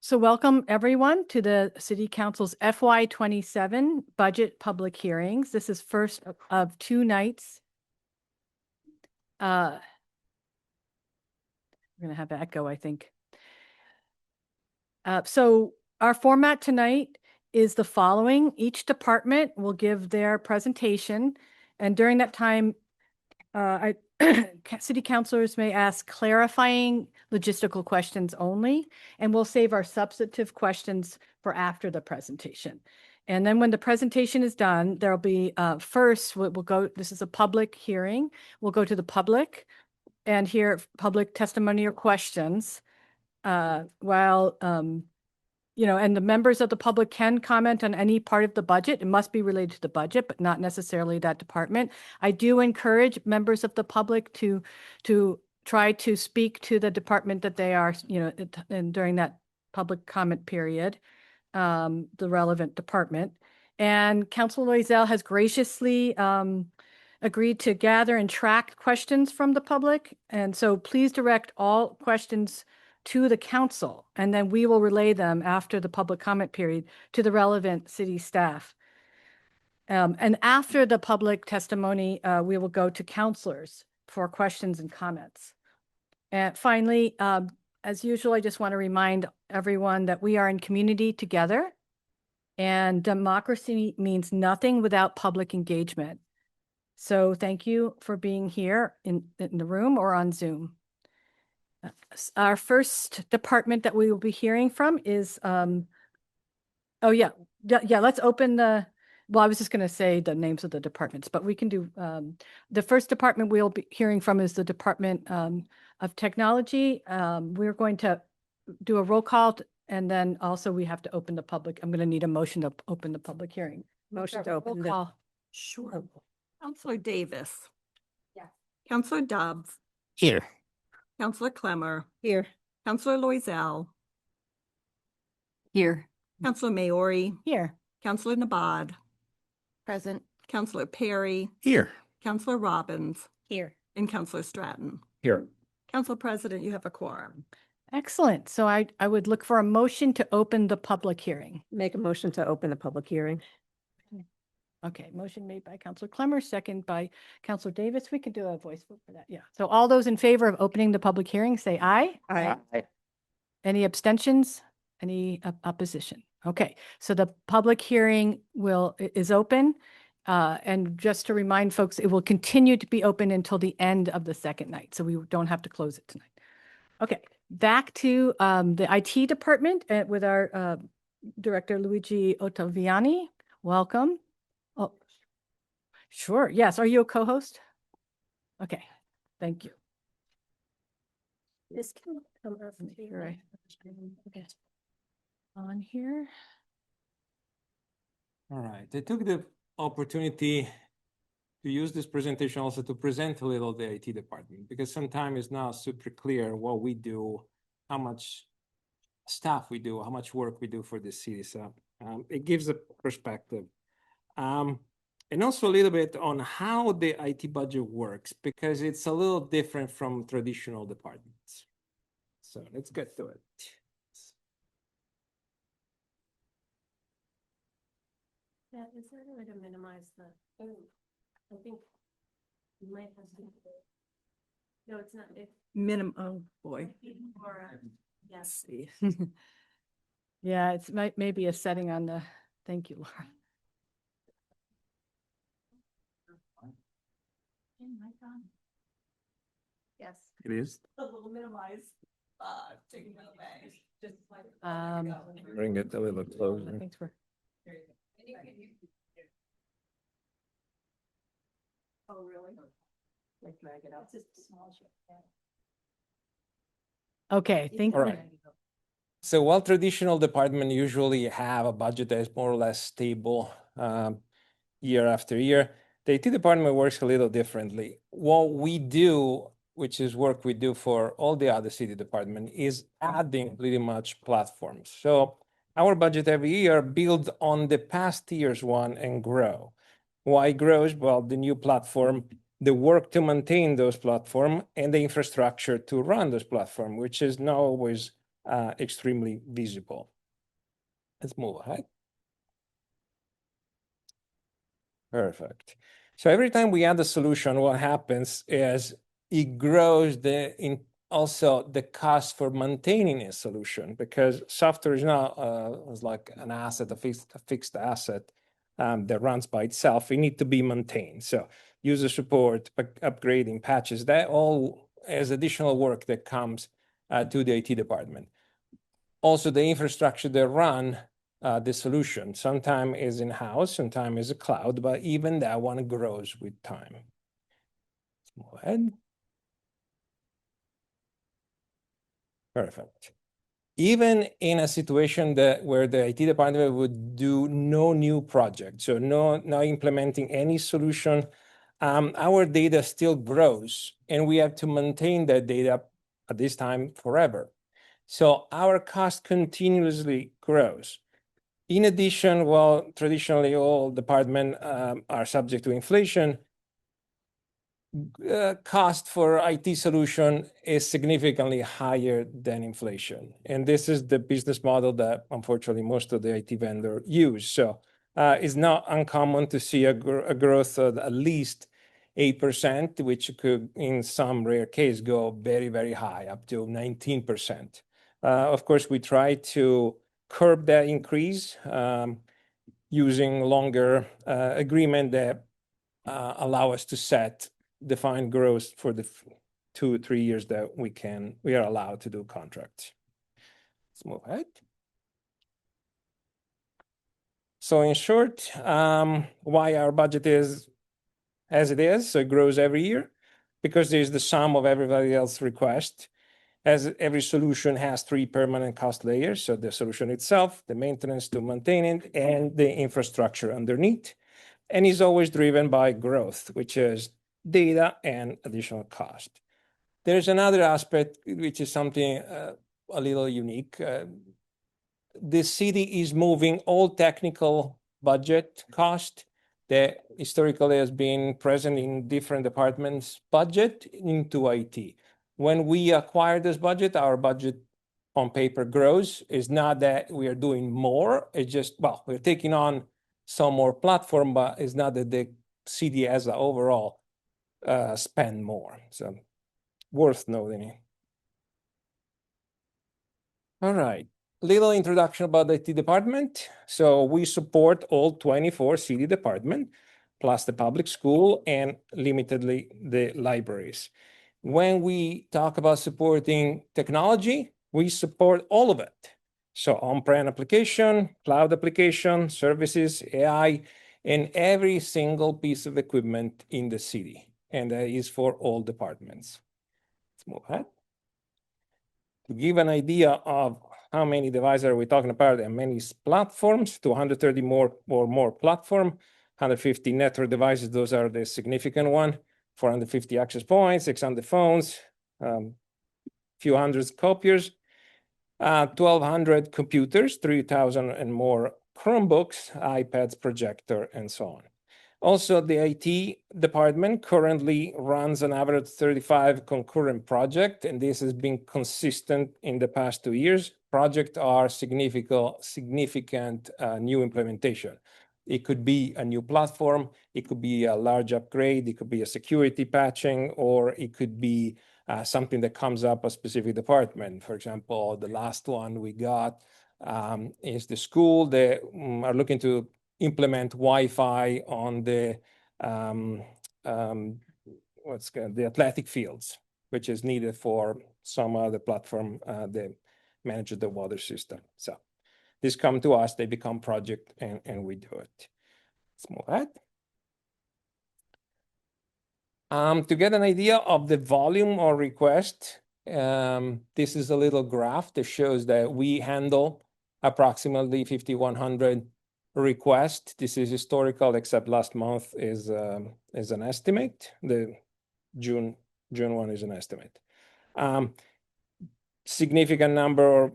So welcome everyone to the City Council's FY27 budget public hearings. This is first of two nights. We're going to have echo, I think. So our format tonight is the following. Each department will give their presentation, and during that time, city councilors may ask clarifying logistical questions only, and we'll save our substantive questions for after the presentation. And then when the presentation is done, there'll be first, we'll go, this is a public hearing. We'll go to the public and hear public testimony or questions while and the members of the public can comment on any part of the budget. It must be related to the budget, but not necessarily that department. I do encourage members of the public to try to speak to the department that they are, and during that public comment period, the relevant department. And Councilor Loisel has graciously agreed to gather and track questions from the public. And so please direct all questions to the council, and then we will relay them after the public comment period to the relevant city staff. And after the public testimony, we will go to councilors for questions and comments. And finally, as usual, I just want to remind everyone that we are in community together, and democracy means nothing without public engagement. So thank you for being here in the room or on Zoom. Our first department that we will be hearing from is, let's open the, well, I was just going to say the names of the departments, but we can do, the first department we'll be hearing from is the Department of Technology. We're going to do a roll call, and then also we have to open the public. I'm going to need a motion to open the public hearing. Motion to open the call. Sure. Councilor Davis. Yeah. Councilor Dobbs. Here. Councilor Clemmer. Here. Councilor Loisel. Here. Councilor Maori. Here. Councilor Nabad. Present. Councilor Perry. Here. Councilor Robbins. Here. And Councilor Stratton. Here. Council President, you have a quorum. Excellent. So I would look for a motion to open the public hearing. Make a motion to open the public hearing. Okay, motion made by Councilor Clemmer, second by Councilor Davis. We could do a voice vote for that. Yeah. So all those in favor of opening the public hearing, say aye. Aye. Any abstentions? Any opposition? Okay, so the public hearing is open. And just to remind folks, it will continue to be open until the end of the second night. So we don't have to close it tonight. Okay, back to the IT department with our Director Luigi Ottaviani. Welcome. Oh, sure. Yes. Are you a co-host? Okay. Thank you. This can come up. Right. Okay. On here. All right. I took the opportunity to use this presentation also to present a little the IT department, because sometimes it's not super clear what we do, how much stuff we do, how much work we do for the city. So it gives a perspective. And also a little bit on how the IT budget works, because it's a little different from traditional departments. So let's get to it. Yeah, is there a way to minimize the, I think you might have to. No, it's not. Minimum, oh boy. Yes. Yeah, it's maybe a setting on the, thank you, Laura. Yes. It is. A little minimize, taking it away. Just like. Bring it a little closer. Thanks for. Oh, really? Like drag it out. It's just a small ship. Okay, thank All you. right. So while traditional department usually have a budget that is more or less stable year after year, the IT department works a little differently. What we do, which is work we do for all the other city department, is adding pretty much platforms. So our budget every year builds on the past year's one and grow. Why grows? Well, the new platform, the work to maintain those platform, and the infrastructure to run those platform, which is not always extremely visible. Let's move ahead. Perfect. So every time we add a solution, what happens is it grows also the cost for maintaining a solution, because software is not is like an asset, a fixed asset that runs by itself. It needs to be maintained. So user support, upgrading, patches, that all is additional work that comes to the IT department. Also, the infrastructure that run the solution sometimes is in-house, sometimes is a cloud, but even that one grows with time. Let's move ahead. Perfect. Even in a situation where the IT department would do no new project, so not implementing any solution, our data still grows, and we have to maintain that data at this time forever. So our cost continuously grows. In addition, while traditionally all departments are subject to inflation, cost for IT solution is significantly higher than inflation. And this is the business model that unfortunately most of the IT vendors use. So it's not uncommon to see a growth of at least 8%, which could in some rare case go very, very high, up to 19%. Of course, we try to curb that increase using longer agreement that allow us to set defined growth for the 2 or 3 years that we are allowed to do contracts. Let's move ahead. So in short, why our budget is as it is, so it grows every year, because there's the sum of everybody else's request. As every solution has 3 permanent cost layers, so the solution itself, the maintenance to maintain it, and the infrastructure underneath, and is always driven by growth, which is data and additional cost. There's another aspect, which is something a little unique. The city is moving all technical budget cost that historically has been present in different departments' budget into IT. When we acquire this budget, our budget on paper grows. It's not that we are doing more, it's just, well, we're taking on some more platform, but it's not that the city as an overall spend more. So worth noting. All right, little introduction about the IT department. So we support all 24 city departments, plus the public school and limitedly the libraries. When we talk about supporting technology, we support all of it. So on-prem application, cloud application, services, AI, and every single piece of equipment in the city. And that is for all departments. Let's move ahead. To give an idea of how many devices are we talking about and many platforms, 230 more or more platform, 150 network devices, those are the significant one. 450 access points, 600 phones, few hundreds copiers, 1,200 computers, 3,000 and more Chromebooks, iPads, projector, and so on. Also, the IT department currently runs an average 35 concurrent project, and this has been consistent in the past 2 years. Projects are significant new implementation. It could be a new platform, it could be a large upgrade, it could be a security patching, or it could be something that comes up a specific department. For example, the last one we got is the school that are looking to implement Wi-Fi on the the athletic fields, which is needed for some other platform that manages the water system. So this come to us, they become project, and we do it. Let's move ahead. To get an idea of the volume or request, this is a little graph that shows that we handle approximately 5,100 requests. This is historical, except last month is an estimate. The June one is an estimate. Significant number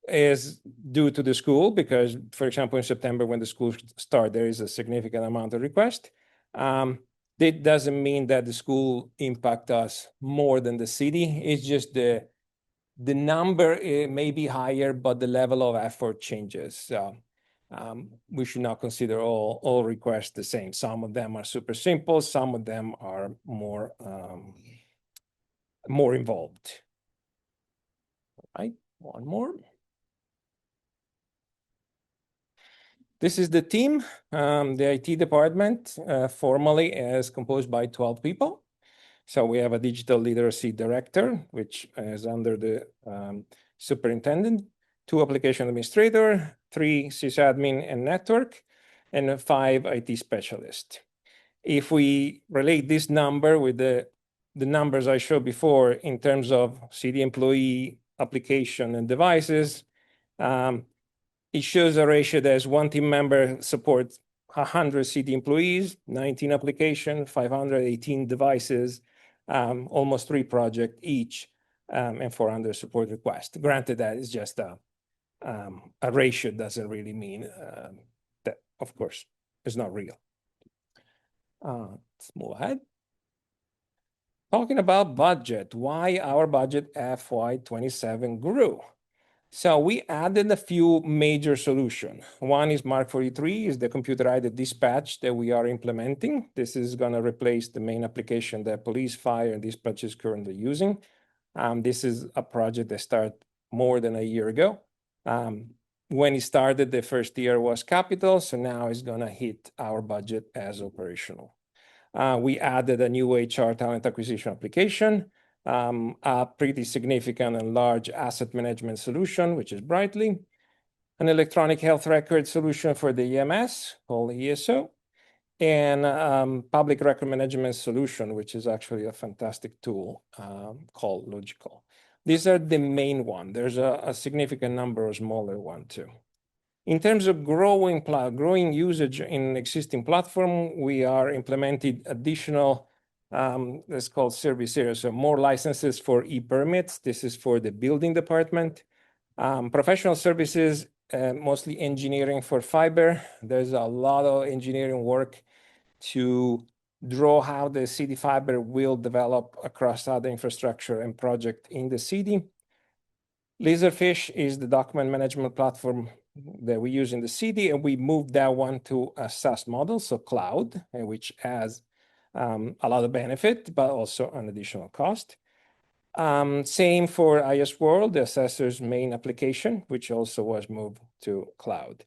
is due to the school because, for example, in September when the school start, there is a significant amount of request. That doesn't mean that the school impact us more than the city. It's just the the number may be higher, but the level of effort changes. So we should not consider all requests the same. Some of them are super simple, some of them are more involved. All right, one more. This is the team. The IT department formally is composed by 12 people. So we have a digital literacy director, which is under the superintendent, 2 application administrator, 3 sysadmin and network, and 5 IT specialists. If we relate this number with the numbers I showed before in terms of CD employee, application, and devices, it shows a ratio that 1 team member supports 100 CD employees, 19 applications, 518 devices, almost 3 projects each, and 400 support requests. Granted, that is just a ratio, doesn't really mean that, of course, is not real. Let's move ahead. Talking about budget, why our budget FY27 grew. So we added a few major solutions. One is Mark 43, is the computer-aided dispatch that we are implementing. This is going to replace the main application that police, fire, and dispatch is currently using. This is a project that started more than a year ago. When it started, the first year was capital, so now it's going to hit our budget as operational. We added a new HR talent acquisition application, a pretty significant and large asset management solution, which is Brightly, an electronic health record solution for the EMS called ESO, and public record management solution, which is actually a fantastic tool called Logical. These are the main one. There's a significant number of smaller ones too. In terms of growing usage in existing platform, we are implementing additional, let's call service areas, so more licenses for e-permits. This is for the building department. Professional services, mostly engineering for fiber. There's a lot of engineering work to draw how the city fiber will develop across other infrastructure and project in the city. Laserfish is the document management platform that we use in the city, and we moved that one to a SaaS model, so cloud, which has a lot of benefit, but also an additional cost. Same for IS World, the assessor's main application, which also was moved to cloud.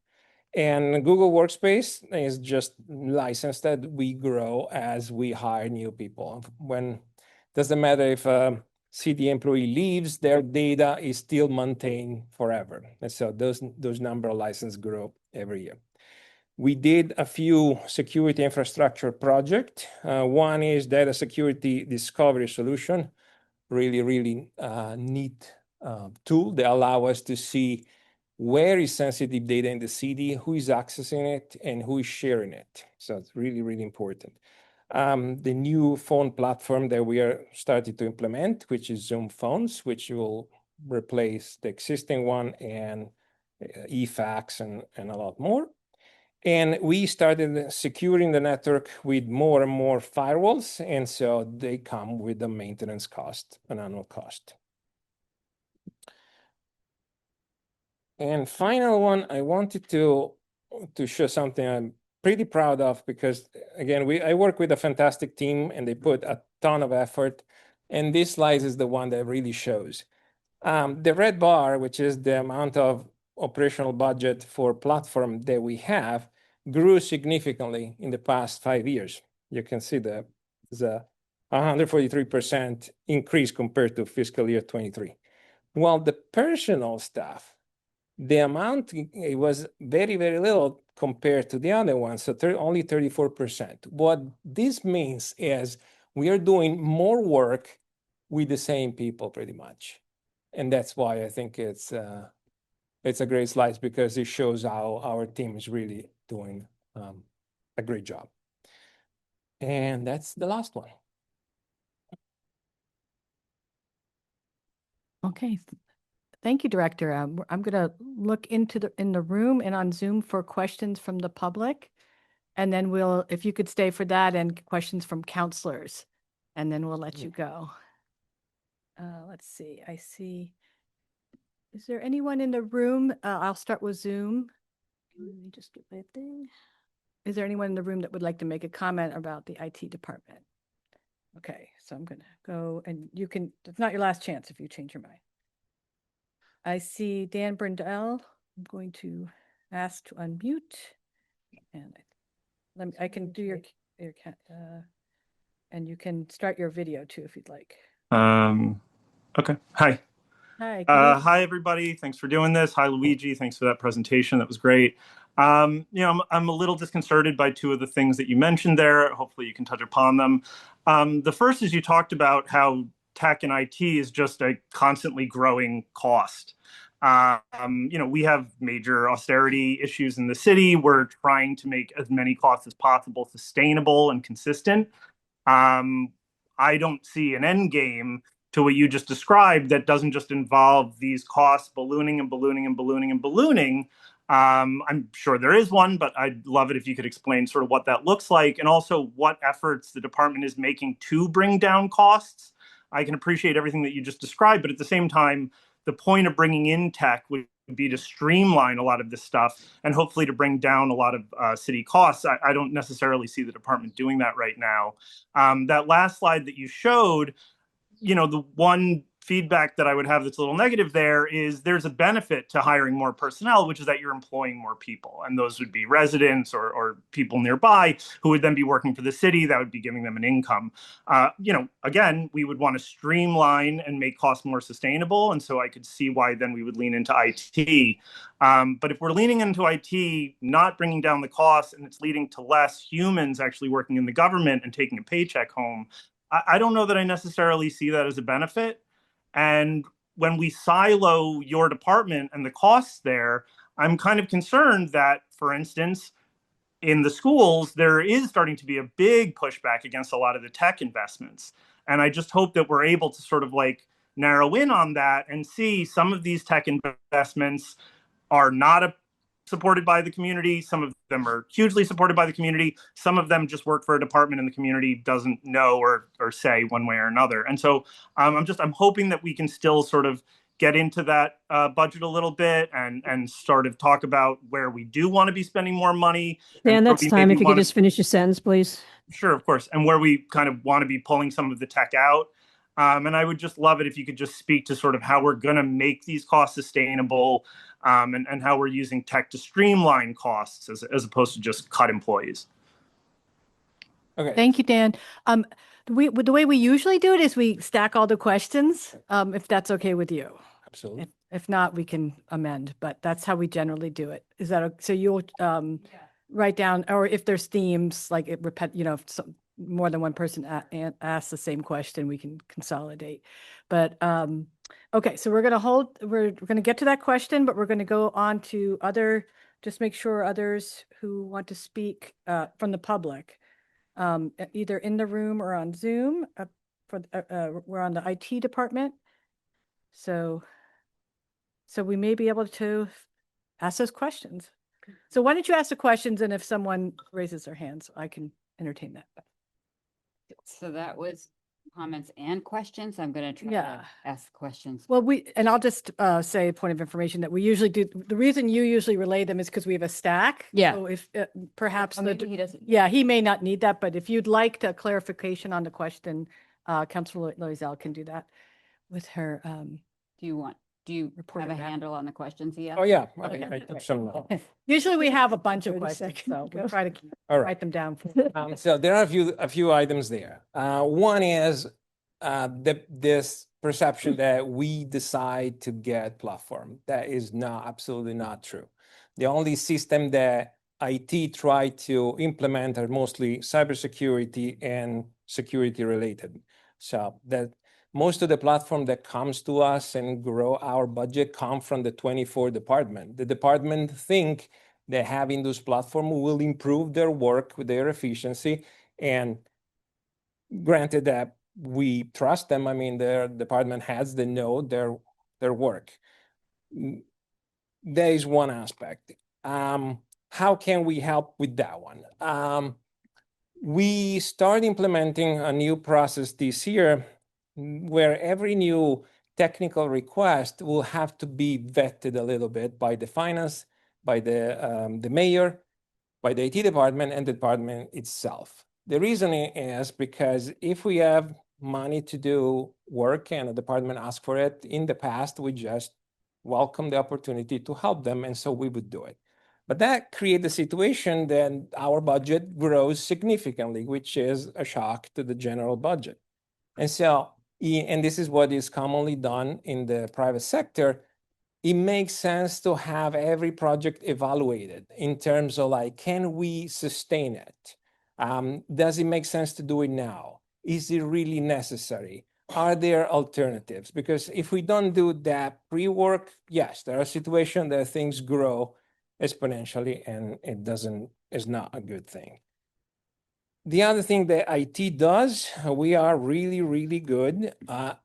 And Google Workspace is just license that we grow as we hire new people. Doesn't matter if CD employee leaves, their data is still maintained forever. And so those number of licenses grow every year. We did a few security infrastructure projects. One is data security discovery solution, really neat tool that allow us to see where is sensitive data in the city, who is accessing it, and who is sharing it. So it's really important. The new phone platform that we are starting to implement, which is Zoom Phones, which will replace the existing one, and eFax and a lot more. And we started securing the network with more and more firewalls, and so they come with a maintenance cost, an annual cost. And final one, I wanted to show something I'm pretty proud of, because again, I work with a fantastic team and they put a ton of effort. And this slide is the one that really shows. The red bar, which is the amount of operational budget for platform that we have, grew significantly in the past 5 years. You can see that there's a 143% increase compared to fiscal year 23. While the personal staff, the amount, it was very little compared to the other ones, so only 34%. What this means is we are doing more work with the same people pretty much. And that's why I think it's a great slide, because it shows how our team is really doing a great job. And that's the last one. Okay. Thank you, Director. I'm going to look in the room and on Zoom for questions from the public. And then if you could stay for that, and questions from counselors, and then we'll let you go. Let's see. I see Is there anyone in the room? I'll start with Zoom. Let me just get my thing. Is there anyone in the room that would like to make a comment about the IT department? Okay, so I'm gonna go and you can, it's not your last chance if you change your mind. I see Dan Brindell. I'm going to ask to unmute. And I can do your and you can start your video too if you'd like. Okay. Hi. Hi. Hi, everybody. Thanks for doing this. Hi, Luigi. Thanks for that presentation. That was great. I'm a little disconcerted by two of the things that you mentioned there. Hopefully you can touch upon them. The first is you talked about how tech and IT is just a constantly growing cost. We have major austerity issues in the city. We're trying to make as many costs as possible sustainable and consistent. I don't see an end game to what you just described that doesn't just involve these costs ballooning and ballooning and ballooning and ballooning. I'm sure there is one, but I'd love it if you could explain sort of what that looks like and also what efforts the department is making to bring down costs. I can appreciate everything that you just described, but at the same time, the point of bringing in tech would be to streamline a lot of this stuff and hopefully to bring down a lot of city costs. I don't necessarily see the department doing that right now. That last slide that you showed, the one feedback that I would have that's a little negative there is there's a benefit to hiring more personnel, which is that you're employing more people. And those would be residents or people nearby who would then be working for the city. That would be giving them an income. Again, we would want to streamline and make costs more sustainable. And so I could see why then we would lean into IT. But if we're leaning into IT, not bringing down the costs, and it's leading to less humans actually working in the government and taking a paycheck home, I don't know that I necessarily see that as a benefit. And when we silo your department and the costs there, I'm kind of concerned that, for instance, in the schools, there is starting to be a big pushback against a lot of the tech investments. And I just hope that we're able to sort of narrow in on that and see some of these tech investments are not supported by the community. Some of them are hugely supported by the community. Some of them just work for a department and the community doesn't know or say one way or another. And so I'm hoping that we can still sort of get into that budget a little bit and sort of talk about where we do want to be spending more money. Dan, that's time. If you could just finish your sentence, please. Sure, of course. And where we kind of want to be pulling some of the tech out. And I would just love it if you could just speak to sort of how we're going to make these costs sustainable and how we're using tech to streamline costs as opposed to just cut employees. Okay. Thank you, Dan. The way we usually do it is we stack all the questions, if that's okay with you. Absolutely. If not, we can amend, but that's how we generally do it. Is that so? You'll write down, or if there's themes like it if more than one person asks the same question, we can consolidate. But okay, so we're going to get to that question, but we're going to go on to just make sure others who want to speak from the public, either in the room or on Zoom, we're on the IT department. So we may be able to ask those questions. So why don't you ask the questions, and if someone raises their hands, I can entertain that. So that was comments and questions. I'm going to try to ask questions. Well, I'll just say a point of information that we usually do. The reason you usually relay them is because we have a stack. Yeah. So if perhaps Maybe he doesn't. yeah, he may not need that, but if you'd like a clarification on the question, Councilor Loisel can do that with her. Do you Report have a it back. handle on the questions he asked? Oh, yeah. Okay. I took some notes. Usually we have a bunch of 30 questions, seconds so we ago. try to All right. write them down. So there are a few items there. One is this perception that we decide to get platform. That is absolutely not true. The only system that IT tried to implement are mostly cybersecurity and security related. So that most of the platform that comes to us and grow our budget come from the 24 department. The department think that having those platform will improve their work, their efficiency, and granted that we trust them. I mean, their department has to know their work. There is one aspect. How can we help with that one? We start implementing a new process this year where every new technical request will have to be vetted a little bit by the finance, by the mayor, by the IT department, and the department itself. The reason is because if we have money to do work and a department asks for it, in the past, we just welcome the opportunity to help them, and so we would do it. But that creates a situation that our budget grows significantly, which is a shock to the general budget. And so, and this is what is commonly done in the private sector, it makes sense to have every project evaluated in terms of like, can we sustain it? Does it make sense to do it now? Is it really necessary? Are there alternatives? Because if we don't do that pre-work, yes, there are situations that things grow exponentially and it's not a good thing. The other thing that IT does, we are really, really good at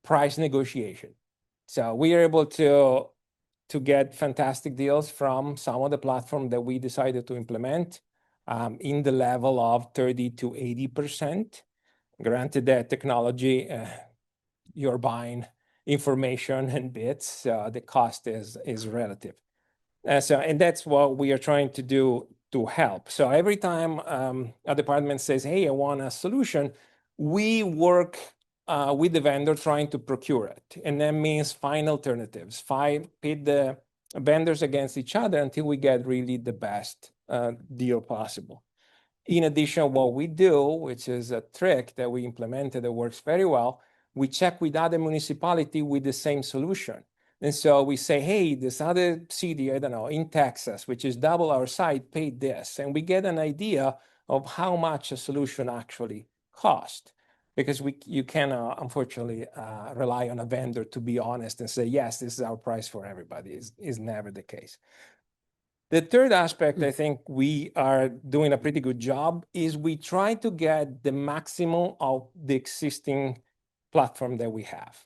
price negotiation. So we are able to get fantastic deals from some of the platform that we decided to implement in the level of 30 to 80%. Granted that technology, you're buying information and bits, so the cost is relative. And that's what we are trying to do to help. So every time a department says, hey, I want a solution, we work with the vendor trying to procure it. And that means find alternatives, pit the vendors against each other until we get really the best deal possible. In addition, what we do, which is a trick that we implemented that works very well, we check with other municipality with the same solution. And so we say, hey, this other city, I don't know, in Texas, which is double our size, paid this. And we get an idea of how much a solution actually cost. Because you cannot, unfortunately, rely on a vendor to be honest and say, yes, this is our price for everybody. Is never the case. The third aspect, I think we are doing a pretty good job, is we try to get the maximum of the existing platform that we have.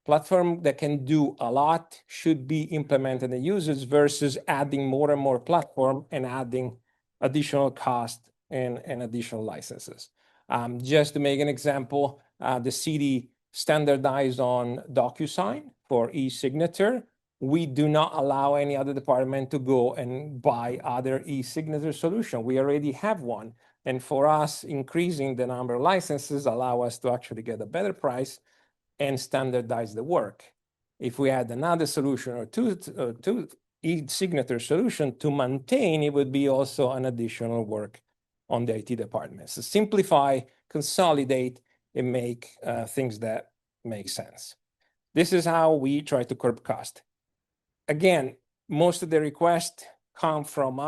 Platform that can do a lot should be implemented in users versus adding more and more platform and adding additional cost and additional licenses. Just to make an example, the city standardized on DocuSign for e-signature. We do not allow any other department to go and buy other e-signature solution. We already have one. And for us, increasing the number of licenses allow us to actually get a better price and standardize the work. If we had another solution or two e-signature solution to maintain, it would be also an additional work on the IT department. So simplify, consolidate, and make things that make sense. This is how we try to curb cost. Again, most of the requests come from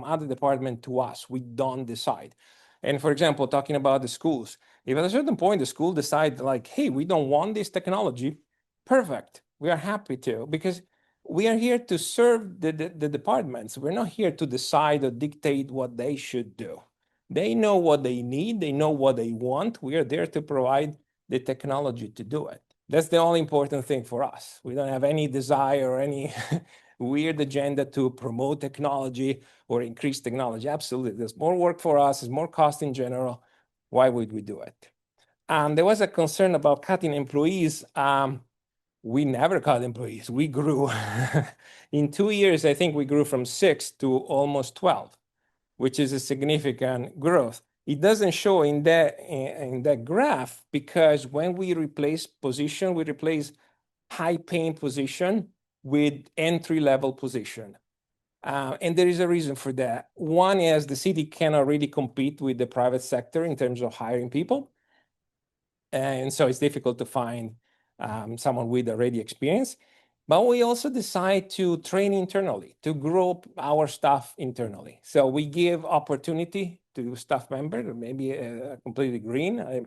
other departments to us. We don't decide. And for example, talking about the schools, if at a certain point the school decide like, hey, we don't want this technology, perfect. We are happy to, because we are here to serve the departments. We're not here to decide or dictate what they should do. They know what they need. They know what they want. We are there to provide the technology to do it. That's the only important thing for us. We don't have any desire or any weird agenda to promote technology or increase technology. Absolutely. There's more work for us. There's more cost in general. Why would we do it? There was a concern about cutting employees. We never cut employees. We grew. In 2 years, I think we grew from 6 to almost 12, which is a significant growth. It doesn't show in that graph because when we replace position, we replace high-paying position with entry-level position. And there is a reason for that. One is the city cannot really compete with the private sector in terms of hiring people. And so it's difficult to find someone with already experience. But we also decide to train internally, to grow our staff internally. So we give opportunity to staff member, maybe completely green.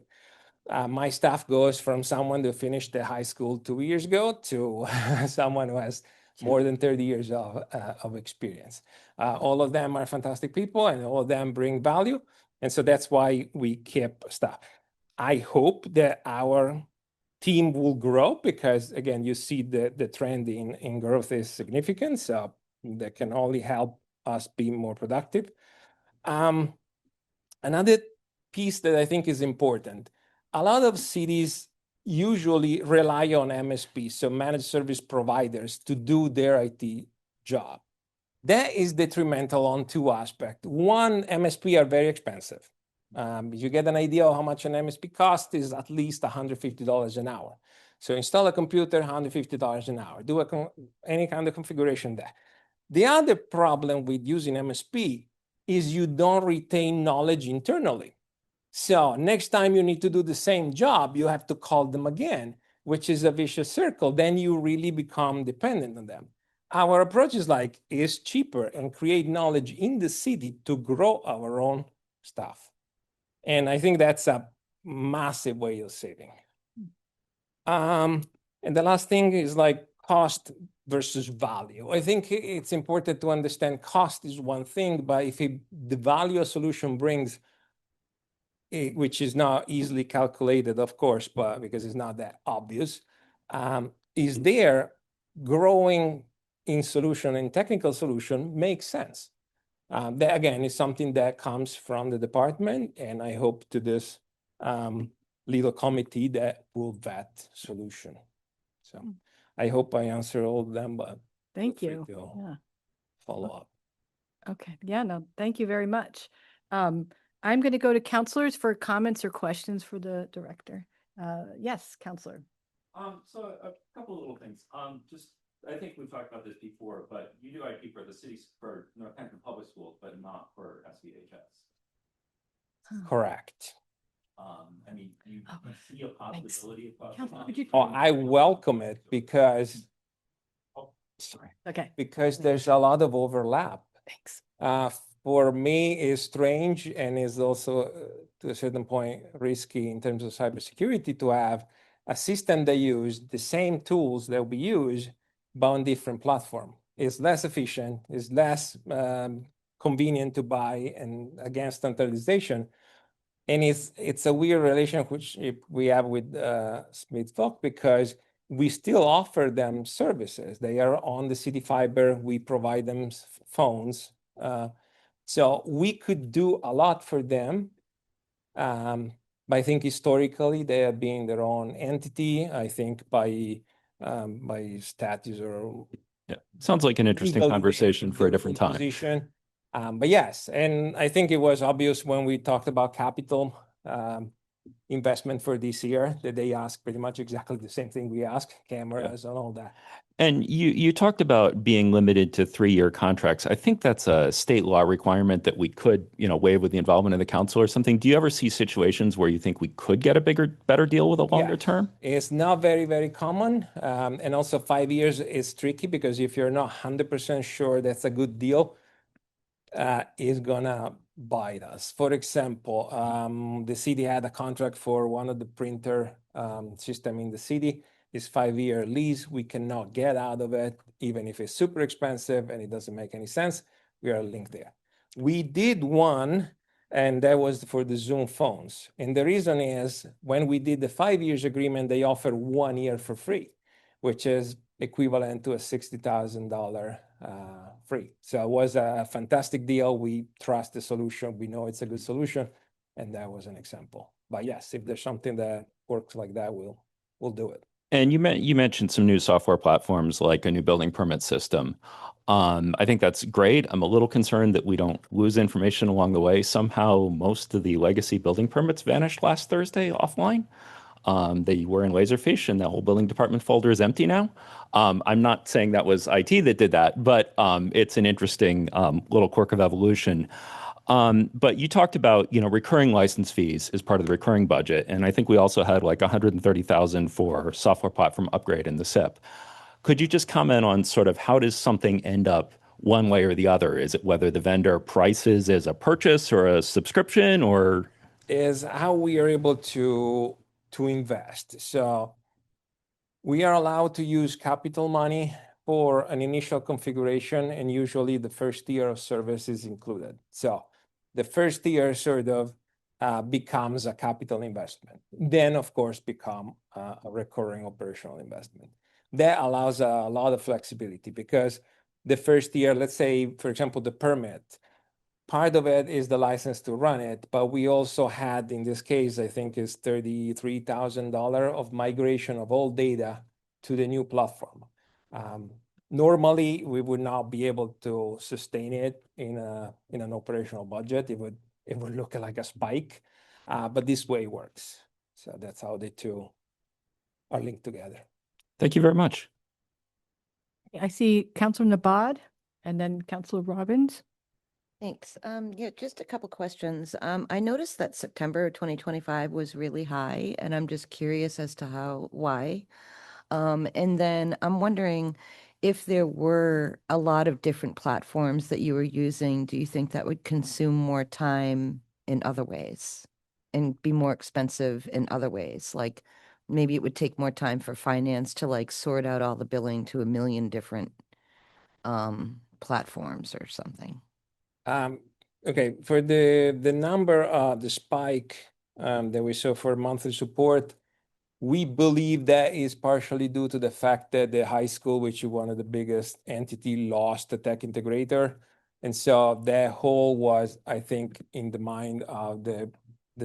My staff goes from someone who finished the high school 2 years ago to someone who has more than 30 years of experience. All of them are fantastic people and all of them bring value. And so that's why we keep staff. I hope that our team will grow because, again, you see the trend in growth is significant. So that can only help us be more productive. Another piece that I think is important, a lot of cities usually rely on MSP, so managed service providers, to do their IT job. That is detrimental on two aspects. One, MSP are very expensive. You get an idea of how much an MSP costs is at least $150 an hour. So install a computer, $150 an hour. Do any kind of configuration there. The other problem with using MSP is you don't retain knowledge internally. So next time you need to do the same job, you have to call them again, which is a vicious circle. Then you really become dependent on them. Our approach is cheaper and create knowledge in the city to grow our own stuff. And I think that's a massive way of saving. And the last thing is cost versus value. I think it's important to understand cost is one thing, but if the value a solution brings, which is not easily calculated, of course, but because it's not that obvious, is there growing in solution and technical solution makes sense. That again is something that comes from the department, and I hope to this little committee that will vet solution. So I hope I answer all of them, but Thank feel free you. to Yeah. follow up. Okay. Yeah, no, thank you very much. I'm going to go to counselors for comments or questions for the director. Yes, counselor. So a couple of little things. I think we've talked about this before, but you do IT for the cities, for Northampton Public Schools, but not for SVHS. Correct. I mean, you see a possibility of. Counselor, could you- I welcome it because Okay, because there's a lot of overlap. thanks. For me, is strange and is also, to a certain point, risky in terms of cybersecurity to have a system that use the same tools that we use, but on different platform. It's less efficient, it's less convenient to buy, and against standardization. And it's a weird relationship we have with Smith Folk because we still offer them services. They are on the city fiber, we provide them phones. So we could do a lot for them. But I think historically they have been their own entity, I think by status or Yeah, sounds like an interesting legal conversation for a legal different time. position. But yes, and I think it was obvious when we talked about capital investment for this year that they asked pretty much exactly the same thing we asked, cameras and all that. And you talked about being limited to 3-year contracts. I think that's a state law requirement that we could, waive with the involvement of the council or something. Do you ever see situations where you think we could get a better deal with a longer term? It's not very, very common. And also 5 years is tricky because if you're not 100% sure that's a good deal, it's gonna bite us. For example, the city had a contract for one of the printer system in the city. It's 5-year lease. We cannot get out of it, even if it's super expensive and it doesn't make any sense. We are linked there. We did one, and that was for the Zoom phones. And the reason is when we did the 5 years agreement, they offer 1 year for free, which is equivalent to a $60,000 free. So it was a fantastic deal. We trust the solution. We know it's a good solution. And that was an example. But yes, if there's something that works like that, we'll do it. And you mentioned some new software platforms like a new building permit system. I think that's great. I'm a little concerned that we don't lose information along the way. Somehow most of the legacy building permits vanished last Thursday offline. They were in Laserfish and the whole building department folder is empty now. I'm not saying that was IT that did that, but it's an interesting little quirk of evolution. But you talked about, recurring license fees as part of the recurring budget. And I think we also had like 130,000 for software platform upgrade in the SIP. Could you just comment on sort of how does something end up one way or the other? Is it whether the vendor prices as a purchase or a subscription, or? Is how we are able to invest. So we are allowed to use capital money for an initial configuration, and usually the first year of service is included. So the first year sort of becomes a capital investment. Then, of course, become a recurring operational investment. That allows a lot of flexibility because the first year, let's say, for example, the permit, part of it is the license to run it, but we also had, in this case, I think is $33,000 of migration of all data to the new platform. Normally, we would not be able to sustain it in an operational budget. It would look like a spike, but this way works. So that's how the two are linked together. Thank you very much. I see Councilor Nabad and then Councilor Robbins. Thanks. Yeah, just a couple questions. I noticed that September 2025 was really high, and I'm just curious as to why. And then I'm wondering if there were a lot of different platforms that you were using, do you think that would consume more time in other ways and be more expensive in other ways? Like maybe it would take more time for finance to like sort out all the billing to a million different platforms or something. Okay, for the number, the spike that we saw for monthly support, we believe that is partially due to the fact that the high school, which is one of the biggest entity, lost the tech integrator. And so that hole was, I think, in the mind of the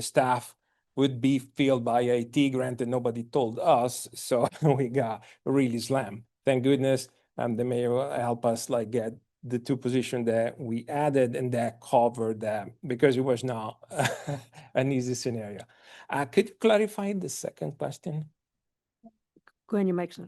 staff would be filled by IT. Granted, nobody told us, so we got really slammed. Thank goodness the mayor helped us like get the two positions that we added, and that covered that because it was not an easy scenario. Could you clarify the second question? Go ahead, your mic's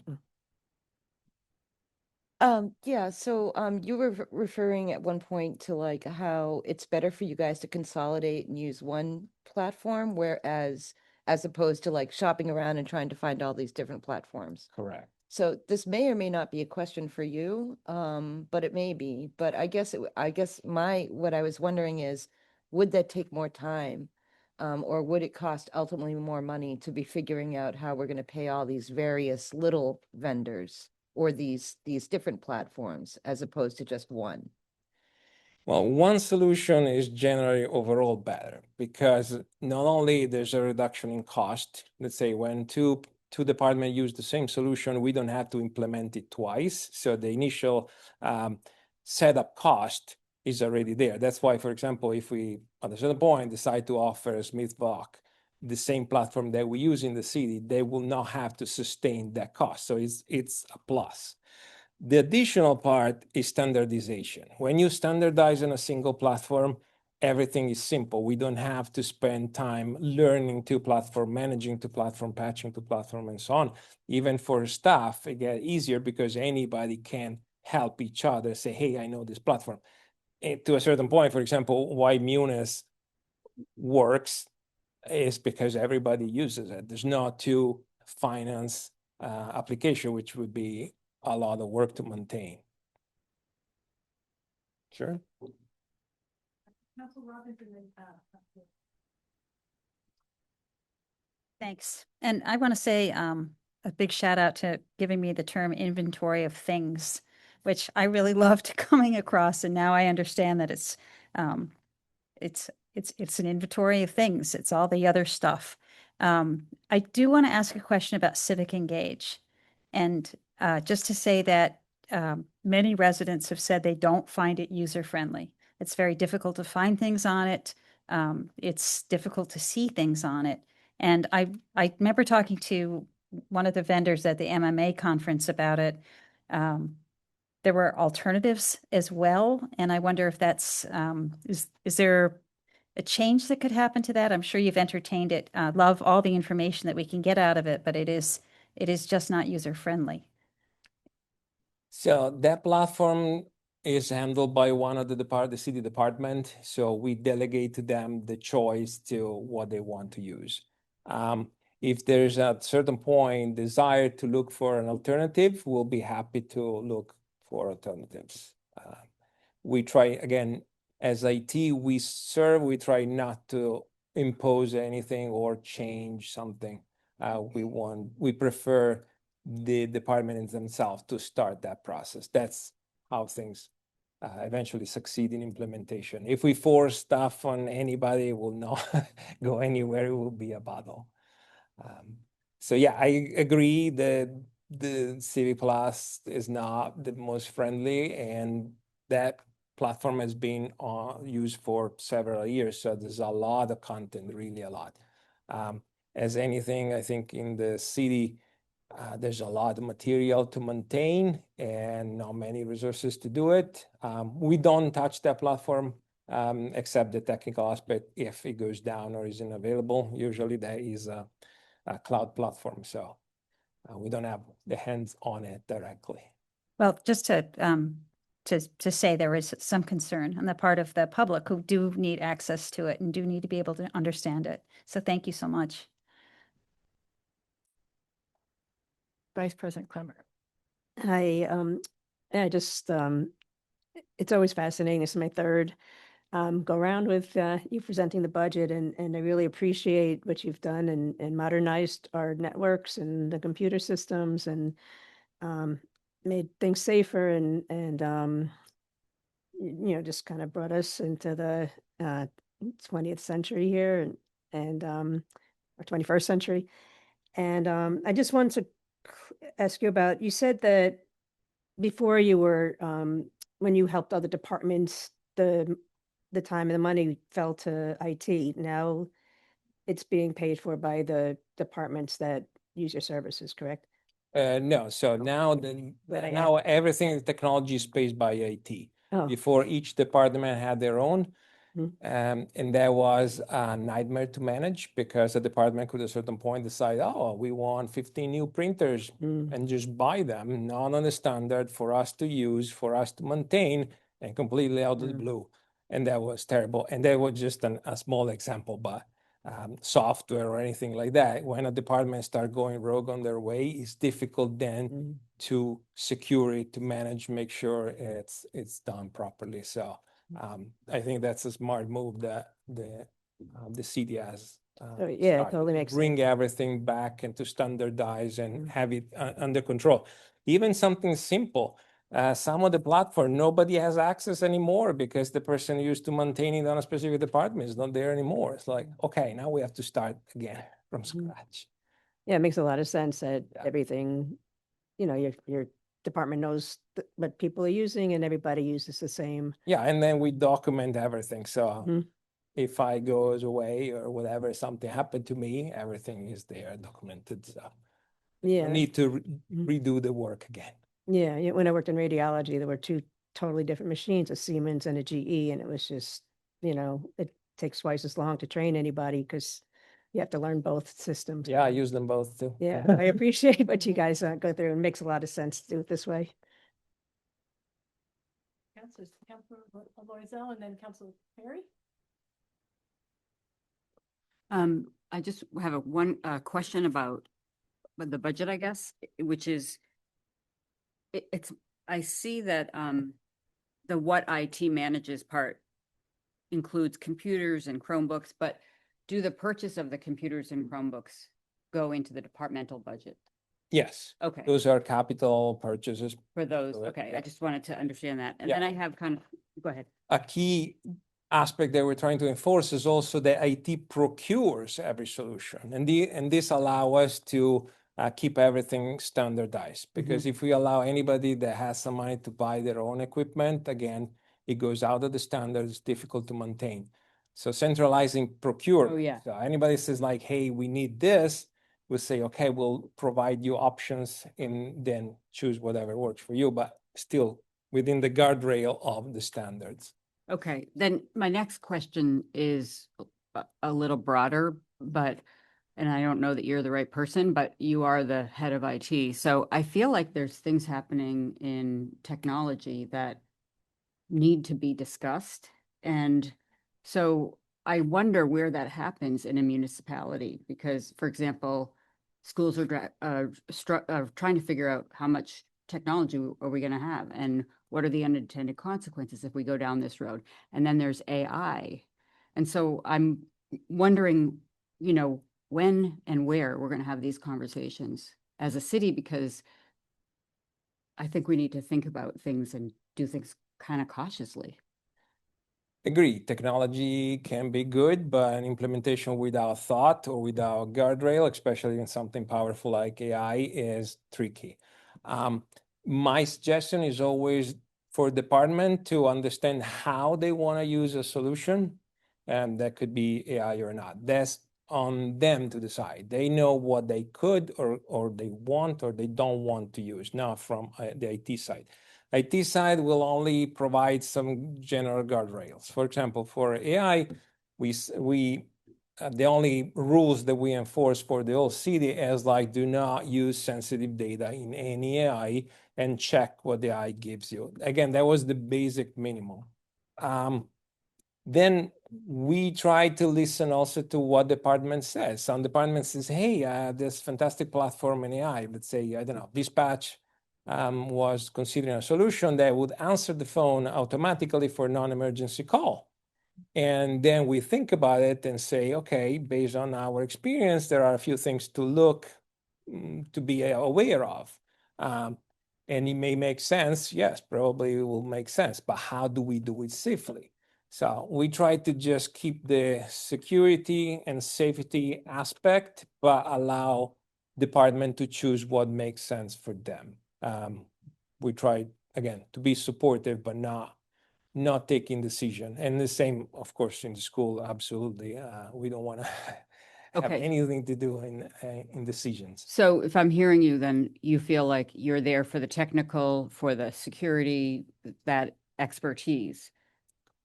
on. Yeah, so you were referring at one point to like how it's better for you guys to consolidate and use one platform, whereas as opposed to like shopping around and trying to find all these different platforms. Correct. So this may or may not be a question for you, but it may be. But I guess what I was wondering is, would that take more time? Or would it cost ultimately more money to be figuring out how we're going to pay all these various little vendors or these different platforms as opposed to just one? Well, one solution is generally overall better because not only there's a reduction in cost. Let's say when two departments use the same solution, we don't have to implement it twice. So the initial setup cost is already there. That's why, for example, if we at a certain point decide to offer Smith Block the same platform that we use in the city, they will not have to sustain that cost. So it's a plus. The additional part is standardization. When you standardize on a single platform, everything is simple. We don't have to spend time learning to platform, managing to platform, patching to platform, and so on. Even for staff, it gets easier because anybody can help each other, say, hey, I know this platform. And to a certain point, for example, why Munis works is because everybody uses it. There's no two finance application, which would be a lot of work to maintain. Sure. Thanks. And I want to say a big shout out to giving me the term inventory of things, which I really loved coming across. And now I understand that it's an inventory of things. It's all the other stuff. I do want to ask a question about Civic Engage. And just to say that many residents have said they don't find it user-friendly. It's very difficult to find things on it. It's difficult to see things on it. And I remember talking to one of the vendors at the MMA conference about it. There were alternatives as well. And I wonder if that's, is there a change that could happen to that? I'm sure you've entertained it. Love all the information that we can get out of it, but it is just not user-friendly. So that platform is handled by one of the city department. So we delegate to them the choice to what they want to use. If there's a certain point desire to look for an alternative, we'll be happy to look for alternatives. We try, again, as IT, we try not to impose anything or change something. We prefer the departments themselves to start that process. That's how things eventually succeed in implementation. If we force stuff on anybody, it will not go anywhere. It will be a battle. So yeah, I agree that the Civic Plus is not the most friendly, and that platform has been used for several years, so there's a lot of content, really a lot. As anything, I think in the city, there's a lot of material to maintain and not many resources to do it. We don't touch that platform except the technical aspect. If it goes down or isn't available, usually there is a cloud platform, so we don't have the hands on it directly. Well, just to say there is some concern on the part of the public who do need access to it and do need to be able to understand it. So thank you so much. Vice President Clemmer. I just, it's always fascinating. This is my third go around with you presenting the budget, and I really appreciate what you've done and modernized our networks and the computer systems and made things safer and just kind of brought us into the 20th century here and or 21st century. And I just wanted to ask you about, you said that before you were, when you helped other departments, the time and the money fell to IT. Now it's being paid for by the departments that use your services, correct? No, so now now everything in technology is paid by IT. Oh. Before, each department had their own. And that was a nightmare to manage because the department could at a certain point decide, oh, we want 15 new printers and just buy them, not on the standard for us to use, for us to maintain, and completely out of the blue. And that was terrible. And that was just a small example, but software or anything like that, when a department start going rogue on their way, it's difficult then to secure it, to manage, make sure it's done properly. So I think that's a smart move that the city has. Yeah, it totally makes sense. Bring everything back and to standardize and have it under control. Even something simple. Some of the platform, nobody has access anymore because the person used to maintain it on a specific department is not there anymore. It's like, okay, now we have to start again from scratch. Yeah, it makes a lot of sense that Yeah. everything, your department knows what people are using and everybody uses the same. Yeah, and then we document everything. So Mhm. if I goes away or whatever, something happened to me, everything is there documented. So Yeah. I need to redo the work again. Yeah, when I worked in radiology, there were two totally different machines, a Siemens and a GE, and it was just, it takes twice as long to train anybody because you have to learn both systems. Yeah, I use them both too. Yeah, I appreciate what you guys go through. It makes a lot of sense to do it this way. Councilor Loisel and then Councilor Perry. I just have one question about the budget, I guess, which is I see that the what IT manages part includes computers and Chromebooks, but do the purchase of the computers and Chromebooks go into the departmental budget? Yes. Okay. Those are capital purchases. For those, Correct, okay, yeah. I just wanted to understand that. And Yeah. then I have go ahead. A key aspect that we're trying to enforce is also that IT procures every solution. And this allow us to keep everything standardized. Because if we allow anybody that has some money to buy their own equipment, again, it goes out of the standards, it's difficult to maintain. So centralizing procurement. Oh, yeah. So anybody says like, hey, we need this, we'll say, okay, we'll provide you options and then choose whatever works for you, but still within the guardrail of the standards. Okay, then my next question is a little broader, and I don't know that you're the right person, but you are the head of IT. So I feel like there's things happening in technology that need to be discussed. And so I wonder where that happens in a municipality, because, for example, schools are trying to figure out how much technology are we going to have and what are the unintended consequences if we go down this road. And then there's AI. And so I'm wondering, when and where we're going to have these conversations as a city, because I think we need to think about things and do things kind of cautiously. Agree, technology can be good, but an implementation without thought or without guardrail, especially in something powerful like AI, is tricky. My suggestion is always for department to understand how they want to use a solution, and that could be AI or not. That's on them to decide. They know what they could or they want or they don't want to use, not from the IT side. IT side will only provide some general guardrails. For example, for AI, the only rules that we enforce for the whole city is like, do not use sensitive data in any AI and check what the AI gives you. Again, that was the basic minimum. Then we try to listen also to what department says. Some department says, hey, this fantastic platform in AI, let's say, I don't know, dispatch was considering a solution that would answer the phone automatically for non-emergency call. And then we think about it and say, okay, based on our experience, there are a few things to look to be aware of. And it may make sense. Yes, probably it will make sense. But how do we do it safely? So we try to just keep the security and safety aspect, but allow department to choose what makes sense for them. We try, again, to be supportive, but not taking decision. And the same, of course, in the school, absolutely. We don't want to have Okay. anything to do in decisions. So if I'm hearing you, then you feel like you're there for the technical, for the security, that expertise.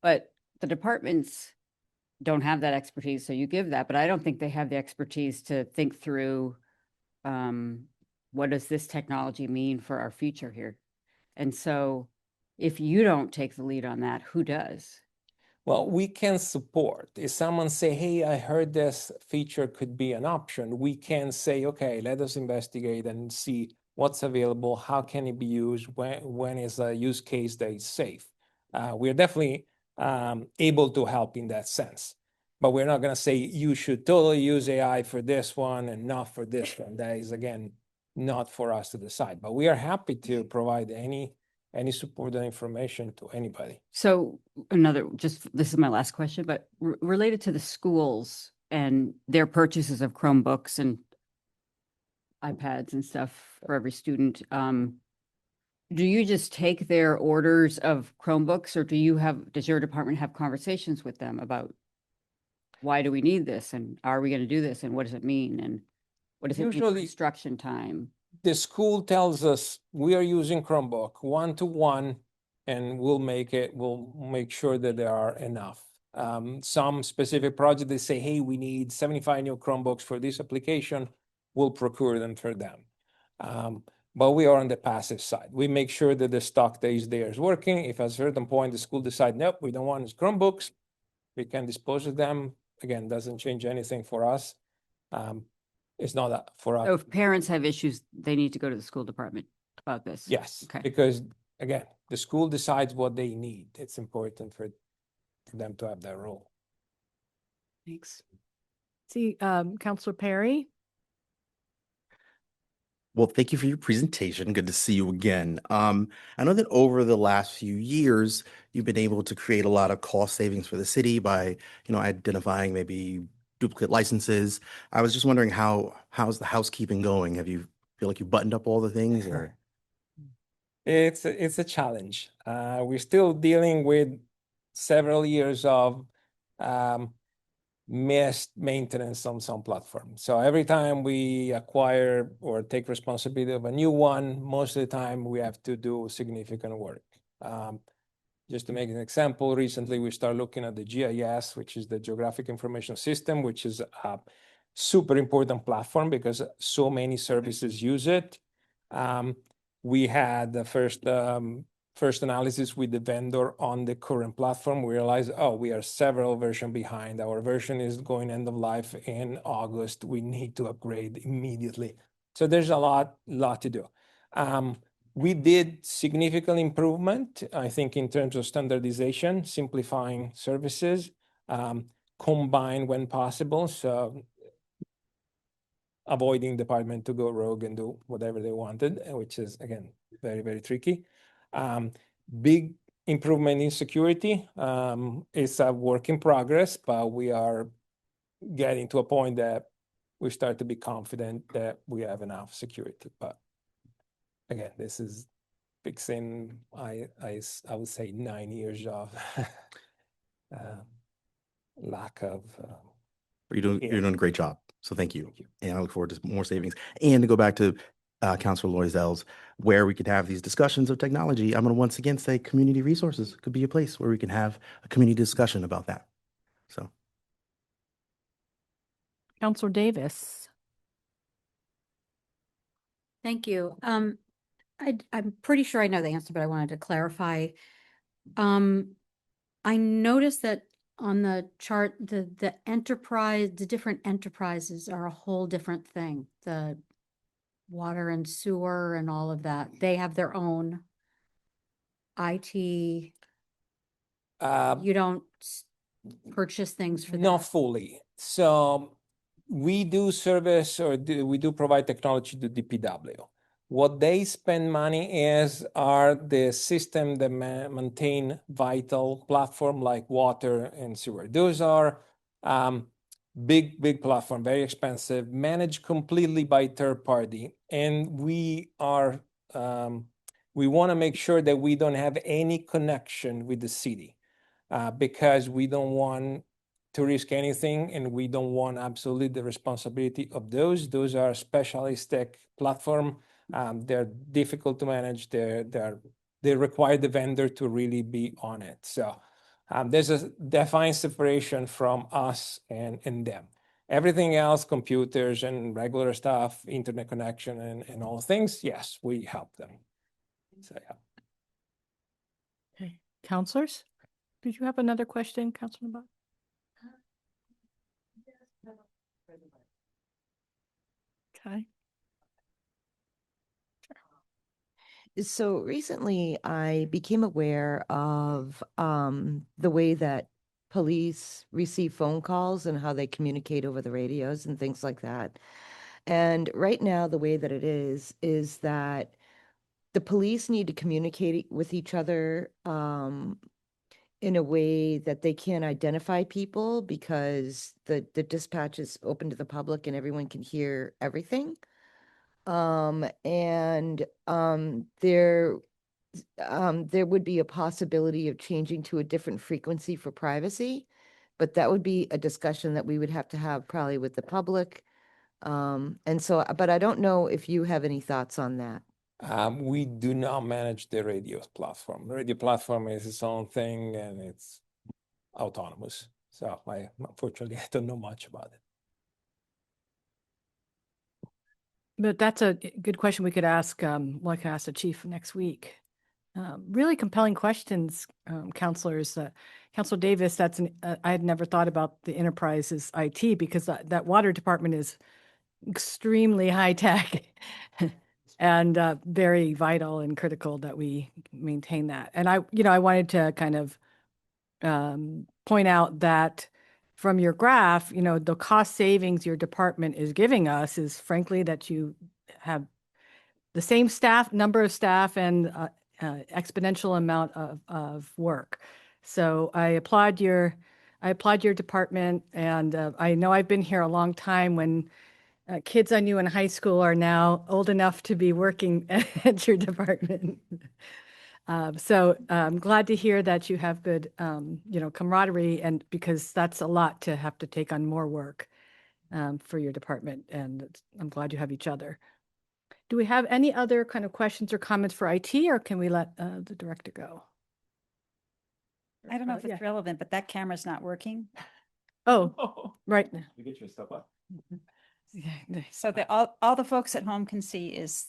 But the departments don't have that expertise, so you give that, but I don't think they have the expertise to think through what does this technology mean for our future here? And so if you don't take the lead on that, who does? Well, we can support. If someone say, hey, I heard this feature could be an option, we can say, okay, let us investigate and see what's available, how can it be used, when is a use case that is safe. We're definitely able to help in that sense. But we're not going to say you should totally use AI for this one and not for this one. That is, again, not for us to decide. But we are happy to provide any support or information to anybody. So this is my last question, but related to the schools and their purchases of Chromebooks and iPads and stuff for every student, do you just take their orders of Chromebooks, or does your department have conversations with them about why do we need this, and are we going to do this, and what does it mean, and what does it mean for Usually- instruction time? The school tells us we are using Chromebook 1-to-1, and we'll make sure that there are enough. Some specific project, they say, hey, we need 75 new Chromebooks for this application. We'll procure them for them. But we are on the passive side. We make sure that the stock that is there is working. If at a certain point the school decide, nope, we don't want these Chromebooks, we can dispose of them. Again, doesn't change anything for us. It's not that for us. So if parents have issues, they need to go to the school department about this? Yes, Okay. because again, the school decides what they need. It's important for them to have that role. Thanks. See, Counselor Perry? Well, thank you for your presentation. Good to see you again. I know that over the last few years, you've been able to create a lot of cost savings for the city by, identifying maybe duplicate licenses. I was just wondering how's the housekeeping going? Feel like you buttoned up all the things, or? It's a challenge. We're still dealing with several years of missed maintenance on some platforms. So every time we acquire or take responsibility of a new one, most of the time we have to do significant work. Just to make an example, recently we started looking at the GIS, which is the Geographic Information System, which is a super important platform because so many services use it. We had the first analysis with the vendor on the current platform. We realized, we are several versions behind. Our version is going end of life in August. We need to upgrade immediately. So there's a lot to do. We did significant improvement, I think, in terms of standardization, simplifying services, combine when possible. So avoiding department to go rogue and do whatever they wanted, which is, again, very, very tricky. Big improvement in security. It's a work in progress, but we are getting to a point that we start to be confident that we have enough security. But again, this is fixing, I would say 9 years of lack of. You're Yeah. doing a great job. So thank you. Thank you. And I look forward to more savings. And to go back to Councilor Loisel's, where we could have these discussions of technology, I'm going to once again say community resources could be a place where we can have a community discussion about that. So Counselor Davis. Thank you. I'm pretty sure I know the answer, but I wanted to clarify. I noticed that on the chart, the different enterprises are a whole different thing. The water and sewer and all of that, they have their own IT. You don't purchase things for them. Not fully. So we do service we do provide technology to DPW. What they spend money are the system that maintain vital platform like water and sewer. Those are big platform, very expensive, managed completely by third party. And we want to make sure that we don't have any connection with the city because we don't want to risk anything, and we don't want absolutely the responsibility of those. Those are specialistic platform. They're difficult to manage. They require the vendor to really be on it. So there's a defined separation from us and them. Everything else, computers and regular stuff, internet connection and all things, yes, we help them. So yeah. Okay. Counselors, did you have another question, Counselor Buck? Okay. So recently, I became aware of the way that police receive phone calls and how they communicate over the radios and things like that. And right now, the way that it is that the police need to communicate with each other in a way that they can't identify people because the dispatch is open to the public and everyone can hear everything. There would be a possibility of changing to a different frequency for privacy, but that would be a discussion that we would have to have probably with the public. But I don't know if you have any thoughts on that. We do not manage the radio platform. The radio platform is its own thing and it's autonomous. So unfortunately, I don't know much about it. But that's a good question we could ask, I could ask the chief next week. Really compelling questions, counselors. Counselor Davis, I had never thought about the enterprise's IT because that water department is extremely high tech and very vital and critical that we maintain that. And I wanted to kind of point out that from your graph, the cost savings your department is giving us is frankly that you have the same number of staff and exponential amount of work. So I applaud your department, and I know I've been here a long time when kids I knew in high school are now old enough to be working at your department. So I'm glad to hear that you have good, camaraderie, and because that's a lot to have to take on more work for your department, and I'm glad you have each other. Do we have any other kind of questions or comments for IT, or can we let the director go? I don't know if Yeah. it's relevant, but that camera's not working. Oh, right. You get your stuff up. Yeah. So that all the folks at home can see is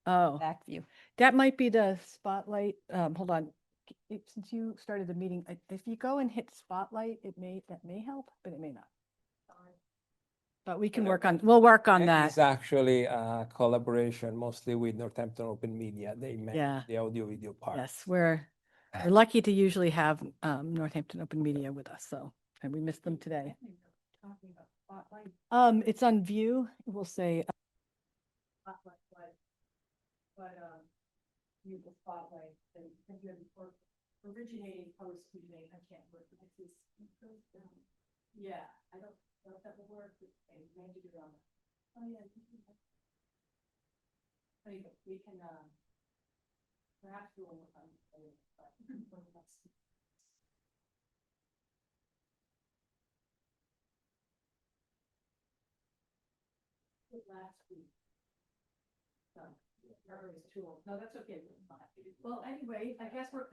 Oh, back view. that might be the spotlight. Hold on. Since you started the meeting, if you go and hit spotlight, that may help, but it may not. But we'll work on that. It's actually a collaboration mostly with Northampton Open Media. They manage Yeah. the audio video part. Yes, we're lucky to usually have Northampton Open Media with us, and we missed them today. It's on view. We'll say use the spotlight and originating post meeting. I can't work with this. Yeah, I don't know if that will work. Maybe do it on. Oh yeah. We can No, that's okay. Well, anyway, I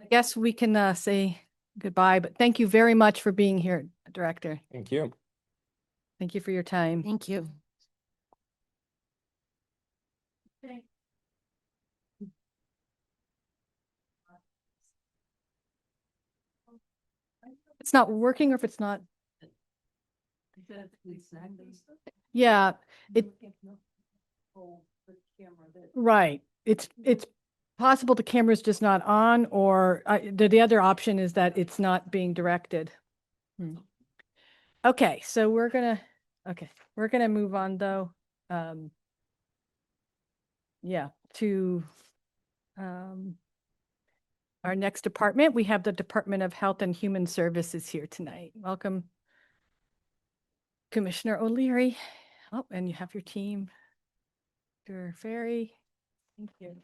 guess we can say goodbye, but thank you very much for being here, Director. Thank you. Thank you for your time. Thank you. It's not working, or if it's not. Yeah, right. It's possible the camera's just not on, or the other option is that it's not being directed. Okay, so we're gonna move on though. Yeah, to our next department. We have the Department of Health and Human Services here tonight. Welcome, Commissioner O'Leary. Oh, and you have your team. Dr. Ferry. Thank you.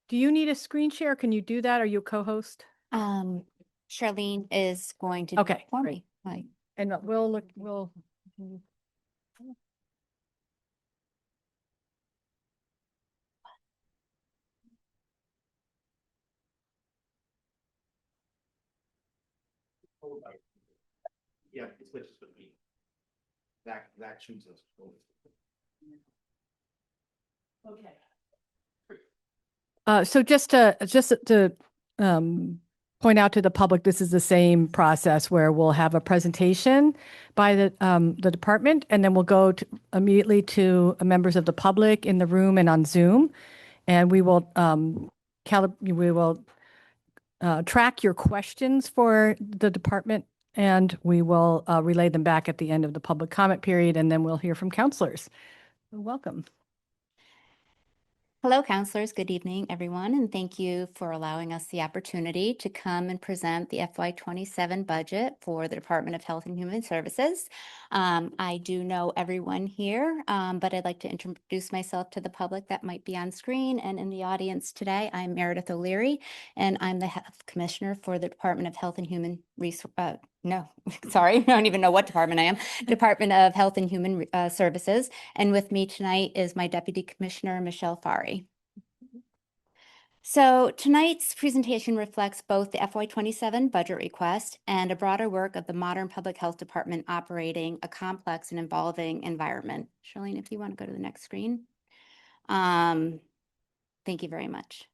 Do you need a screen share? Can you do that? Are you a co-host? Charlene is going to. Okay, for great. me. Hi. And we'll. Yeah, it switches with me. That shoots us. Okay. So just to point out to the public, this is the same process where we'll have a presentation by the department, and then we'll go immediately to members of the public in the room and on Zoom, and we will track your questions for the department, and we will relay them back at the end of the public comment period, and then we'll hear from counselors. Welcome. Hello, counselors. Good evening, everyone, and thank you for allowing us the opportunity to come and present the FY27 budget for the Department of Health and Human Services. I do know everyone here, but I'd like to introduce myself to the public that might be on screen and in the audience today. I'm Meredith O'Leary, and I'm the Health Commissioner for the Department of Health and Human Resources. No, sorry, I don't even know what department I am. Department of Health and Human Services. And with me tonight is my Deputy Commissioner, Michelle Fari. So tonight's presentation reflects both the FY27 budget request and a broader work of the modern public health department operating a complex and evolving environment. Charlene, if you want to go to the next screen. Thank you very much.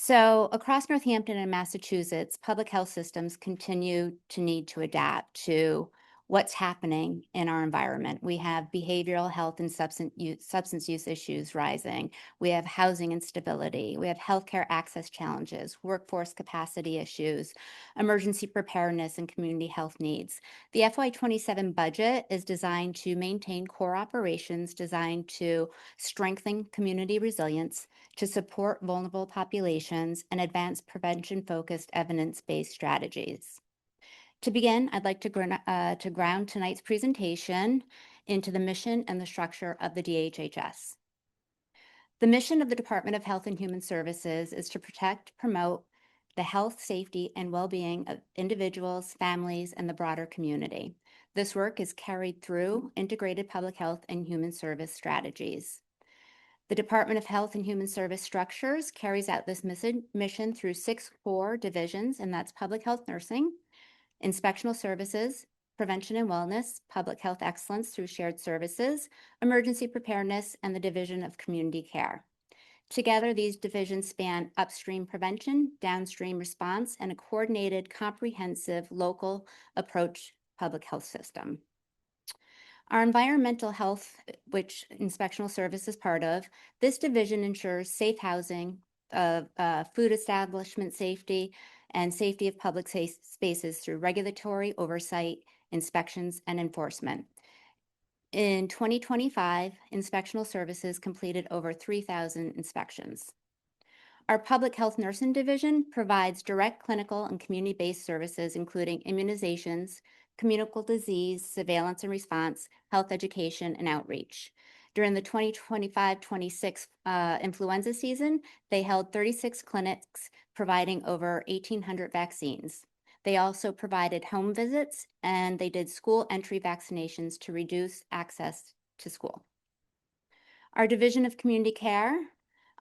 So across Northampton and Massachusetts, public health systems continue to need to adapt to what's happening in our environment. We have behavioral health and substance use issues rising. We have housing instability. We have healthcare access challenges, workforce capacity issues, emergency preparedness, and community health needs. The FY27 budget is designed to maintain core operations designed to strengthen community resilience, to support vulnerable populations, and advance prevention-focused evidence-based strategies. To begin, I'd like to ground tonight's presentation into the mission and the structure of the DHHS. The mission of the Department of Health and Human Services is to protect, promote the health, safety, and well-being of individuals, families, and the broader community. This work is carried through integrated public health and human service strategies. The Department of Health and Human Service structures carries out this mission through 6 core divisions, and that's public health nursing, inspectional services, prevention and wellness, public health excellence through shared services, emergency preparedness, and the division of community care. Together, these divisions span upstream prevention, downstream response, and a coordinated, comprehensive local approach public health system. Our environmental health, which inspectional service is part of, this division ensures safe housing, food establishment safety, and safety of public spaces through regulatory oversight, inspections, and enforcement. In 2025, inspectional services completed over 3,000 inspections. Our public health nursing division provides direct clinical and community-based services, including immunizations, communicable disease, surveillance and response, health education, and outreach. During the 2025-26 influenza season, they held 36 clinics providing over 1,800 vaccines. They also provided home visits and they did school entry vaccinations to reduce access to school. Our Division of Community Care,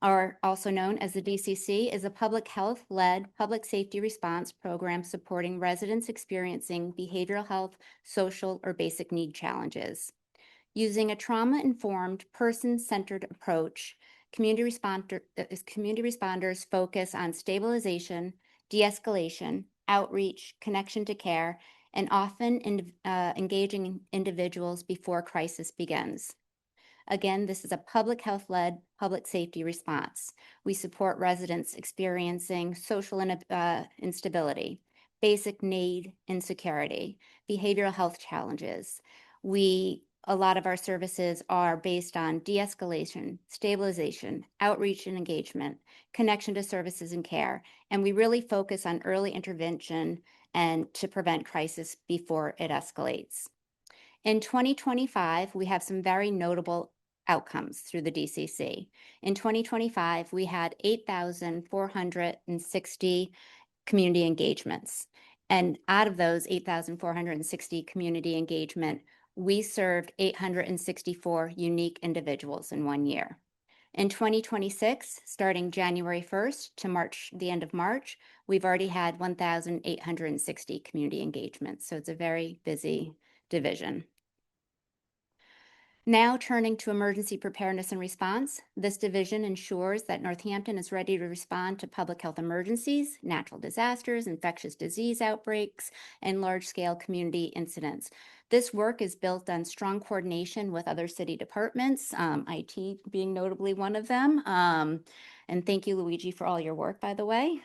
or also known as the DCC, is a public health-led public safety response program supporting residents experiencing behavioral health, social, or basic need challenges. Using a trauma-informed, person-centered approach, community responders focus on stabilization, de-escalation, outreach, connection to care, and often engaging individuals before crisis begins. Again, this is a public health-led public safety response. We support residents experiencing social instability, basic need insecurity, behavioral health challenges. A lot of our services are based on de-escalation, stabilization, outreach and engagement, connection to services and care, and we really focus on early intervention and to prevent crisis before it escalates. In 2025, we have some very notable outcomes through the DCC. In 2025, we had 8,460 community engagements. And out of those 8,460 community engagement, we served 864 unique individuals in 1 year. In 2026, starting January 1st to the end of March, we've already had 1,860 community engagements. So it's a very busy division. Now turning to emergency preparedness and response, this division ensures that Northampton is ready to respond to public health emergencies, natural disasters, infectious disease outbreaks, and large-scale community incidents. This work is built on strong coordination with other city departments, IT being notably one of them. And thank you, Luigi, for all your work, by the way.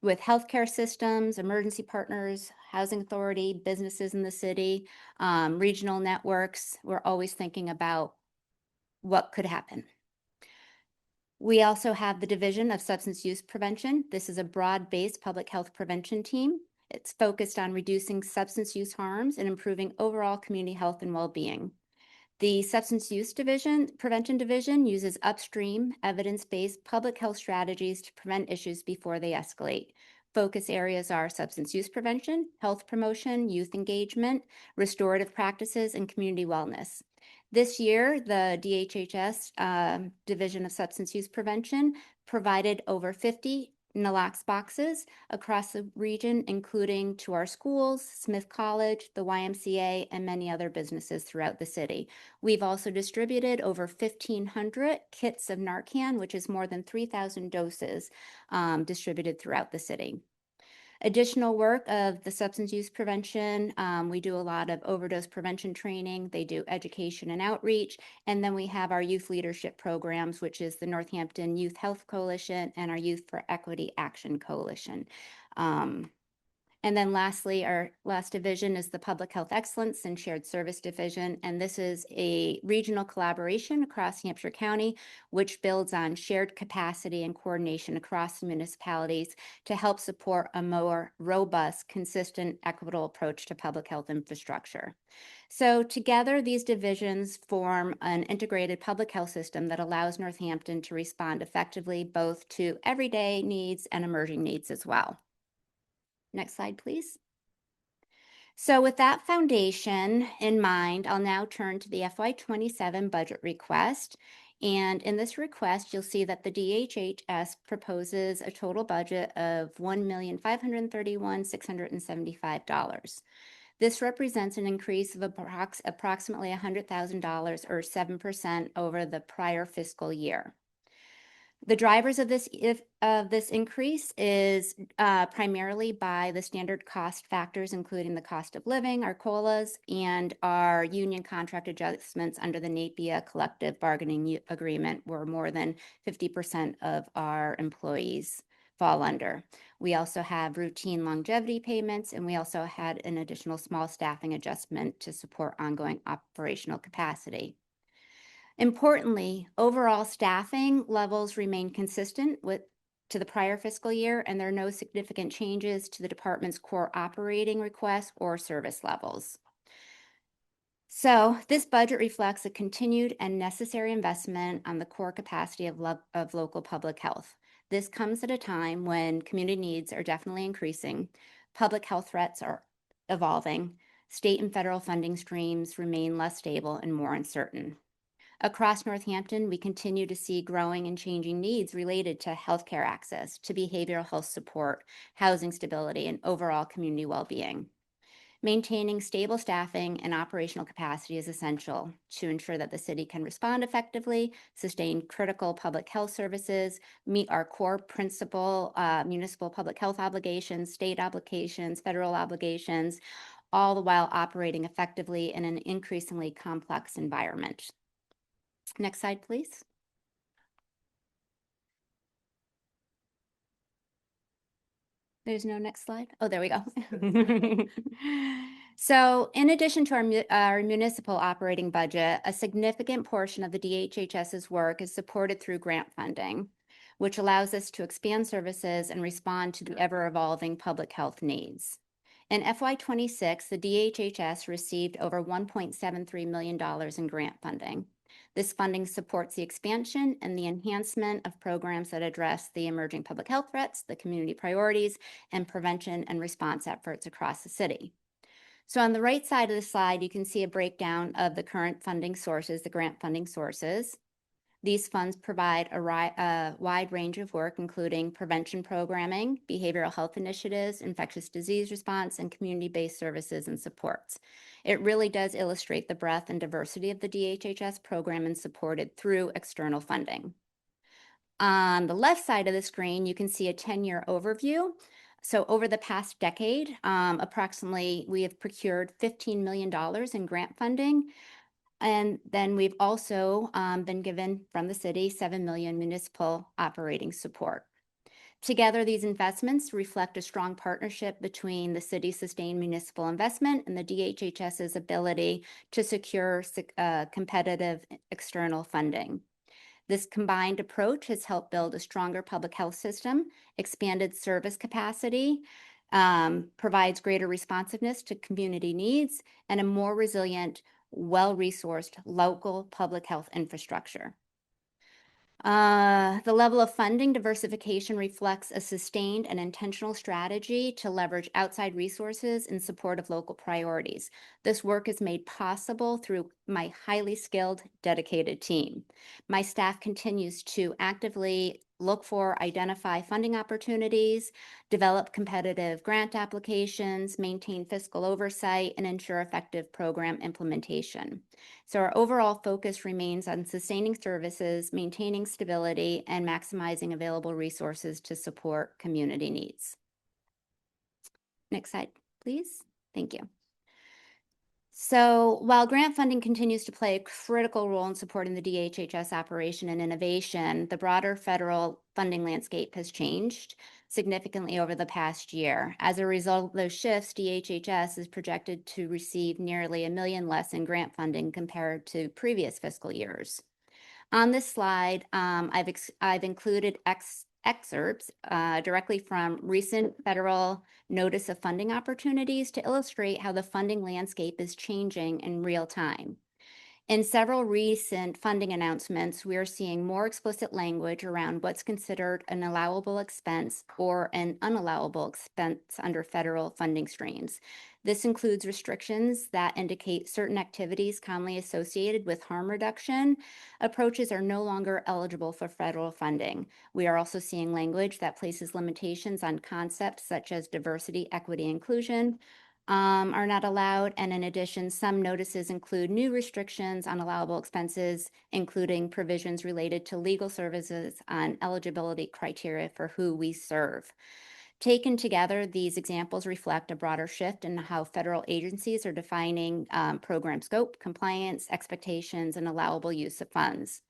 With healthcare systems, emergency partners, housing authority, businesses in the city, regional networks, we're always thinking about what could happen. We also have the Division of Substance Use Prevention. This is a broad-based public health prevention team. It's focused on reducing substance use harms and improving overall community health and well-being. The Substance Use Prevention Division uses upstream, evidence-based public health strategies to prevent issues before they escalate. Focus areas are substance use prevention, health promotion, youth engagement, restorative practices, and community wellness. This year, the DHHS Division of Substance Use Prevention provided over 50 nalox boxes across the region, including to our schools, Smith College, the YMCA, and many other businesses throughout the city. We've also distributed over 1,500 kits of Narcan, which is more than 3,000 doses distributed throughout the city. Additional work of the substance use prevention, we do a lot of overdose prevention training. They do education and outreach. And then we have our youth leadership programs, which is the Northampton Youth Health Coalition and our Youth for Equity Action Coalition. And then lastly, our last division is the Public Health Excellence and Shared Service Division. And this is a regional collaboration across Hampshire County, which builds on shared capacity and coordination across municipalities to help support a more robust, consistent, equitable approach to public health infrastructure. So together, these divisions form an integrated public health system that allows Northampton to respond effectively both to everyday needs and emerging needs as well. Next slide, please. So with that foundation in mind, I'll now turn to the FY27 budget request. And in this request, you'll see that the DHHS proposes a total budget of $1,531,675. This represents an increase of approximately $100,000 or 7% over the prior fiscal year. The drivers of this increase is primarily by the standard cost factors, including the cost of living, our COLAs, and our union contract adjustments under the NAPIA collective bargaining agreement, where more than 50% of our employees fall under. We also have routine longevity payments, and we also had an additional small staffing adjustment to support ongoing operational capacity. Importantly, overall staffing levels remain consistent to the prior fiscal year, and there are no significant changes to the department's core operating requests or service levels. So this budget reflects a continued and necessary investment on the core capacity of local public health. This comes at a time when community needs are definitely increasing, public health threats are evolving, state and federal funding streams remain less stable and more uncertain. Across Northampton, we continue to see growing and changing needs related to healthcare access, to behavioral health support, housing stability, and overall community well-being. Maintaining stable staffing and operational capacity is essential to ensure that the city can respond effectively, sustain critical public health services, meet our core principal municipal public health obligations, state obligations, federal obligations, all the while operating effectively in an increasingly complex environment. Next slide, please. There's no next slide. Oh, there we go. So in addition to our municipal operating budget, a significant portion of the DHHS's work is supported through grant funding, which allows us to expand services and respond to the ever-evolving public health needs. In FY26, the DHHS received over $1.73 million in grant funding. This funding supports the expansion and the enhancement of programs that address the emerging public health threats, the community priorities, and prevention and response efforts across the city. So on the right side of the slide, you can see a breakdown of the current funding sources, the grant funding sources. These funds provide a wide range of work, including prevention programming, behavioral health initiatives, infectious disease response, and community-based services and supports. It really does illustrate the breadth and diversity of the DHHS program and supported through external funding. On the left side of the screen, you can see a 10-year overview. So over the past decade, approximately we have procured $15 million in grant funding. And then we've also been given from the city 7 million municipal operating support. Together, these investments reflect a strong partnership between the city's sustained municipal investment and the DHHS's ability to secure competitive external funding. This combined approach has helped build a stronger public health system, expanded service capacity, provides greater responsiveness to community needs, and a more resilient, well-resourced local public health infrastructure. The level of funding diversification reflects a sustained and intentional strategy to leverage outside resources in support of local priorities. This work is made possible through my highly skilled, dedicated team. My staff continues to actively look for, identify funding opportunities, develop competitive grant applications, maintain fiscal oversight, and ensure effective program implementation. So our overall focus remains on sustaining services, maintaining stability, and maximizing available resources to support community needs. Next slide, please. Thank you. So while grant funding continues to play a critical role in supporting the DHHS operation and innovation, the broader federal funding landscape has changed significantly over the past year. As a result of those shifts, DHHS is projected to receive nearly $1 million less in grant funding compared to previous fiscal years. On this slide, I've included excerpts directly from recent federal notice of funding opportunities to illustrate how the funding landscape is changing in real time. In several recent funding announcements, we are seeing more explicit language around what's considered an allowable expense or an unallowable expense under federal funding streams. This includes restrictions that indicate certain activities commonly associated with harm reduction approaches are no longer eligible for federal funding. We are also seeing language that places limitations on concepts such as diversity, equity, inclusion, are not allowed. And in addition, some notices include new restrictions on allowable expenses, including provisions related to legal services on eligibility criteria for who we serve. Taken together, these examples reflect a broader shift in how federal agencies are defining program scope, compliance, expectations, and allowable use of funds.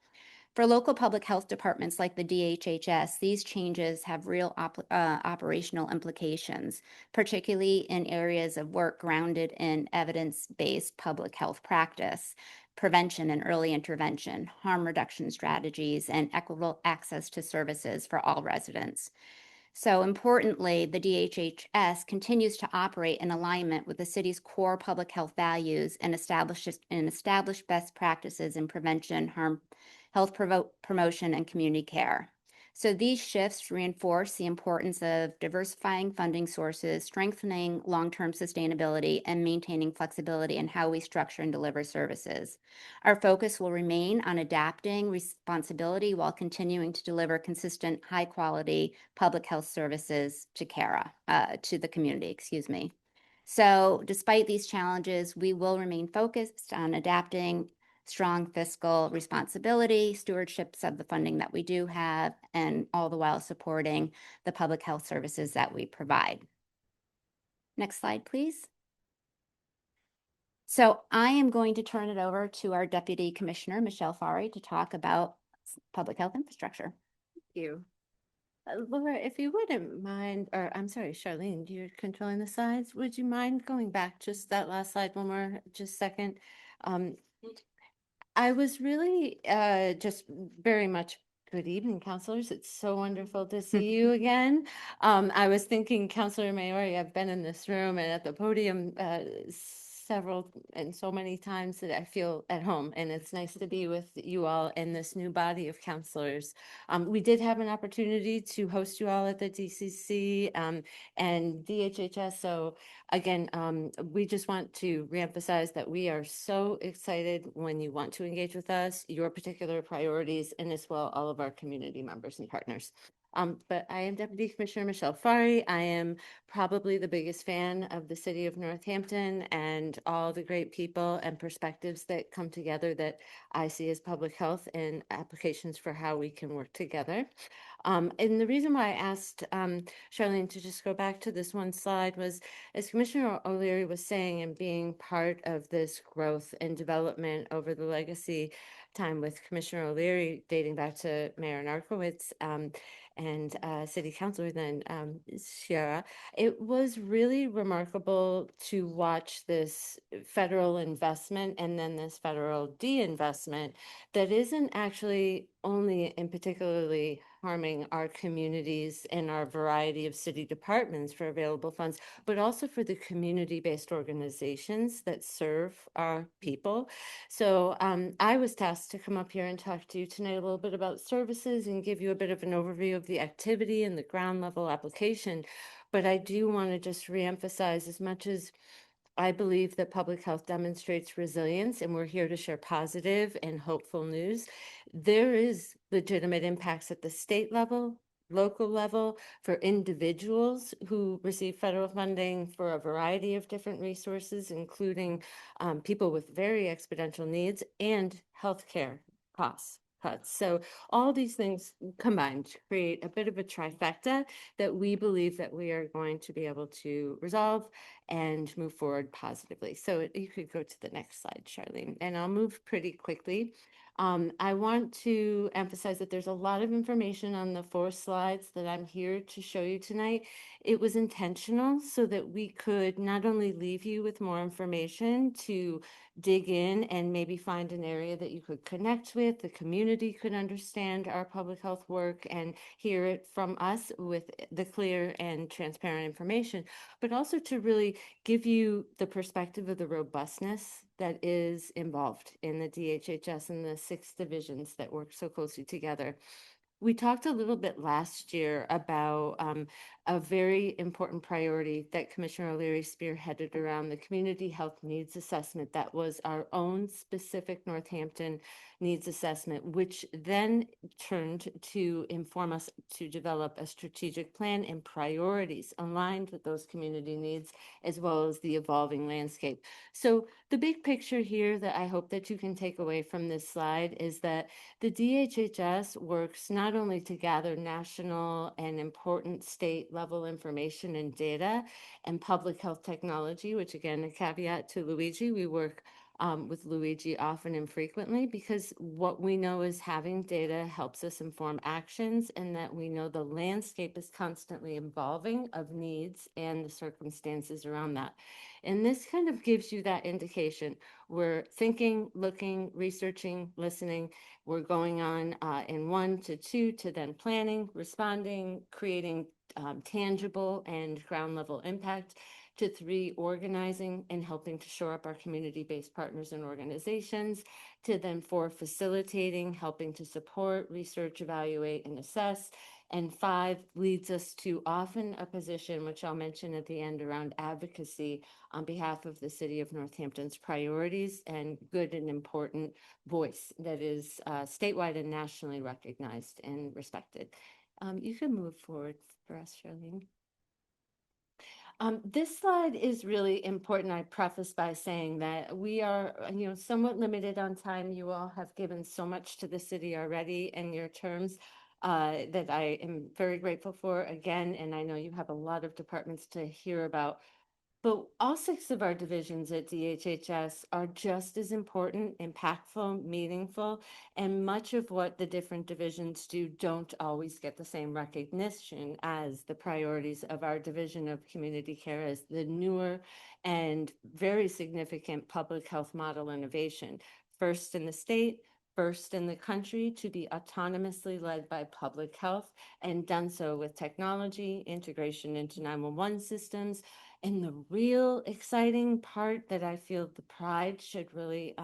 For local public health departments like the DHHS, these changes have real operational implications, particularly in areas of work grounded in evidence-based public health practice, prevention and early intervention, harm reduction strategies, and equitable access to services for all residents. So importantly, the DHHS continues to operate in alignment with the city's core public health values and established best practices in prevention, health promotion, and community care. So these shifts reinforce the importance of diversifying funding sources, strengthening long-term sustainability, and maintaining flexibility in how we structure and deliver services. Our focus will remain on adapting responsibility while continuing to deliver consistent, high-quality public health services to to the community, excuse me. So despite these challenges, we will remain focused on adapting strong fiscal responsibility, stewardships of the funding that we do have, and all the while supporting the public health services that we provide. Next slide, please. So I am going to turn it over to our Deputy Commissioner, Michelle Fari, to talk about public health infrastructure. Thank you. Laura, if you wouldn't mind, or I'm sorry, Charlene, you're controlling the slides. Would you mind going back just that last slide one more, just a second? I was really just very much good evening, counselors. It's so wonderful to see you again. I was thinking, Counselor Maori, I've been in this room and at the podium several and so many times that I feel at home, and it's nice to be with you all in this new body of counselors. We did have an opportunity to host you all at the DCC and DHHS, so again, we just want to reemphasize that we are so excited when you want to engage with us, your particular priorities, and as well all of our community members and partners. But I am Deputy Commissioner Michelle Fari. I am probably the biggest fan of the city of Northampton and all the great people and perspectives that come together that I see as public health and applications for how we can work together. And the reason why I asked Charlene to just go back to this one slide was, as Commissioner O'Leary was saying, and being part of this growth and development over the legacy time with Commissioner O'Leary dating back to Mayor Narkowitz and City Councilor then Sierra, it was really remarkable to watch this federal investment and then this federal de-investment that isn't actually only in particularly harming our communities and our variety of city departments for available funds, but also for the community-based organizations that serve our people. So I was tasked to come up here and talk to you tonight a little bit about services and give you a bit of an overview of the activity and the ground level application. But I do want to just reemphasize, as much as I believe that public health demonstrates resilience, and we're here to share positive and hopeful news, there is legitimate impacts at the state level, local level, for individuals who receive federal funding for a variety of different resources, including people with very exponential needs and healthcare costs cuts. So all these things combined to create a bit of a trifecta that we believe that we are going to be able to resolve and move forward positively. So you could go to the next slide, Charlene, and I'll move pretty quickly. I want to emphasize that there's a lot of information on the 4 slides that I'm here to show you tonight. It was intentional so that we could not only leave you with more information to dig in and maybe find an area that you could connect with, the community could understand our public health work and hear it from us with the clear and transparent information, but also to really give you the perspective of the robustness that is involved in the DHHS and the 6 divisions that work so closely together. We talked a little bit last year about a very important priority that Commissioner O'Leary spearheaded around the community health needs assessment. That was our own specific Northampton needs assessment, which then turned to inform us to develop a strategic plan and priorities aligned with those community needs, as well as the evolving landscape. So the big picture here that I hope that you can take away from this slide is that the DHHS works not only to gather national and important state level information and data and public health technology, which again, a caveat to Luigi, we work with Luigi often and frequently, because what we know is having data helps us inform actions, and that we know the landscape is constantly evolving of needs and the circumstances around that. And this kind of gives you that indication. We're thinking, looking, researching, listening. We're going on in 1 to 2 to then planning, responding, creating tangible and ground level impact, to 3, organizing and helping to shore up our community-based partners and organizations, to then 4, facilitating, helping to support, research, evaluate, and assess, and 5 leads us to often a position, which I'll mention at the end, around advocacy on behalf of the city of Northampton's priorities and good and important voice that is statewide and nationally recognized and respected. You can move forward for us, Charlene. This slide is really important. I preface by saying that we are, somewhat limited on time. You all have given so much to the city already in your terms that I am very grateful for again. And I know you have a lot of departments to hear about. But all 6 of our divisions at DHHS are just as important, impactful, meaningful, and much of what the different divisions do don't always get the same recognition as the priorities of our division of community care as the newer and very significant public health model innovation. First in the state, first in the country to be autonomously led by public health, and done so with technology, integration into 911 systems. And the real exciting part that I feel the pride should really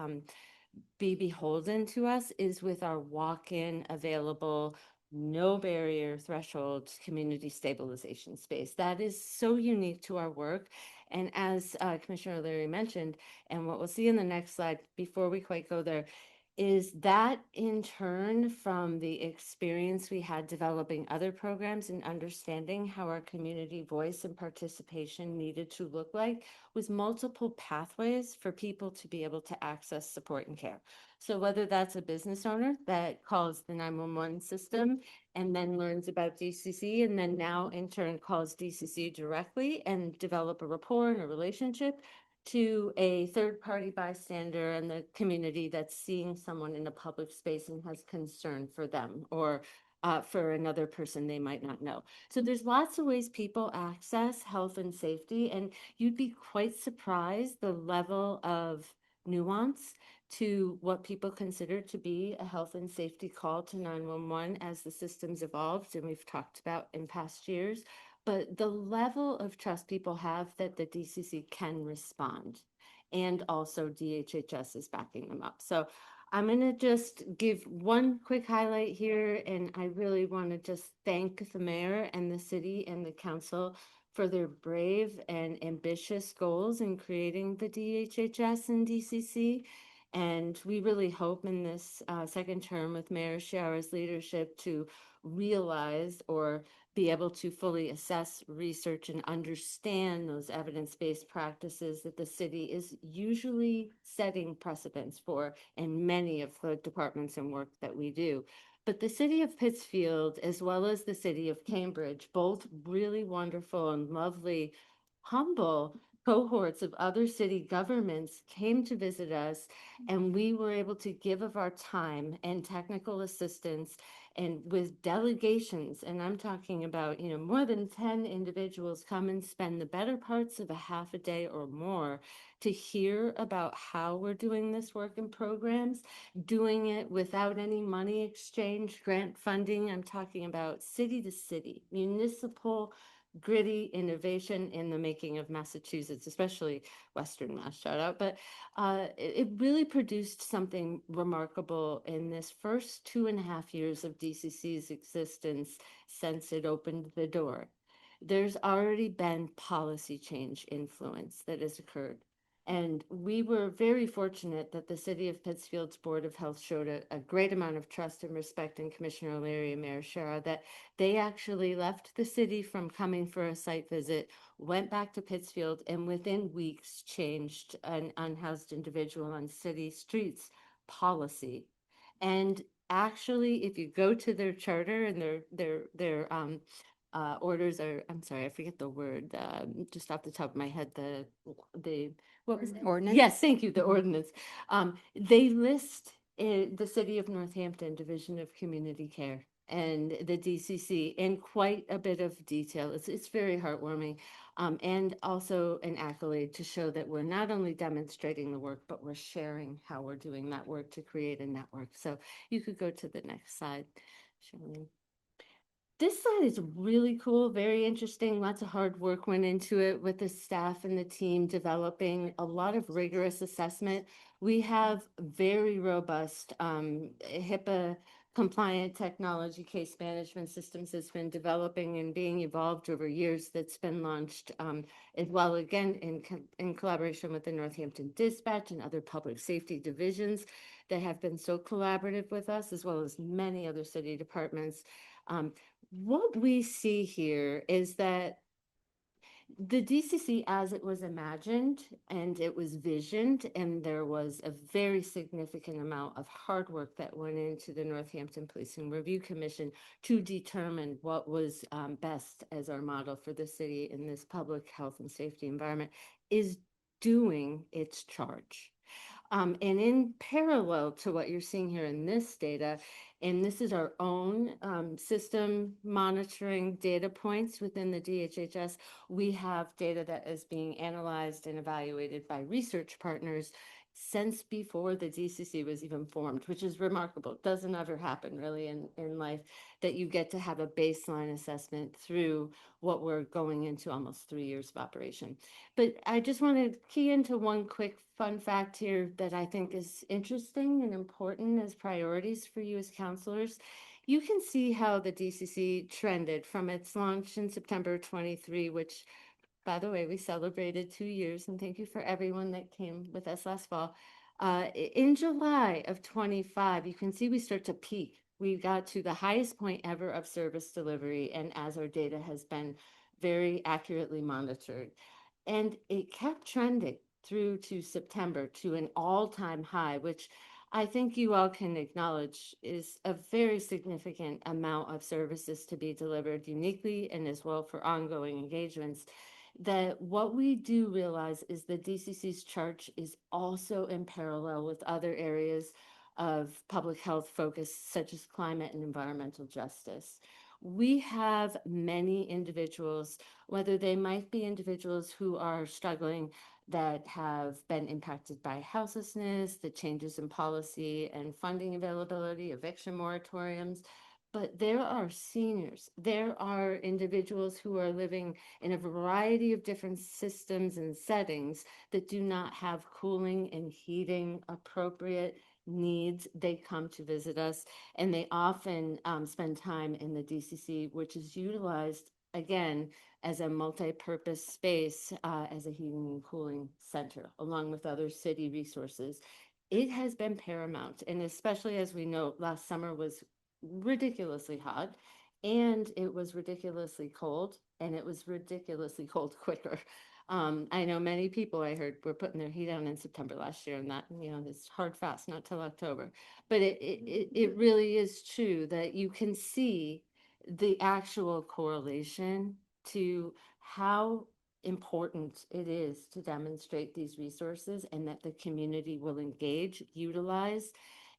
be beholden to us is with our walk-in available, no barrier threshold community stabilization space. That is so unique to our work. And as Commissioner O'Leary mentioned, and what we'll see in the next slide before we quite go there, is that in turn from the experience we had developing other programs and understanding how our community voice and participation needed to look like, was multiple pathways for people to be able to access support and care. So whether that's a business owner that calls the 911 system and then learns about DCC, and then now in turn calls DCC directly and develop a rapport and a relationship, to a third-party bystander in the community that's seeing someone in a public space and has concern for them, or for another person they might not know. So there's lots of ways people access health and safety, and you'd be quite surprised the level of nuance to what people consider to be a health and safety call to 911 as the systems evolved, and we've talked about in past years. But the level of trust people have that the DCC can respond, and also DHHS is backing them up. So I'm going to just give one quick highlight here, and I really want to just thank the mayor and the city and the council for their brave and ambitious goals in creating the DHHS and DCC. And we really hope in this second term with Mayor Sciarra's leadership to realize or be able to fully assess, research, and understand those evidence-based practices that the city is usually setting precedents for in many of the departments and work that we do. But the city of Pittsfield, as well as the city of Cambridge, both really wonderful and lovely, humble cohorts of other city governments, came to visit us, and we were able to give of our time and technical assistance, and with delegations, and I'm talking about, more than 10 individuals come and spend the better parts of a half a day or more to hear about how we're doing this work in programs, doing it without any money exchange, grant funding. I'm talking about city to city, municipal, gritty innovation in the making of Massachusetts, especially Western Mass, shout out. But it really produced something remarkable in this first 2.5 years of DCC's existence since it opened the door. There's already been policy change influence that has occurred. And we were very fortunate that the City of Pittsfield's Board of Health showed a great amount of trust and respect in Commissioner O'Leary and Mayor Sciarra, that they actually left the city from coming for a site visit, went back to Pittsfield, and within weeks changed an unhoused individual on city streets policy. And actually, if you go to their charter and their orders are, I'm sorry, I forget the word, just off the top of my head, what was it? Ordinance? Yes, thank you, the ordinance. They list the City of Northampton Division of Community Care and the DCC in quite a bit of detail. It's very heartwarming. And also an accolade to show that we're not only demonstrating the work, but we're sharing how we're doing that work to create a network. So you could go to the next slide, Charlene. This slide is really cool, very interesting. Lots of hard work went into it with the staff and the team developing a lot of rigorous assessment. We have very robust HIPAA compliant technology case management systems that's been developing and being evolved over years, that's been launched as well, again, in collaboration with the Northampton Dispatch and other public safety divisions that have been so collaborative with us, as well as many other city departments. What we see here is that the DCC, as it was imagined and it was visioned, and there was a very significant amount of hard work that went into the Northampton Policing Review Commission to determine what was best as our model for the city in this public health and safety environment, is doing its charge. And in parallel to what you're seeing here in this data, and this is our own system monitoring data points within the DHHS, we have data that is being analyzed and evaluated by research partners since before the DCC was even formed, which is remarkable. It doesn't ever happen really in life that you get to have a baseline assessment through what we're going into almost 3 years of operation. But I just want to key into one quick fun fact here that I think is interesting and important as priorities for you as counselors. You can see how the DCC trended from its launch in September 23, which, by the way, we celebrated 2 years, and thank you for everyone that came with us last fall. In July of 25, you can see we start to peak. We got to the highest point ever of service delivery, and as our data has been very accurately monitored. And it kept trending through to September to an all-time high, which I think you all can acknowledge is a very significant amount of services to be delivered uniquely and as well for ongoing engagements. That what we do realize is the DCC's charge is also in parallel with other areas of public health focus, such as climate and environmental justice. We have many individuals, whether they might be individuals who are struggling that have been impacted by houselessness, the changes in policy and funding availability, eviction moratoriums, but there are seniors, there are individuals who are living in a variety of different systems and settings that do not have cooling and heating appropriate needs. They come to visit us, and they often spend time in the DCC, which is utilized again as a multi-purpose space, as a heating and cooling center, along with other city resources. It has been paramount, and especially as we know, last summer was ridiculously hot, and it was ridiculously cold, and it was ridiculously cold quicker. I know many people I heard were putting their heat on in September last year, and that, it's hard fast, not till October. But it really is true that you can see the actual correlation to how important it is to demonstrate these resources, and that the community will engage, utilize,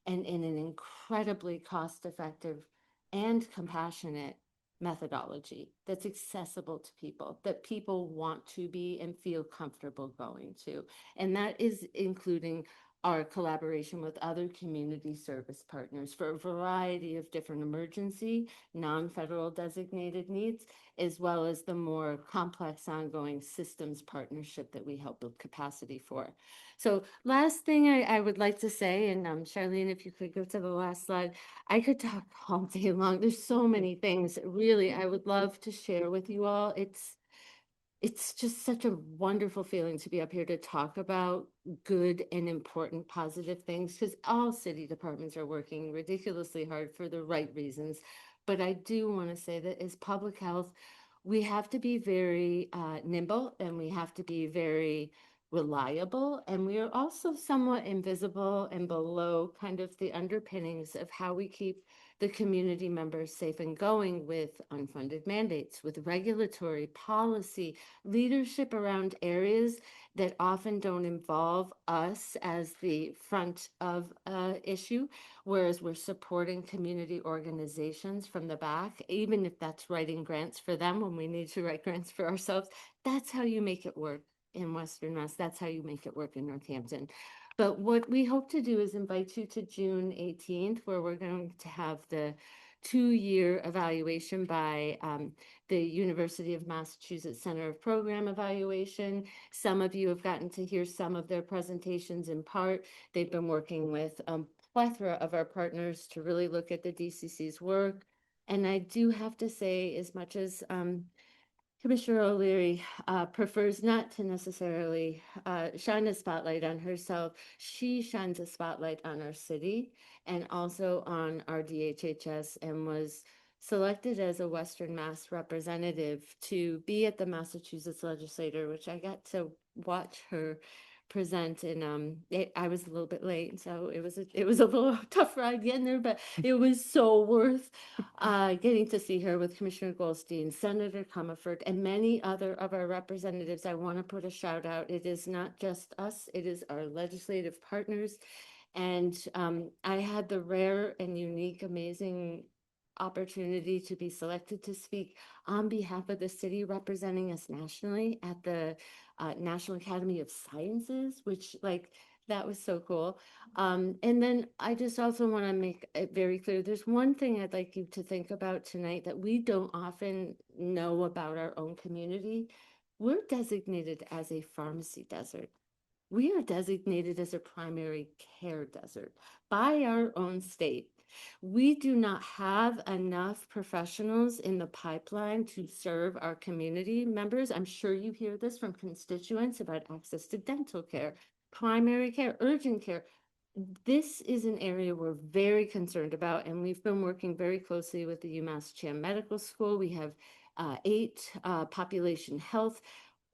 and in an incredibly cost-effective and compassionate methodology that's accessible to people, that people want to be and feel comfortable going to. And that is including our collaboration with other community service partners for a variety of different emergency, non-federal designated needs, as well as the more complex ongoing systems partnership that we help build capacity for. So last thing I would like to say, and Charlene, if you could go to the last slide, I could talk all day long. There's so many things really I would love to share with you all. It's just such a wonderful feeling to be up here to talk about good and important positive things, because all city departments are working ridiculously hard for the right reasons. But I do want to say that as public health, we have to be very nimble, and we have to be very reliable, and we are also somewhat invisible and below kind of the underpinnings of how we keep the community members safe and going with unfunded mandates, with regulatory policy, leadership around areas that often don't involve us as the front of issue, whereas we're supporting community organizations from the back, even if that's writing grants for them when we need to write grants for ourselves. That's how you make it work in Western Mass. That's how you make it work in Northampton. But what we hope to do is invite you to June 18th, where we're going to have the 2-year evaluation by the University of Massachusetts Center of Program Evaluation. Some of you have gotten to hear some of their presentations in part. They've been working with a plethora of our partners to really look at the DCC's work. And I do have to say, as much as Commissioner O'Leary prefers not to necessarily shine a spotlight on herself, she shines a spotlight on our city and also on our DHHS, and was selected as a Western Mass representative to be at the Massachusetts Legislature, which I got to watch her present. And I was a little bit late, so it was a little tough ride getting there, but it was so worth getting to see her with Commissioner Goldstein, Senator Comerford, and many other of our representatives. I want to put a shout out. It is not just us, it is our legislative partners. And I had the rare and unique, amazing opportunity to be selected to speak on behalf of the city, representing us nationally at the National Academy of Sciences, which, like, that was so cool. And then I just also want to make it very clear, there's one thing I'd like you to think about tonight that we don't often know about our own community. We're designated as a pharmacy desert. We are designated as a primary care desert by our own state. We do not have enough professionals in the pipeline to serve our community members. I'm sure you hear this from constituents about access to dental care, primary care, urgent care. This is an area we're very concerned about, and we've been working very closely with the UMass Chan Medical School. We have 8 population health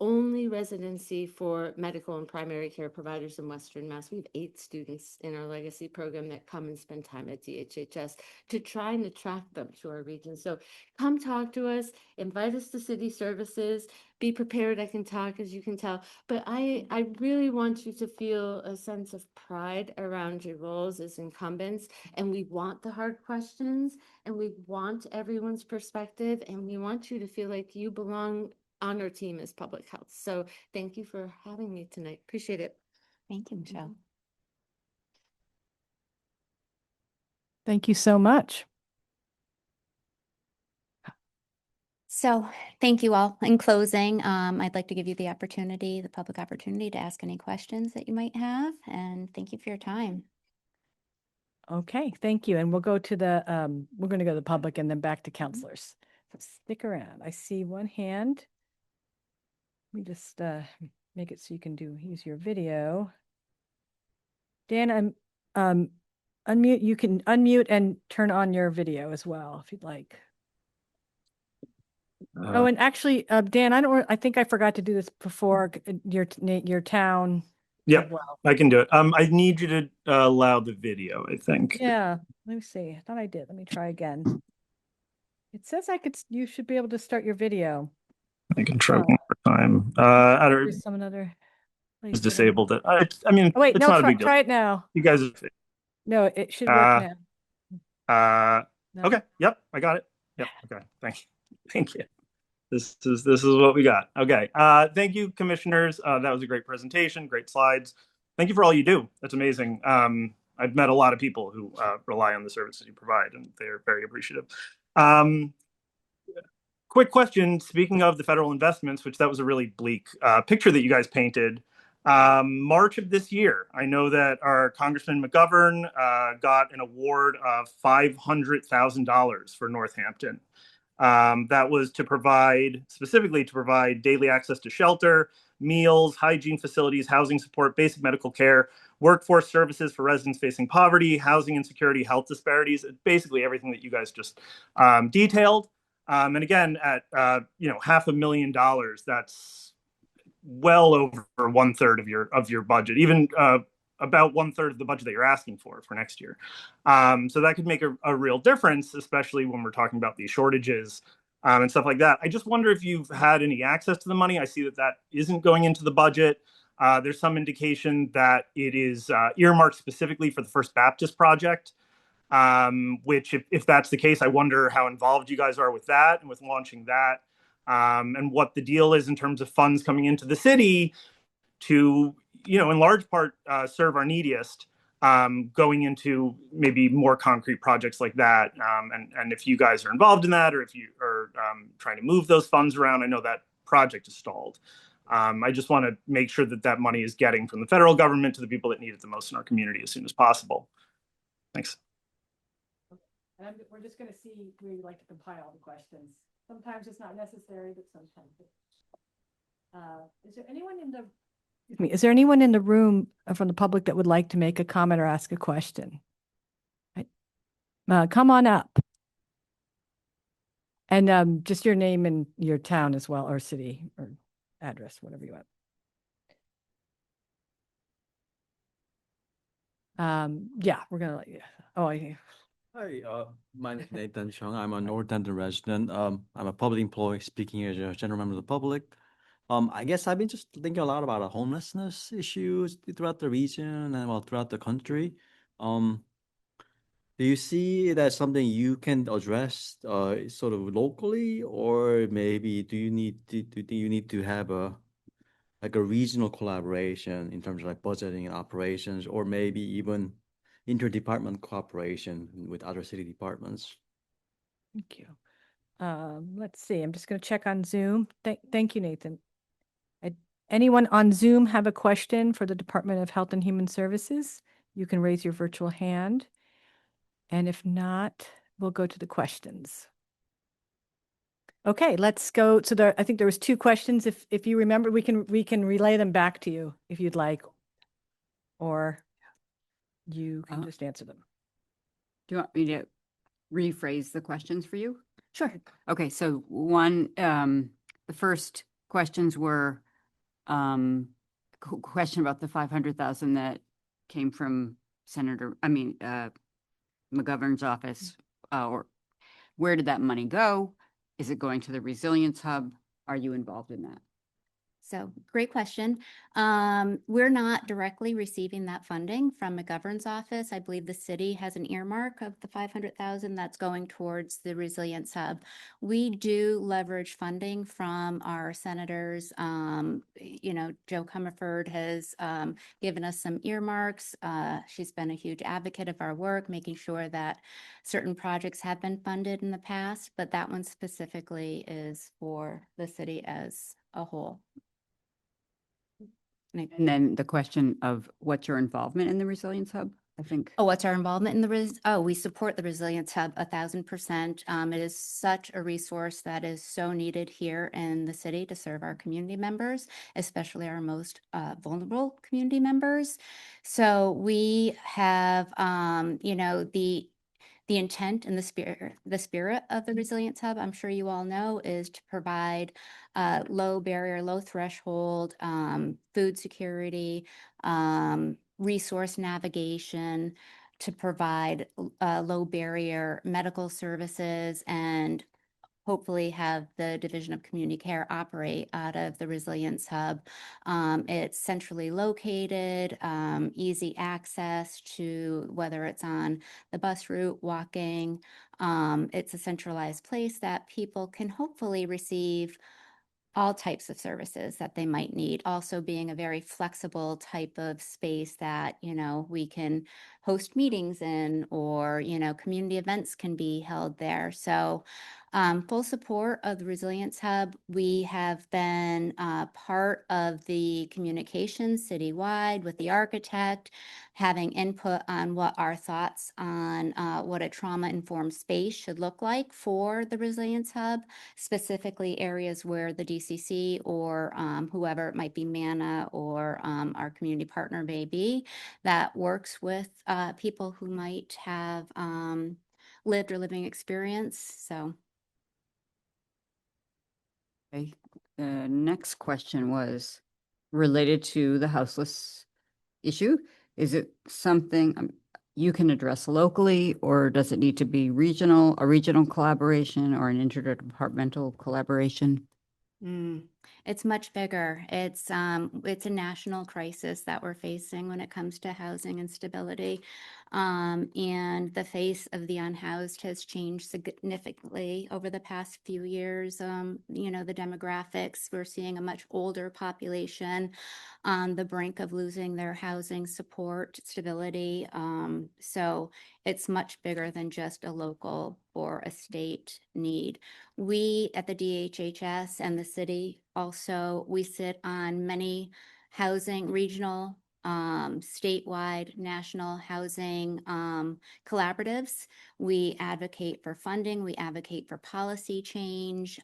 only residency for medical and primary care providers in Western Mass. We have 8 students in our legacy program that come and spend time at DHHS to try and attract them to our region. So come talk to us, invite us to city services, be prepared. I can talk, as you can tell, but I really want you to feel a sense of pride around your roles as incumbents. And we want the hard questions, and we want everyone's perspective, and we want you to feel like you belong on our team as public health. So thank you for having me tonight. Appreciate it. Thank you, Michelle. Thank you so much. So thank you all. In closing, I'd like to give you the opportunity, the public opportunity to ask any questions that you might have. And thank you for your time. Okay, thank you. And we'll go to the, we're going to go to the public and then back to counselors. So stick around. I see one hand. Let me just make it so you can use your video. Dan, I'm unmute. You can unmute and turn on your video as well if you'd like. Oh, and actually, Dan, I think I forgot to do this before. Your town. Yeah, as well. I can do it. I need you to allow the video, I think. Yeah, let me see. I thought I did. Let me try again. It says you should be able to start your video. I can try one more time. I don't There's some another place it's that disabled it. I mean, Oh, wait, it's no, not a big deal. try it now. You guys, No, it should work now. No. okay. Yep, I got it. Yep. Okay. Thank you. This is what we got. Okay. Thank you, commissioners. That was a great presentation, great slides. Thank you for all you do. That's amazing. I've met a lot of people who rely on the services you provide, and they're very appreciative. Quick question. Speaking of the federal investments, which that was a really bleak picture that you guys painted. March of this year, I know that our Congressman McGovern got an award of $500,000 for Northampton. That was specifically to provide daily access to shelter, meals, hygiene facilities, housing support, basic medical care, workforce services for residents facing poverty, housing insecurity, health disparities, basically everything that you guys just detailed. And again, at $500,000, that's well over 1/3 of your budget. Even about 1/3 of the budget that you're asking for next year. So that could make a real difference, especially when we're talking about these shortages and stuff like that. I just wonder if you've had any access to the money. I see that that isn't going into the budget. There's some indication that it is earmarked specifically for the First Baptist project, which if that's the case, I wonder how involved you guys are with that and with launching that, and what the deal is in terms of funds coming into the city to, in large part, serve our neediest, going into maybe more concrete projects like that. And if you guys are involved in that, or if you are trying to move those funds around, I know that project is stalled. I just want to make sure that that money is getting from the federal government to the people that need it the most in our community as soon as possible. Thanks. And we're just going to see where you like to compile the questions. Sometimes it's not necessary, but sometimes is there anyone in the Is there anyone in the room from the public that would like to make a comment or ask a question? Come on up. And just your name and your town as well, or city or address, whatever you want. Yeah, we're gonna let you. Oh, Hi, my name is Nathan Chung. I'm a Northampton resident. I'm a public employee speaking as a general member of the public. I guess I've been just thinking a lot about homelessness issues throughout the region and throughout the country. Do you see that something you can address sort of locally, or maybe do you need to have a regional collaboration in terms of budgeting and operations, or maybe even interdepartment cooperation with other city departments? thank you. Let's see. I'm just going to check on Zoom. Thank you, Nathan. Anyone on Zoom have a question for the Department of Health and Human Services? You can raise your virtual hand. And if not, we'll go to the questions. Okay, let's go. So I think there was 2 questions. If you remember, we can relay them back to you if you'd like, or you can just answer them. Do you want me to rephrase the questions for you? Sure. Okay, so one, the first questions were question about the 500,000 that came from McGovern's office, or where did that money go? Is it going to the Resilience Hub? Are you involved in that? So great question. We're not directly receiving that funding from McGovern's office. I believe the city has an earmark of the 500,000 that's going towards the Resilience Hub. We do leverage funding from our senators. Joe Comerford has given us some earmarks. She's been a huge advocate of our work, making sure that certain projects have been funded in the past, but that one specifically is for the city as a whole. And then the question of what's your involvement in the Resilience Hub, I think. Oh, what's our involvement in we support the Resilience Hub 1,000%. It is such a resource that is so needed here in the city to serve our community members, especially our most vulnerable community members. So we have, the intent and the spirit of the Resilience Hub, I'm sure you all know, is to provide low barrier, low threshold, food security, resource navigation, to provide low barrier medical services, and hopefully have the Division of Community Care operate out of the Resilience Hub. It's centrally located, easy access to whether it's on the bus route, walking. It's a centralized place that people can hopefully receive all types of services that they might need. Also being a very flexible type of space that, we can host meetings in, or, community events can be held there. So full support of the Resilience Hub. We have been part of the communications citywide with the architect, having input on what our thoughts on what a trauma-informed space should look like for the Resilience Hub, specifically areas where the DCC or whoever it might be, MANA or our community partner may be, that works with people who might have lived or living experience. So. Okay. The next question was related to the houseless issue. is it something you can address locally, or does it need to be regional, a regional collaboration or an interdepartmental collaboration? It's much bigger. It's a national crisis that we're facing when it comes to housing and stability. And the face of the unhoused has changed significantly over the past few years. You know, the demographics, we're seeing a much older population on the brink of losing their housing support, stability. So it's much bigger than just a local or a state need. We at the DHHS and the city also, we sit on many housing, regional, statewide, national housing collaboratives. We advocate for funding, we advocate for policy change.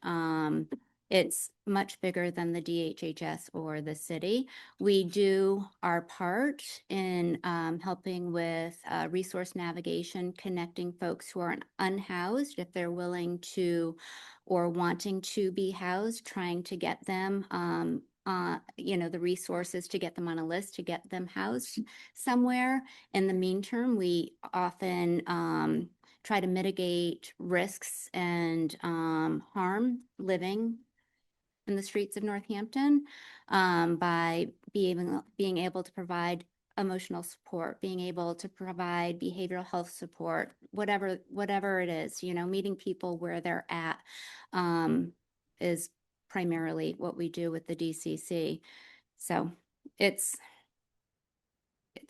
It's much bigger than the DHHS or the city. We do our part in helping with resource navigation, connecting folks who are unhoused if they're willing to or wanting to be housed, trying to get them you know, the resources to get them on a list, to get them housed somewhere. In the meantime, we often try to mitigate risks and harm living in the streets of Northampton by being able to provide emotional support, being able to provide behavioral health support, whatever it is, you know, meeting people where they're at is primarily what we do with the DCC. So it's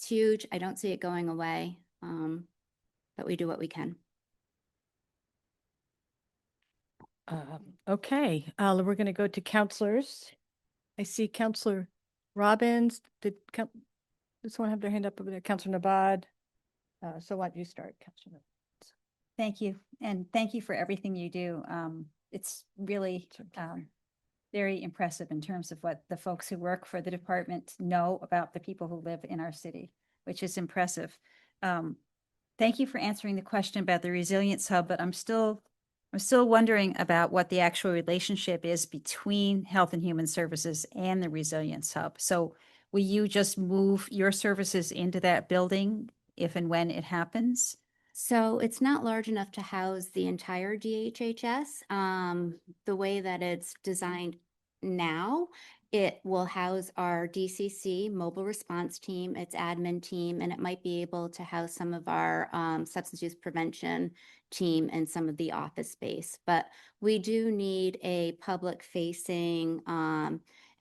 huge. I don't see it going away, but we do what we can. Okay, we're going to go to counselors. I see Counselor Robbins. Does someone have their hand up over there? Counselor Nabad. So why don't you start, Counselor? Thank you. And thank you for everything you do. It's really very impressive in terms of what the folks who work for the department know about the people who live in our city, which is impressive. Thank you for answering the question about the Resilience Hub, but I'm still wondering about what the actual relationship is between Health and Human Services and the Resilience Hub. So will you just move your services into that building if and when it happens? So it's not large enough to house the entire DHHS. The way that it's designed now, it will house our DCC mobile response team, its admin team, and it might be able to house some of our substance use prevention team and some of the office space. But we do need a public-facing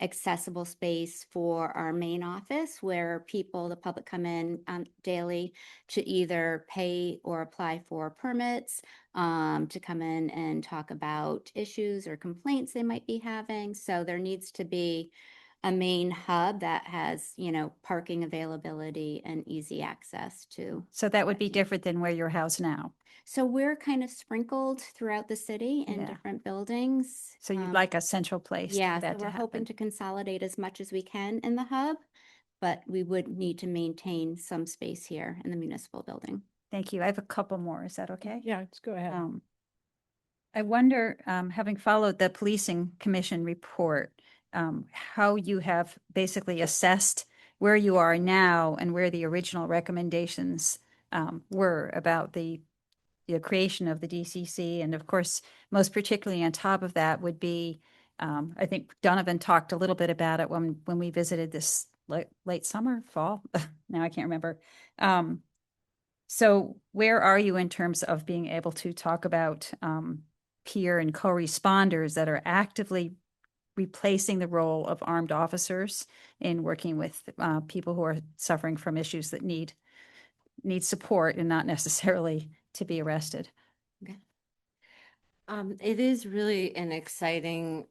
accessible space for our main office where the public come in daily to either pay or apply for permits, to come in and talk about issues or complaints they might be having. So there needs to be a main hub that has, you know, parking availability and easy access to. So that would be different than where you're housed now. So we're kind of sprinkled throughout the city in Yeah. different buildings. So you'd like a central place Yeah, for that so to we're hoping happen. to consolidate as much as we can in the hub, but we would need to maintain some space here in the municipal building. Thank you. I have a couple more. Is that okay? Yeah, let's go ahead. I wonder, having followed the policing commission report, how you have basically assessed where you are now and where the original recommendations were about the creation of the DCC. And of course, most particularly on top of that would be, I think Donovan talked a little bit about it when we visited this late summer, fall. Now I can't remember. So where are you in terms of being able to talk about peer and co-responders that are actively replacing the role of armed officers in working with people who are suffering from issues that need support and not necessarily to be arrested? Okay. It is really an exciting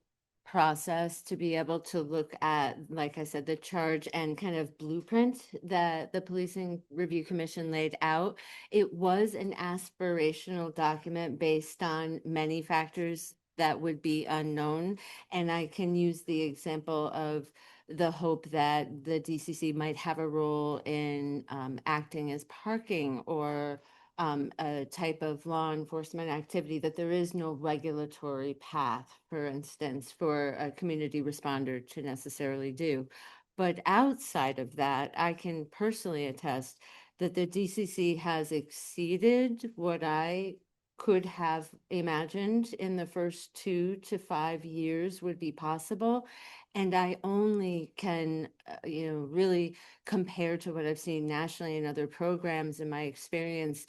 process to be able to look at, like I said, the charge and kind of blueprint that the Policing Review Commission laid out. It was an aspirational document based on many factors that would be unknown. And I can use the example of the hope that the DCC might have a role in acting as parking or a type of law enforcement activity that there is no regulatory path, for instance, for a community responder to necessarily do. But outside of that, I can personally attest that the DCC has exceeded what I could have imagined in the first 2 to 5 years would be possible. And I only can, really compare to what I've seen nationally in other programs in my experience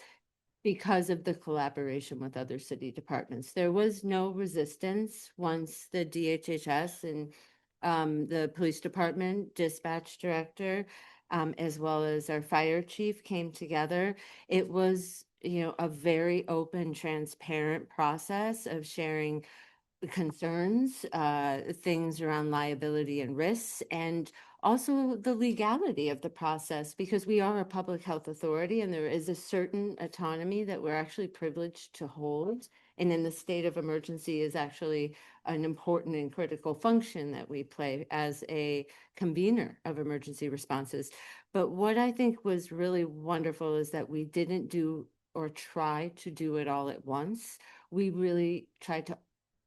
because of the collaboration with other city departments. There was no resistance once the DHHS and the police department dispatch director, as well as our fire chief came together. It was, a very open, transparent process of sharing concerns, things around liability and risks, and also the legality of the process, because we are a public health authority and there is a certain autonomy that we're actually privileged to hold. And in the state of emergency is actually an important and critical function that we play as a convener of emergency responses. But what I think was really wonderful is that we didn't do or try to do it all at once. We really tried to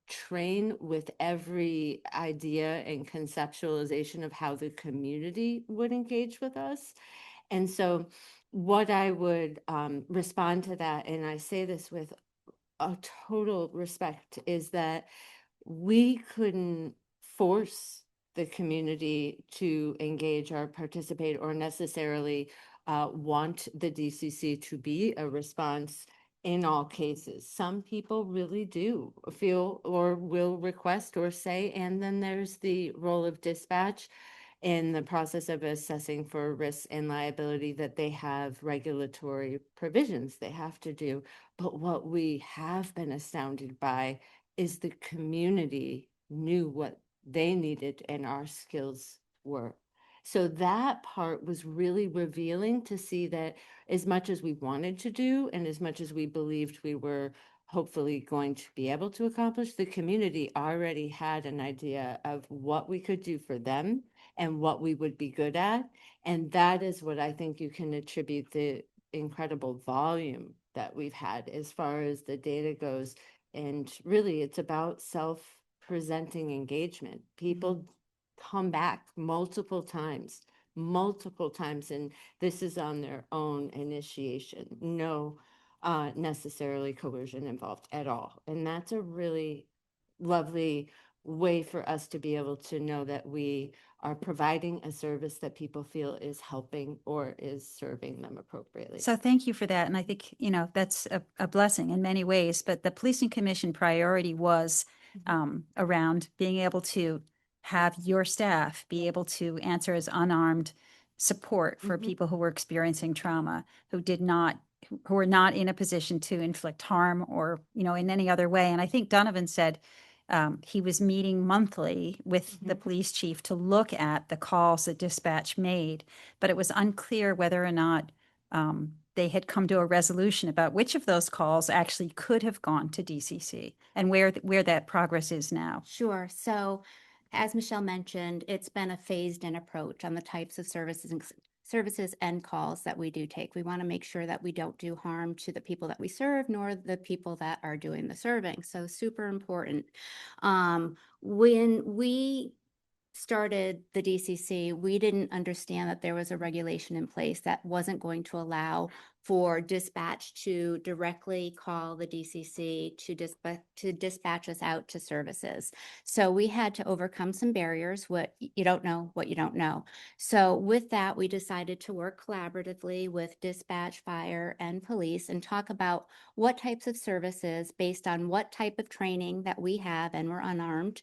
train with every idea and conceptualization of how the community would engage with us. And so what I would respond to that, and I say this with a total respect, is that we couldn't force the community to engage or participate or necessarily want the DCC to be a response in all cases. Some people really do feel or will request or say, and then there's the role of dispatch in the process of assessing for risk and liability that they have regulatory provisions they have to do. But what we have been astounded by is the community knew what they needed and our skills were. So that part was really revealing to see that as much as we wanted to do and as much as we believed we were hopefully going to be able to accomplish, the community already had an idea of what we could do for them and what we would be good at. And that is what I think you can attribute the incredible volume that we've had as far as the data goes. And really, it's about self-presenting engagement. People come back multiple times, and this is on their own initiation. No necessarily coercion involved at all. And that's a really lovely way for us to be able to know that we are providing a service that people feel is helping or is serving them appropriately. So thank you for that. And I think, that's a blessing in many ways, but the policing commission priority was around being able to have your staff be able to answer as unarmed support for people who were experiencing trauma, who were not in a position to inflict harm or, in any other way. And I think Donovan said he was meeting monthly with the police chief to look at the calls that dispatch made, but it was unclear whether or not they had come to a resolution about which of those calls actually could have gone to DCC and where that progress is now. Sure. So as Michelle mentioned, it's been a phased-in approach on the types of services and calls that we do take. We want to make sure that we don't do harm to the people that we serve, nor the people that are doing the serving. So super important. When we started the DCC, we didn't understand that there was a regulation in place that wasn't going to allow for dispatch to directly call the DCC to dispatch us out to services. So we had to overcome some barriers, what you don't know. So with that, we decided to work collaboratively with dispatch, fire, and police and talk about what types of services based on what type of training that we have, and we're unarmed,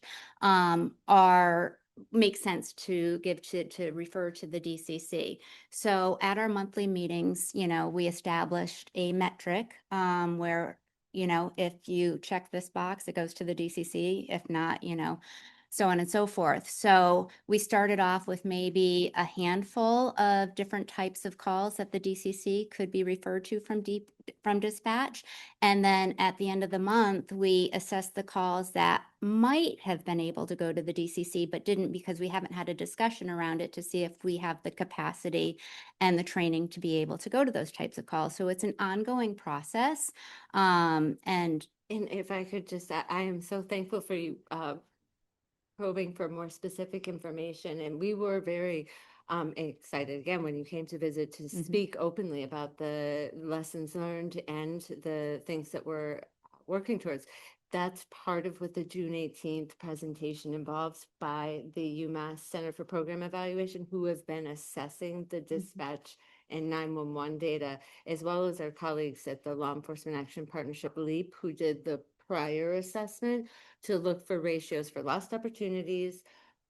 makes sense to give to refer to the DCC. So at our monthly meetings, we established a metric where, if you check this box, it goes to the DCC. If not, so on and so forth. So we started off with maybe a handful of different types of calls that the DCC could be referred to from dispatch. And then at the end of the month, we assessed the calls that might have been able to go to the DCC, but didn't, because we haven't had a discussion around it to see if we have the capacity and the training to be able to go to those types of calls. So it's an ongoing process. And if I could just, I am so thankful for you probing for more specific information, and we were very excited again when you came to visit to speak openly about the lessons learned and the things that we're working towards. That's part of what the June 18th presentation involves by the UMass Center for Program Evaluation, who have been assessing the dispatch and 911 data, as well as our colleagues at the Law Enforcement Action Partnership LEAP, who did the prior assessment to look for ratios for lost opportunities,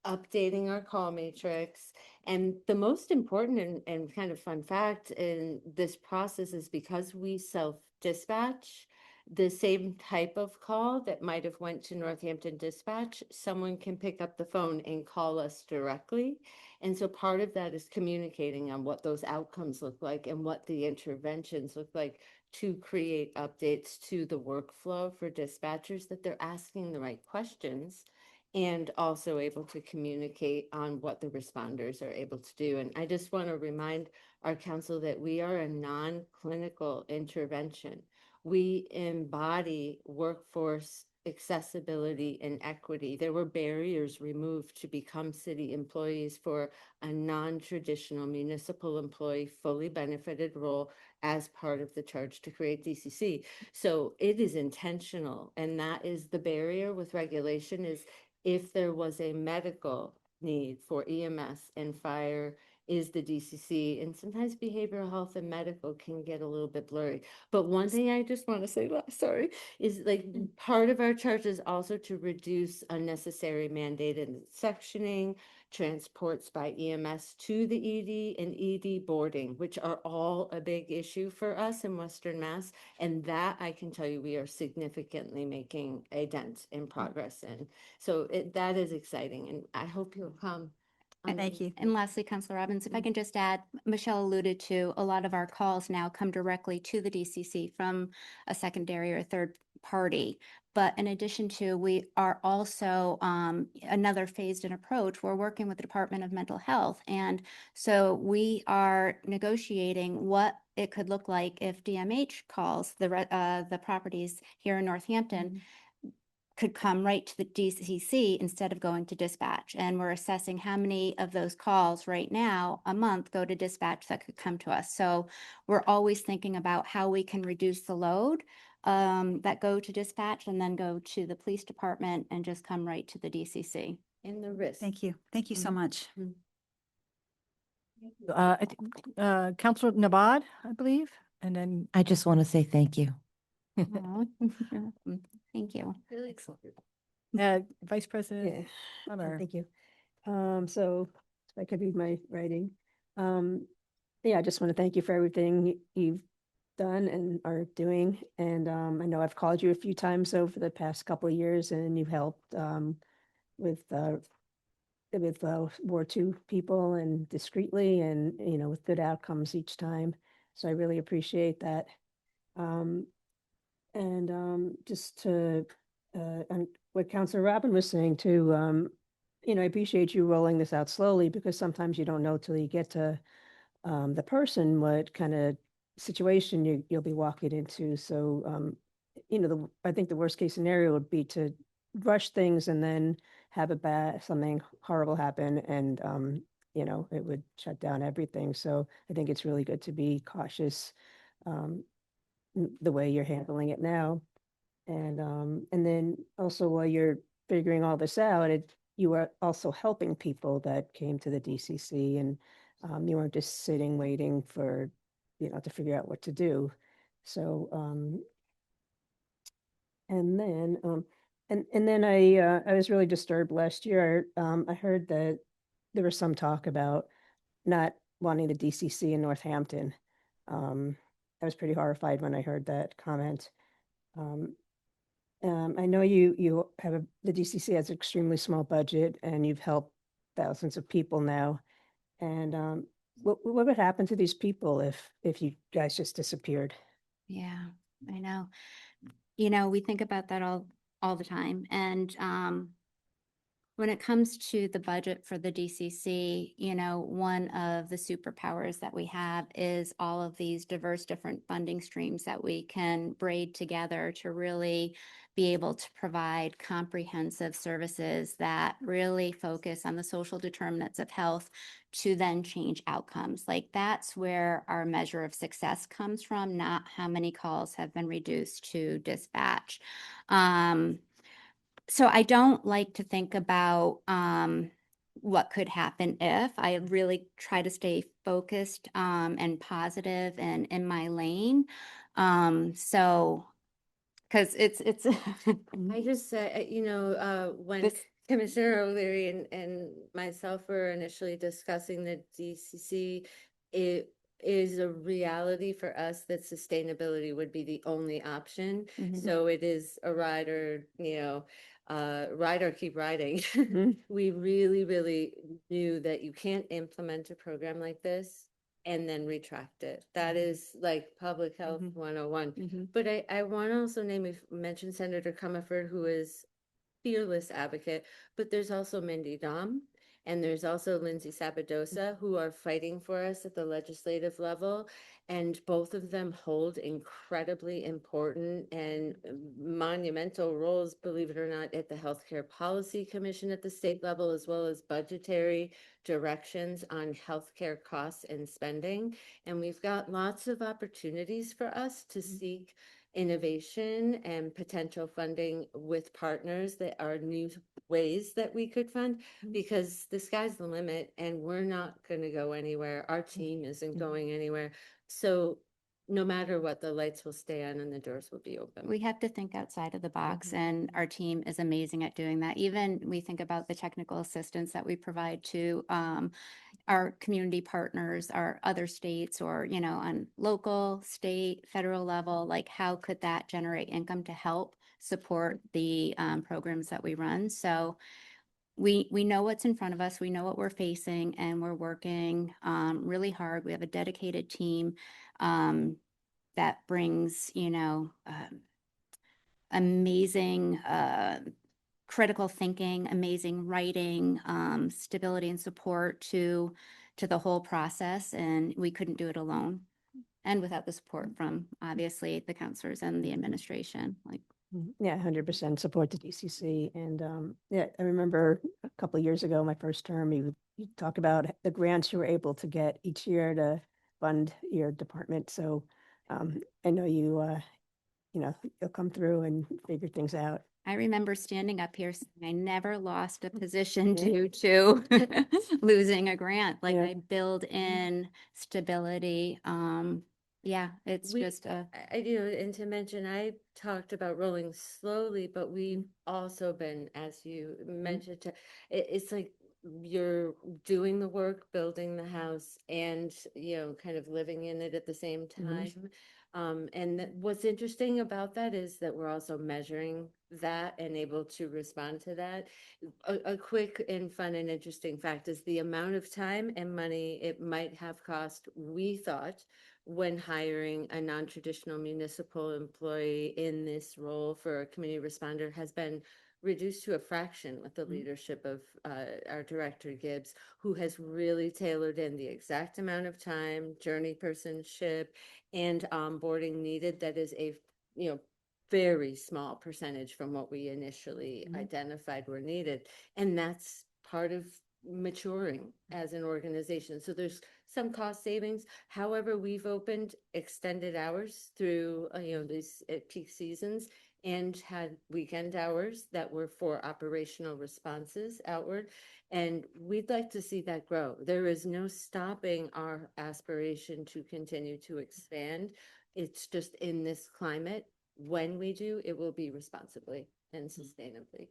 updating our call matrix. And the most important and kind of fun fact in this process is because we self-dispatch, the same type of call that might have went to Northampton Dispatch, someone can pick up the phone and call us directly. And so part of that is communicating on what those outcomes look like and what the interventions look like to create updates to the workflow for dispatchers, that they're asking the right questions and also able to communicate on what the responders are able to do. And I just want to remind our council that we are a non-clinical intervention. We embody workforce accessibility and equity. There were barriers removed to become city employees for a non-traditional municipal employee fully benefited role as part of the charge to create DCC. So it is intentional, and that is the barrier with regulation, is if there was a medical need for EMS and fire is the DCC, and sometimes behavioral health and medical can get a little bit blurry. But one thing I just want to say, sorry, is like part of our charge is also to reduce unnecessary mandated sectioning, transports by EMS to the ED and ED boarding, which are all a big issue for us in Western Mass. And that I can tell you, we are significantly making a dent in progress in. So that is exciting, and I hope you'll come. Thank you. And lastly, Councilor Robbins, if I can just add, Michelle alluded to, a lot of our calls now come directly to the DCC from a secondary or third party. But in addition to, we are also another phased in approach. We're working with the Department of Mental Health. And so we are negotiating what it could look like if DMH calls the properties here in Northampton. Could come right to the DCC instead of going to dispatch. And we're assessing how many of those calls right now a month go to dispatch that could come to us. So we're always thinking about how we can reduce the load that go to dispatch and then go to the police department and just come right to the DCC. In the risk. Thank you. Thank you so much. Councilor Nabad, I believe, and then. I just want to say thank you. Aw, thank you. Excellent. Vice President. Hunter. Thank you. So if I could read my writing. Yeah, I just want to thank you for everything you've done and are doing. And I know I've called you a few times over the past couple of years, and you've helped with War II people and discreetly, and with good outcomes each time. So I really appreciate that. Just to and what Councilor Robin was saying too, I appreciate you rolling this out slowly, because sometimes you don't know till you get to the person what kind of situation you'll be walking into. So I think the worst case scenario would be to rush things and then have something horrible happen, and it would shut down everything. So I think it's really good to be cautious the way you're handling it now. And then also, while you're figuring all this out, you are also helping people that came to the DCC, and you weren't just sitting waiting for to figure out what to do. So and then I was really disturbed last year. I heard that there was some talk about not wanting the DCC in Northampton. I was pretty horrified when I heard that comment. I know you have the DCC has an extremely small budget, and you've helped thousands of people now. And what would happen to these people if you guys just disappeared? Yeah, I know. We think about that all the time. And when it comes to the budget for the DCC, you know, one of the superpowers that we have is all of these diverse different funding streams that we can braid together to really be able to provide comprehensive services that really focus on the social determinants of health to then change outcomes. Like that's where our measure of success comes from, not how many calls have been reduced to dispatch. So I don't like to think about what could happen if. I really try to stay focused and positive and in my lane. So because it's I just said, you know, when This- Commissioner O'Leary and myself were initially discussing the DCC, it is a reality for us that sustainability would be the only option. Mhm. So it is a ride or, you know, ride or keep riding. Mhm. We really, really knew that you can't implement a program like this and then retract it. That is like public health Mhm. 101. Mhm. But I want to also name, we've mentioned Senator Comerford, who is fearless advocate, but there's also Mindy Dom and there's also Lindsay Sabadosa who are fighting for us at the legislative level. And both of them hold incredibly important and monumental roles, believe it or not, at the Healthcare Policy Commission at the state level, as well as budgetary directions on healthcare costs and spending. And we've got lots of opportunities for us to seek innovation and potential funding with partners that are new ways that we could fund, because the sky's the limit and we're not going to go anywhere. Our team isn't going anywhere. So no matter what, the lights will stay on and the doors will be open. We have to think outside of the box, and our team is amazing at doing that. Even we think about the technical assistance that we provide to our community partners, our other states, or, you know, on local, state, federal level, like how could that generate income to help support the programs that we run? So we know what's in front of us, we know what we're facing, and we're working really hard. We have a dedicated team that brings, you know, amazing critical thinking, amazing writing, stability and support to the whole process. And we couldn't do it alone. And without the support from obviously the counselors and the administration. Like, Yeah, 100% support the DCC. And yeah, I remember a couple of years ago, my first term, you talk about the grants you were able to get each year to fund your department. So I know you know, you'll come through and figure things out. I remember standing up here saying I never lost a position Yeah. due to losing a grant. Like Yeah. I build in stability. Yeah, it's We- just a I do, and to mention, I talked about rolling slowly, but we've also been, as you mentioned, it's like you're doing the work, building the house, and, you know, kind of living in it at the same time. And what's interesting about that is that we're also measuring that and able to respond to that. A quick and fun and interesting fact is the amount of time and money it might have cost, we thought, when hiring a non-traditional municipal employee in this role for a community responder has been reduced to a fraction with the leadership of our director Gibbs, who has really tailored in the exact amount of time, journey personship, and onboarding needed. That is a, you know, very small percentage from what we initially identified were needed. And that's part of maturing as an organization. So there's some cost savings. However, we've opened extended hours through, you know, these peak seasons and had weekend hours that were for operational responses outward. And we'd like to see that grow. There is no stopping our aspiration to continue to expand. It's just in this climate, when we do, it will be responsibly and sustainably.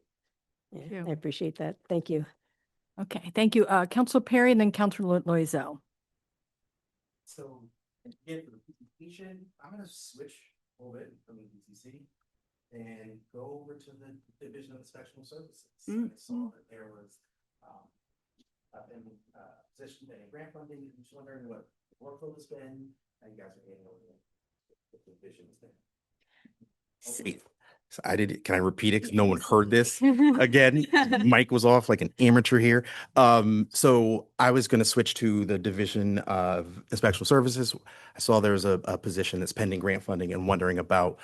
Yeah, you. I appreciate that. Thank you. Okay, thank you. Councilor Perry and then Councilor Loizzo. So again, for the presentation, I'm gonna switch a little bit from the DTC and go over to the Division of Inspectional Services. I saw that there was been positioned in grant funding. I'm just wondering what the workload has been, how you guys are handling the division has been. So can I repeat it? Because no one heard this again. Mic was off like an amateur here. So I was going to switch to the Division of Inspectional Services. I saw there's a position that's pending grant funding and wondering about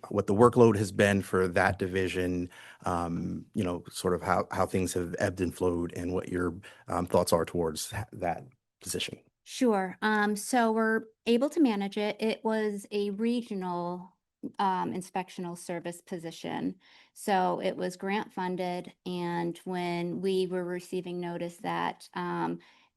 what the workload has been for that division, sort of how things have ebbed and flowed and what your thoughts are towards that position. Sure. So we're able to manage it. It was a regional inspectional service position. So it was grant funded. And when we were receiving notice that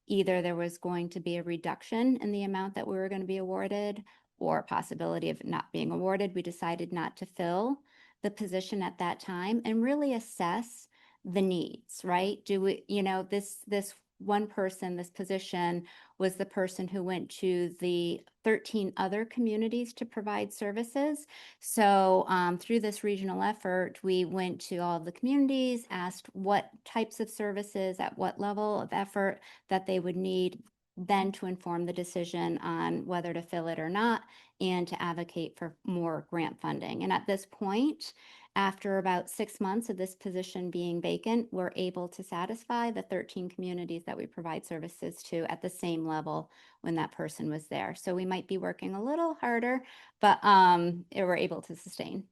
either there was going to be a reduction in the amount that we were going to be awarded or a possibility of not being awarded, we decided not to fill the position at that time and really assess the needs, right? Do we, this one person, this position was the person who went to the 13 other communities to provide services. So through this regional effort, we went to all of the communities, asked what types of services, at what level of effort that they would need, then to inform the decision on whether to fill it or not, and to advocate for more grant funding. And at this point, after about 6 months of this position being vacant, we're able to satisfy the 13 communities that we provide services to at the same level when that person was there. So we might be working a little harder, but we're able to sustain.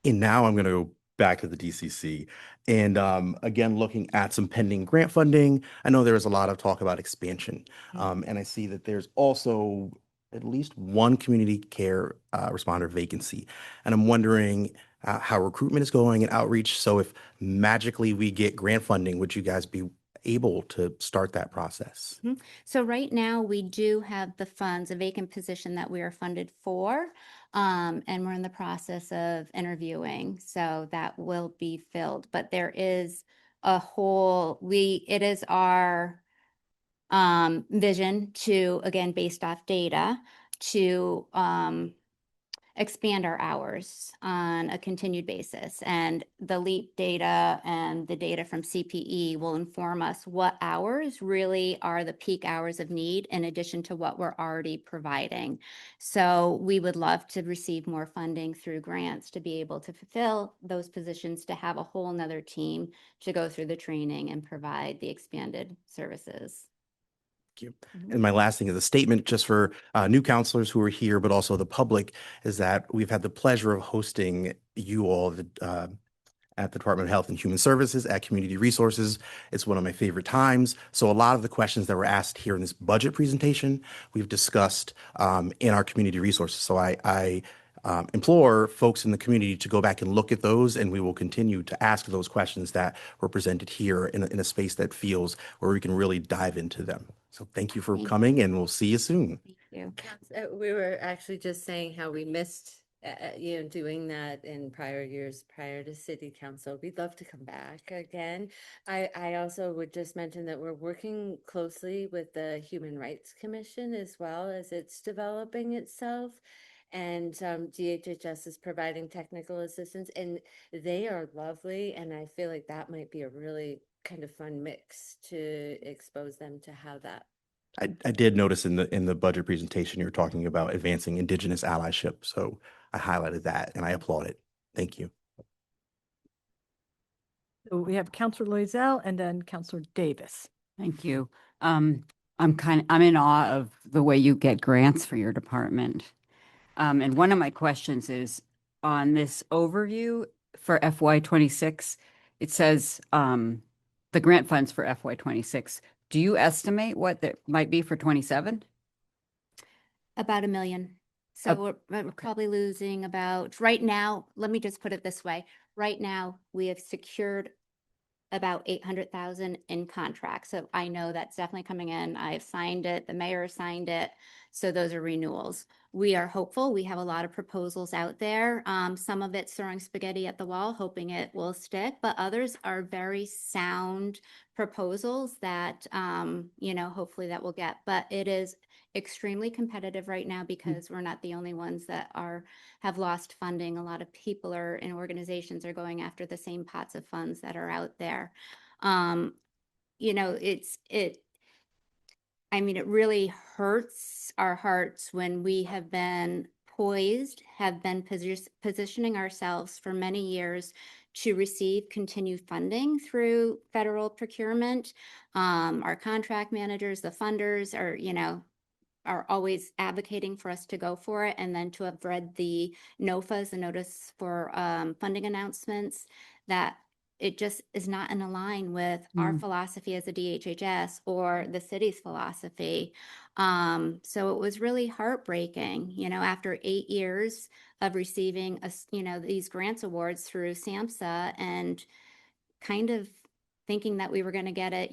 And now I'm going to go back to the DCC. And again, looking at some pending grant funding, I know there was a lot of talk about expansion. And I see that there's also at least one community care responder vacancy. And I'm wondering how recruitment is going and outreach. So if magically we get grant funding, would you guys be able to start that process? So right now we do have the funds, a vacant position that we are funded for, and we're in the process of interviewing. So that will be filled, but there is it is our vision to, again, based off data, to expand our hours on a continued basis. And the LEAP data and the data from CPE will inform us what hours really are the peak hours of need in addition to what we're already providing. So we would love to receive more funding through grants to be able to fulfill those positions, to have a whole nother team to go through the training and provide the expanded services. You. And my last thing is a statement just for new counselors who are here, but also the public, is that we've had the pleasure of hosting you all at the Department of Health and Human Services at Community Resources. It's one of my favorite times. So a lot of the questions that were asked here in this budget presentation, we've discussed in our Community Resources. So I implore folks in the community to go back and look at those, and we will continue to ask those questions that were presented here in a space that feels where we can really dive into them. So thank you for coming, and we'll see you soon. Thank you. We were actually just saying how we missed, doing that in prior years prior to city council. We'd love to come back again. I also would just mention that we're working closely with the Human Rights Commission as well as it's developing itself. And DHHS is providing technical assistance, and they are lovely. And I feel like that might be a really kind of fun mix to expose them to how that. I did notice in the budget presentation you were talking about advancing Indigenous allyship, so I highlighted that and I applaud it. Thank you. So we have Councilor Loisel and then Councilor Davis. Thank you. I'm in awe of the way you get grants for your department. And one of my questions is on this overview for FY26, it says the grant funds for FY26. Do you estimate what that might be for 27? About $1 million. So we're probably losing about, right now, let me just put it this way. Right now, we have secured about 800,000 in contracts. So I know that's definitely coming in. I've signed it. The mayor signed it. So those are renewals. We are hopeful. We have a lot of proposals out there. Some of it's throwing spaghetti at the wall, hoping it will stick, but others are very sound proposals that, hopefully that will get. But it is extremely competitive right now because we're not the only ones that have lost funding. A lot of people and organizations are going after the same pots of funds that are out there. It really hurts our hearts when we have been poised, have been positioning ourselves for many years to receive continued funding through federal procurement. Our contract managers, the funders are always advocating for us to go for it. And then to have read the NOFAs, the notice for funding announcements, that it just is not in line with our philosophy as a DHHS or the city's philosophy. So it was really heartbreaking, after 8 years of receiving these grants awards through SAMHSA, and kind of thinking that we were going to get it,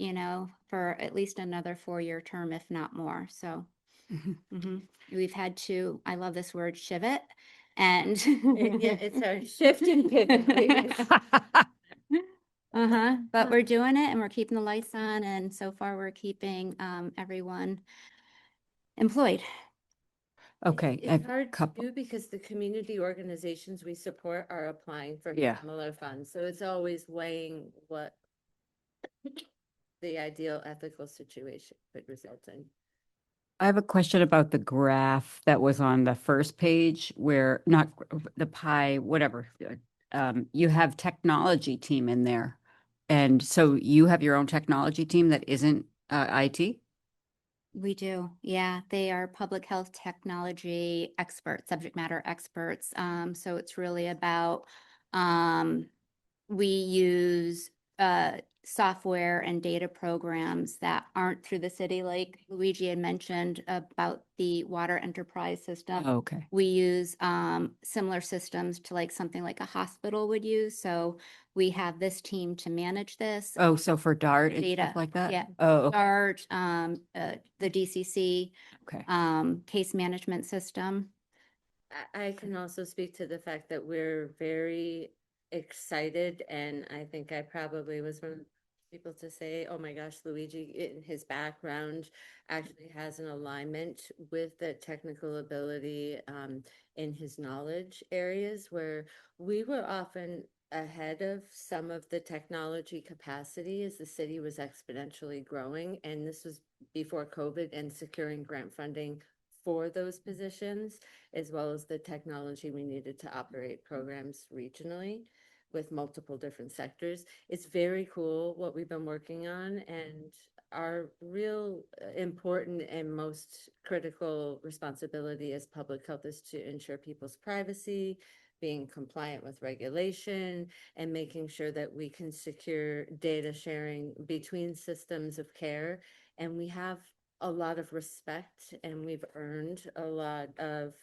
for at least another 4-year term, if not more. So we've had to, I love this word, shiv it. And Yeah, it's our shift and pivot. But we're doing it, and we're keeping the lights on, and so far we're keeping everyone employed. Okay. It's hard to do because the community organizations we support are applying for Yeah. similar funds. So it's always weighing what the ideal ethical situation would result in. I have a question about the graph that was on the first page where, not the pie, whatever. You have technology team in there. And so you have your own technology team that isn't IT? We do. Yeah, they are public health technology experts, subject matter experts. So it's really about, we use software and data programs that aren't through the city, like Luigi had mentioned about the water enterprise system. Okay. We use similar systems to like something like a hospital would use. So we have this team to manage this. Oh, so for DART and Data, stuff like that? yeah. Oh, okay. DART, the DCC, Okay. case management system. I can also speak to the fact that we're very excited, and I think I probably was one of the people to say, oh my gosh, Luigi, in his background, actually has an alignment with the technical ability in his knowledge areas, where we were often ahead of some of the technology capacity as the city was exponentially growing. And this was before COVID and securing grant funding for those positions, as well as the technology we needed to operate programs regionally with multiple different sectors. It's very cool what we've been working on, and our real important and most critical responsibility as public health is to ensure people's privacy, being compliant with regulation, and making sure that we can secure data sharing between systems of care. And we have a lot of respect, and we've earned a lot of,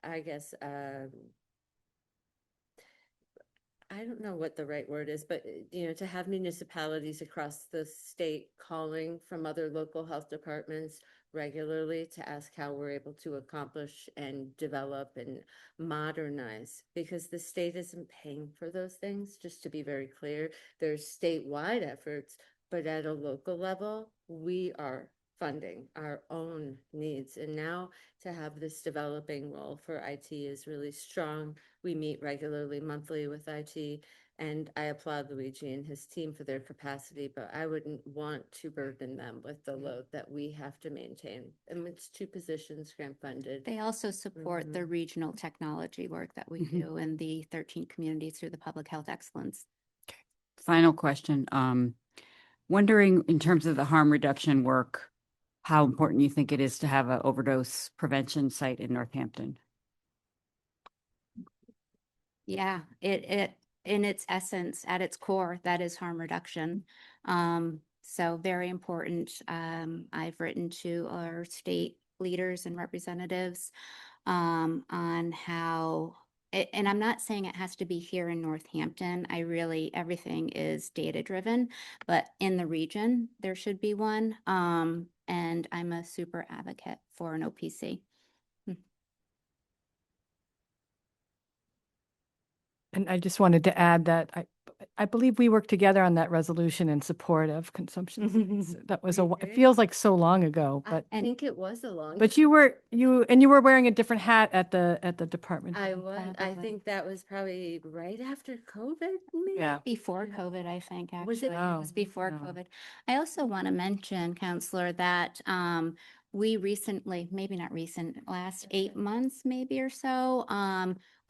I guess, I don't know what the right word is, but to have municipalities across the state calling from other local health departments regularly to ask how we're able to accomplish and develop and modernize, because the state isn't paying for those things. Just to be very clear, there's statewide efforts, but at a local level, we are funding our own needs. And now to have this developing role for IT is really strong. We meet regularly, monthly with IT, and I applaud Luigi and his team for their capacity, but I wouldn't want to burden them with the load that we have to maintain. And it's 2 positions grant funded. They also support the regional technology work that we do in the 13 communities through the Public Health Excellence. Final question. Wondering, in terms of the harm reduction work, how important you think it is to have an overdose prevention site in Northampton? Yeah, it in its essence, at its core, that is harm reduction. So very important. I've written to our state leaders and representatives on how, and I'm not saying it has to be here in Northampton. Everything is data driven, but in the region, there should be one. And I'm a super advocate for an OPC. And I just wanted to add that I believe we worked together on that resolution in support of consumption sites. That was it feels like so long ago, but I think it was a long. but you were wearing a different hat at the department. I was. I think that was probably right after COVID. Maybe? Yeah. Before COVID, I think, actually. Was it? It was before Oh. COVID. I also want to mention, Counselor, that we recently, maybe not recent, last 8 months maybe or so,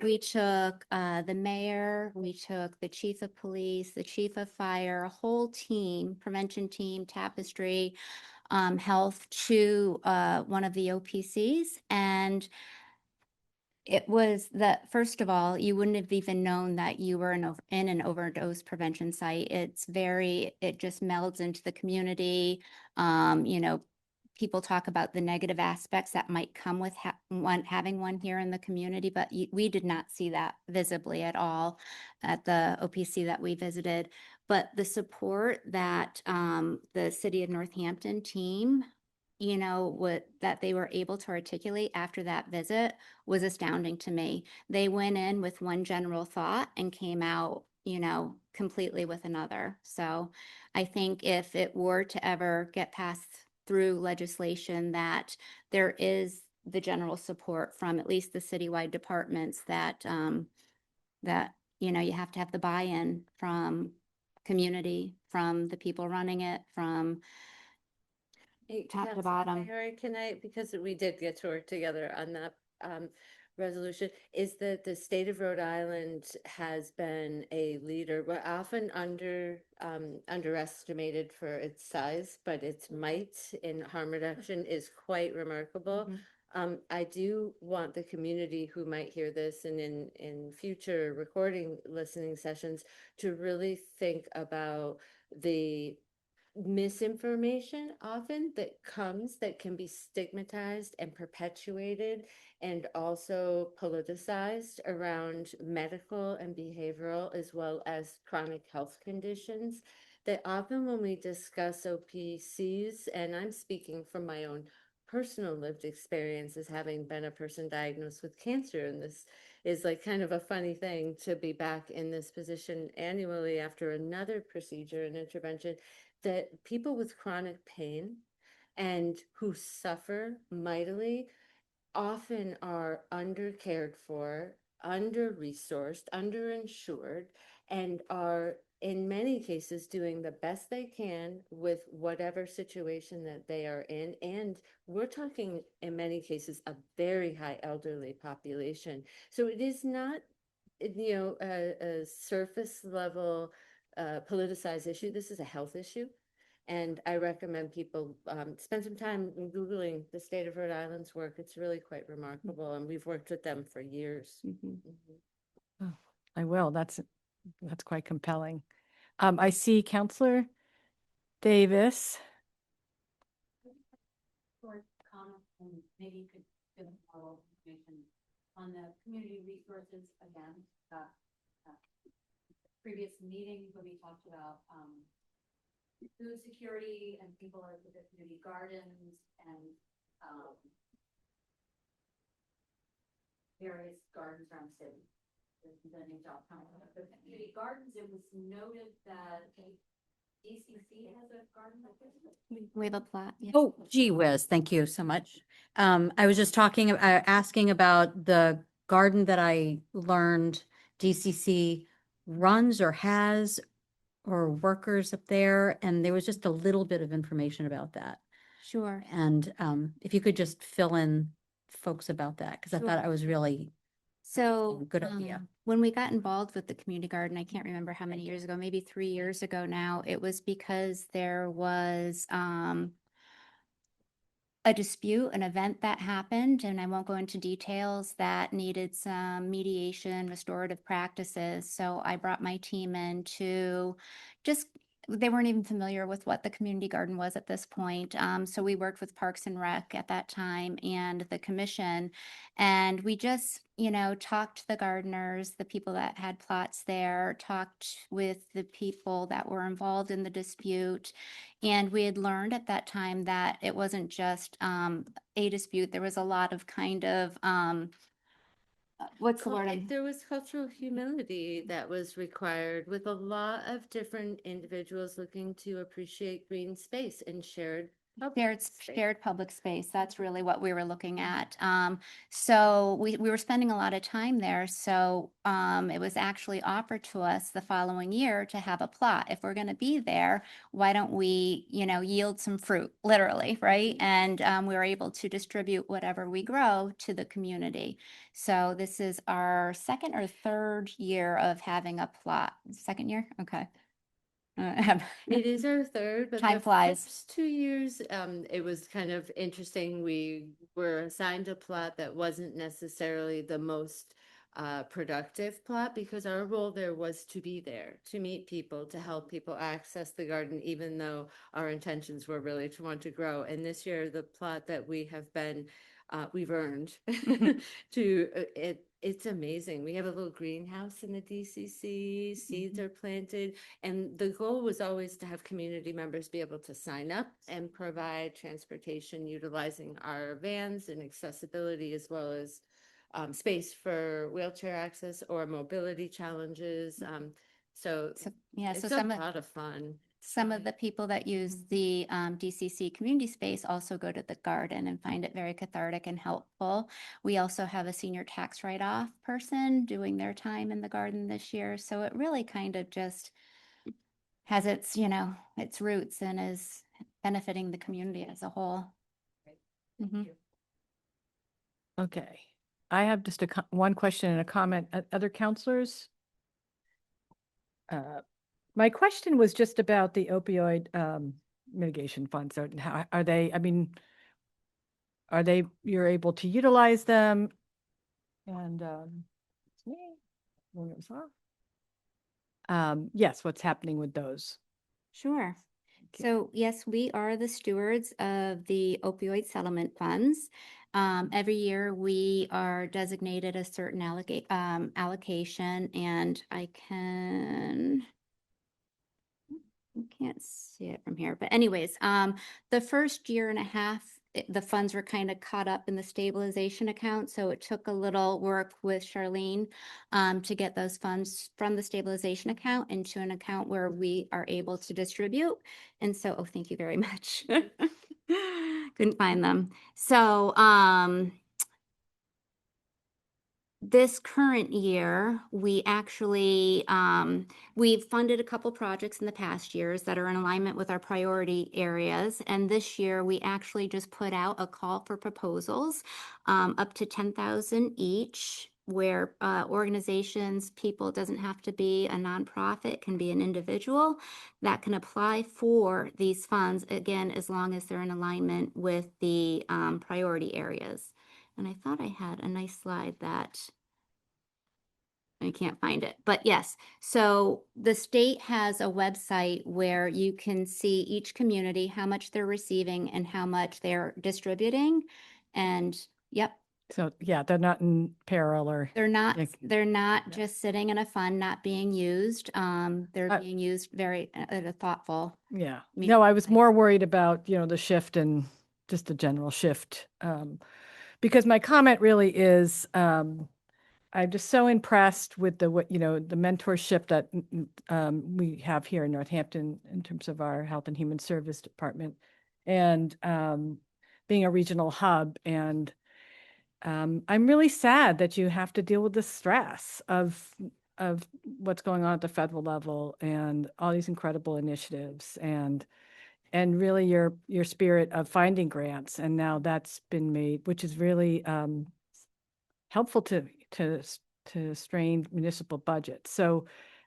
we took the mayor, we took the chief of police, the chief of fire, a whole team, prevention team, Tapestry, health to one of the OPCs. And it was that, first of all, you wouldn't have even known that you were in an overdose prevention site. It just melds into the community. People talk about the negative aspects that might come with having one here in the community, but we did not see that visibly at all at the OPC that we visited. But the support that the City of Northampton team, that they were able to articulate after that visit was astounding to me. They went in with one general thought and came out, completely with another. So I think if it were to ever get passed through legislation, that there is the general support from at least the citywide departments that you have to have the buy-in from community, from the people running it, from top to bottom. Mary, can I, because we did get to work together on that resolution, is that the state of Rhode Island has been a leader. We're often underestimated for its size, but its might in harm reduction is quite remarkable. I do want the community who might hear this and in future recording listening sessions to really think about the misinformation often that can be stigmatized and perpetuated and also politicized around medical and behavioral as well as chronic health conditions, that often when we discuss OPCs, and I'm speaking from my own personal lived experience as having been a person diagnosed with cancer, and this is like kind of a funny thing to be back in this position annually after another procedure and intervention, that people with chronic pain and who suffer mightily often are undercared for, under-resourced, underinsured, and are in many cases doing the best they can with whatever situation that they are in. And we're talking in many cases a very high elderly population. So it is not, a surface level politicized issue. This is a health issue. And I recommend people spend some time Googling the state of Rhode Island's work. It's really quite remarkable. And we've worked with them for years. Oh, I will. That's quite compelling. I see Counselor Davis. Short comment, and maybe you could give us more information on the community resources again. Previous meetings when we talked about food security and people at the community gardens and various gardens around the city. There's been a new job coming up. The community gardens, it was noted that DCC has a garden like this. We have a plot. Yeah. Oh, gee whiz, thank you so much. I was just asking about the garden that I learned DCC runs or has, or workers up there, and there was just a little bit of information about that. Sure. And if you could just fill in folks about that, because I thought I was really So good idea. When we got involved with the community garden, I can't remember how many years ago, maybe 3 years ago now, it was because there was a dispute, an event that happened, and I won't go into details, that needed some mediation, restorative practices. So I brought my team in to they weren't even familiar with what the community garden was at this point. So we worked with Parks and Rec at that time and the commission, and we just, talked to the gardeners, the people that had plots there, talked with the people that were involved in the dispute. And we had learned at that time that it wasn't just a dispute. There was a lot of kind of, what's the word? There was cultural humility that was required with a lot of different individuals looking to appreciate green space and shared Shared public space. That's really what we were looking at. So we were spending a lot of time there. So it was actually offered to us the following year to have a plot. If we're going to be there, why don't we, yield some fruit, literally, right? And we were able to distribute whatever we grow to the community. So this is our second or third year of having a plot. Second year? Okay. It is our third, but Time the flies. first 2 years, it was kind of interesting. We were assigned a plot that wasn't necessarily the most productive plot because our role there was to be there, to meet people, to help people access the garden, even though our intentions were really to want to grow. And this year, the plot that we have been we've earned to it's amazing. We have a little greenhouse in the DCC, seeds are planted, and the goal was always to have community members be able to sign up and provide transportation utilizing our vans and accessibility, as well as space for wheelchair access or mobility challenges. So Yeah, it's so a some lot of fun. of the people that use the DCC community space also go to the garden and find it very cathartic and helpful. We also have a senior tax write-off person doing their time in the garden this year. So it really kind of just has its, its roots and is benefiting the community as a whole. Mhm. Okay. I have just one question and a comment. Other counselors? My question was just about the opioid mitigation funds. How are they, you're able to utilize them? And it's me. When it was off. Yes, what's happening with those? Sure. So yes, we are the stewards of the opioid settlement funds. Every year we are designated a certain allocation, and I can't see it from here, but anyways, the first year and a half, the funds were kind of caught up in the stabilization account. So it took a little work with Charlene to get those funds from the stabilization account into an account where we are able to distribute. And so, oh, thank you very much. Couldn't find them. So, this current year, we actually, we've funded a couple projects in the past years that are in alignment with our priority areas. And this year, we actually just put out a call for proposals, up to 10,000 each, where organizations, people, it doesn't have to be a nonprofit, can be an individual that can apply for these funds, again, as long as they're in alignment with the priority areas. And I thought I had a nice slide that I can't find it, but yes. So the state has a website where you can see each community, how much they're receiving and how much they're distributing. And yep, So yeah, they're not in peril or. they're not, like- yeah, just sitting in a fund, not being used. They're being used very at a thoughtful. Yeah. Me- No, I was more worried about, the shift and just the general shift. Because my comment really is, I'm just so impressed with the mentorship that we have here in Northampton in terms of our Health and Human Service Department, and being a regional hub. And I'm really sad that you have to deal with the stress of what's going on at the federal level and all these incredible initiatives and really your spirit of finding grants. And now that's been made, which is really helpful to strained municipal budgets. So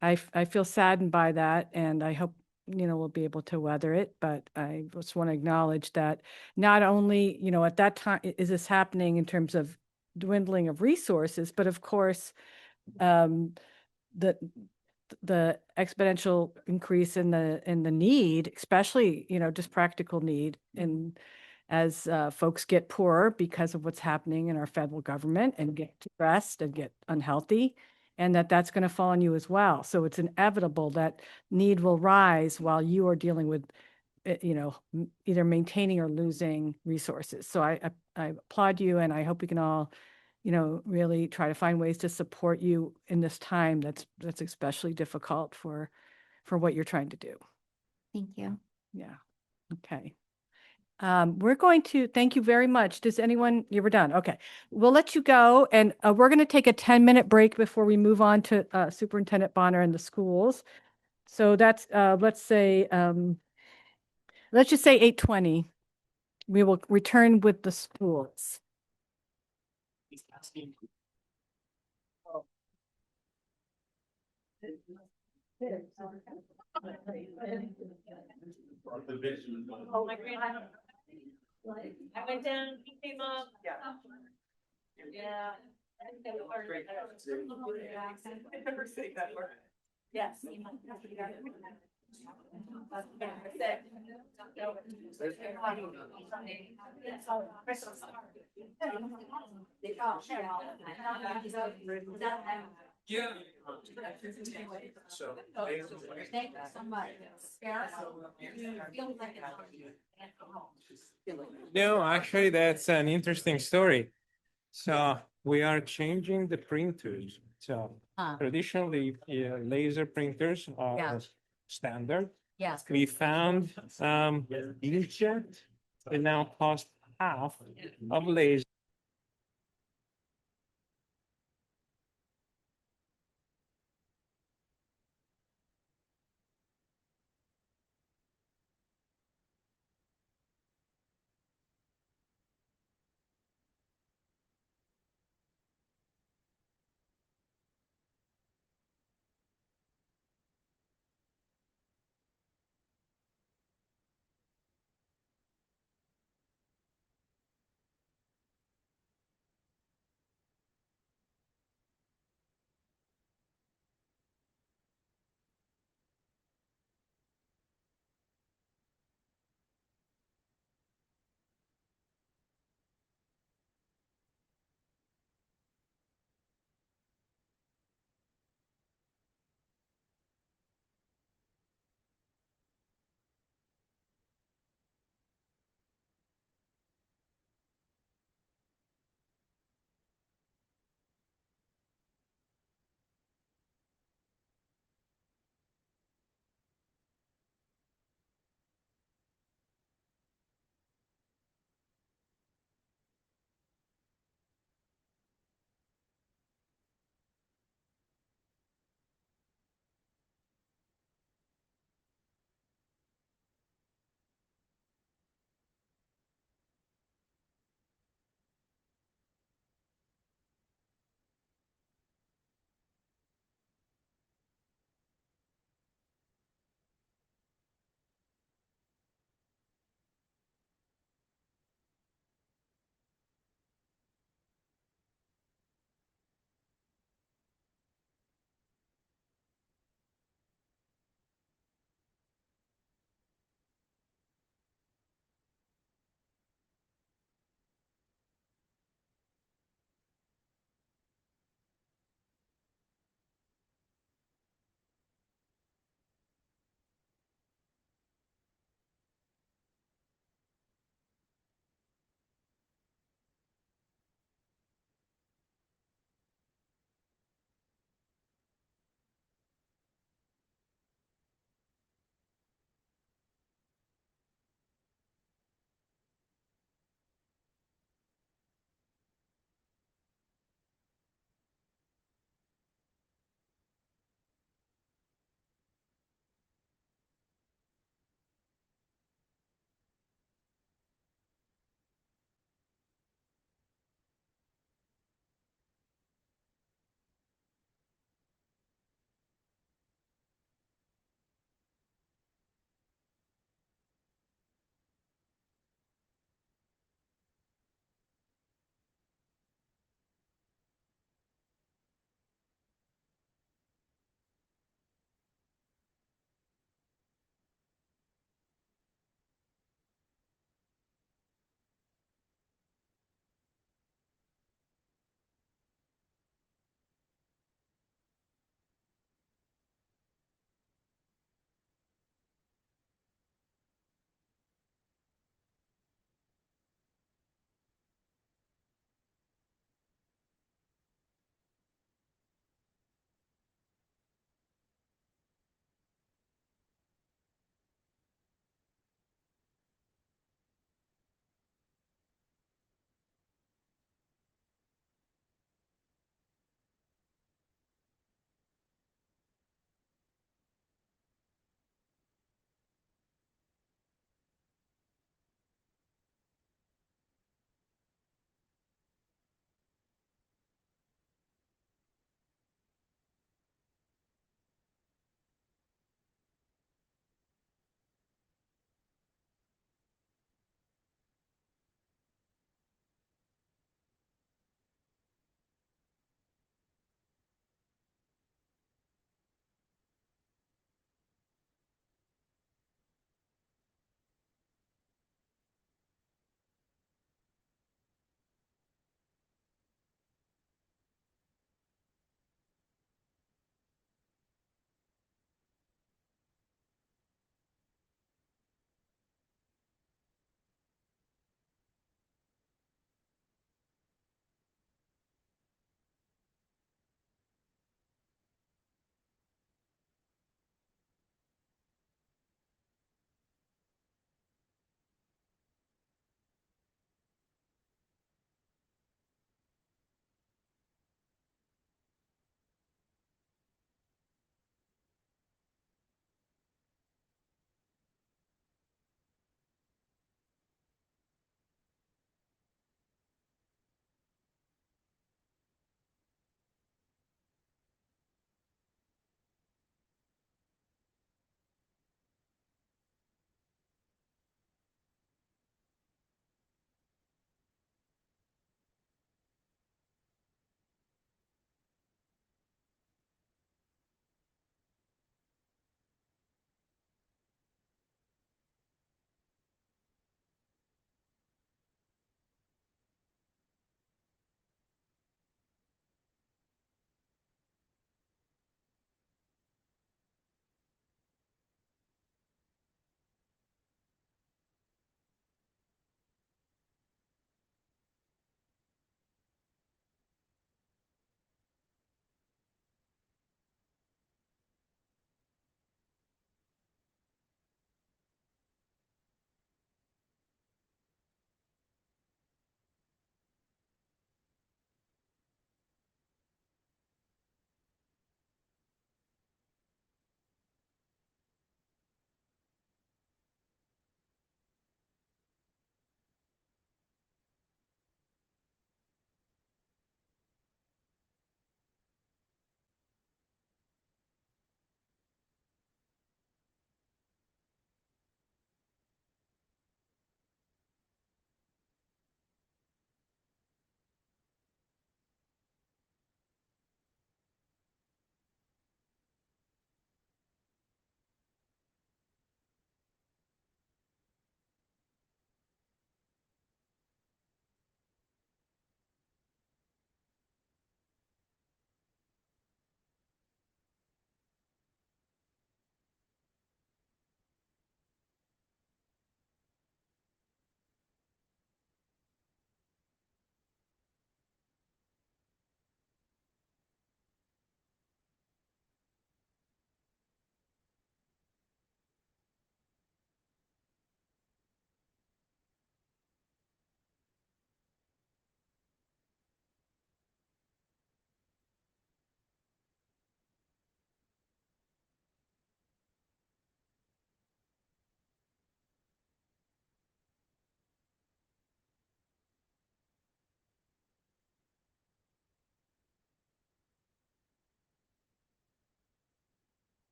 I feel saddened by that, and I hope, we'll be able to weather it. But I just want to acknowledge that not only, at that time, is this happening in terms of dwindling of resources, but of course, the exponential increase in the need, especially, just practical need, and as folks get poorer because of what's happening in our federal government and get depressed and get unhealthy, and that's going to fall on you as well. So it's inevitable that need will rise while you are dealing with, either maintaining or losing resources. So I applaud you, and I hope we can all, really try to find ways to support you in this time that's especially difficult for what you're trying to do. Thank you. Yeah. Okay. We're going to, thank you very much. Does anyone, you were done? Okay. We'll let you go and we're going to take a 10-minute break before we move on to Superintendent Bonner and the schools. So that's, let's just say 8:20. We will return with the schools. I went down, he came up. Yeah. Yeah. Never say that word. Yes. No, actually, that's an interesting story. So we are changing the printers. So traditionally, laser printers are standard. Yes. We found inkjet it now cost half of laser.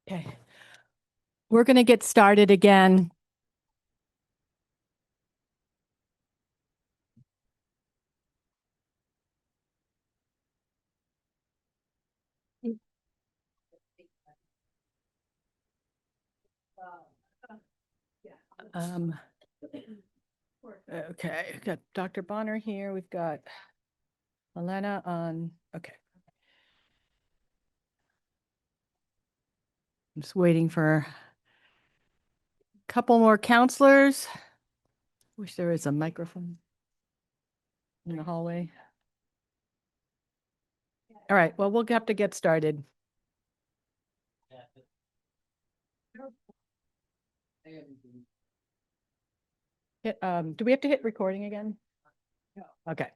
Okay. We're going to get started again. Um, okay, we've got Dr. Bonner here. We've got Elena on, okay. I'm just waiting for a couple more counselors. Wish there was a microphone in the hallway. All right, well, we'll have to get started. Do we have to hit recording again? Okay.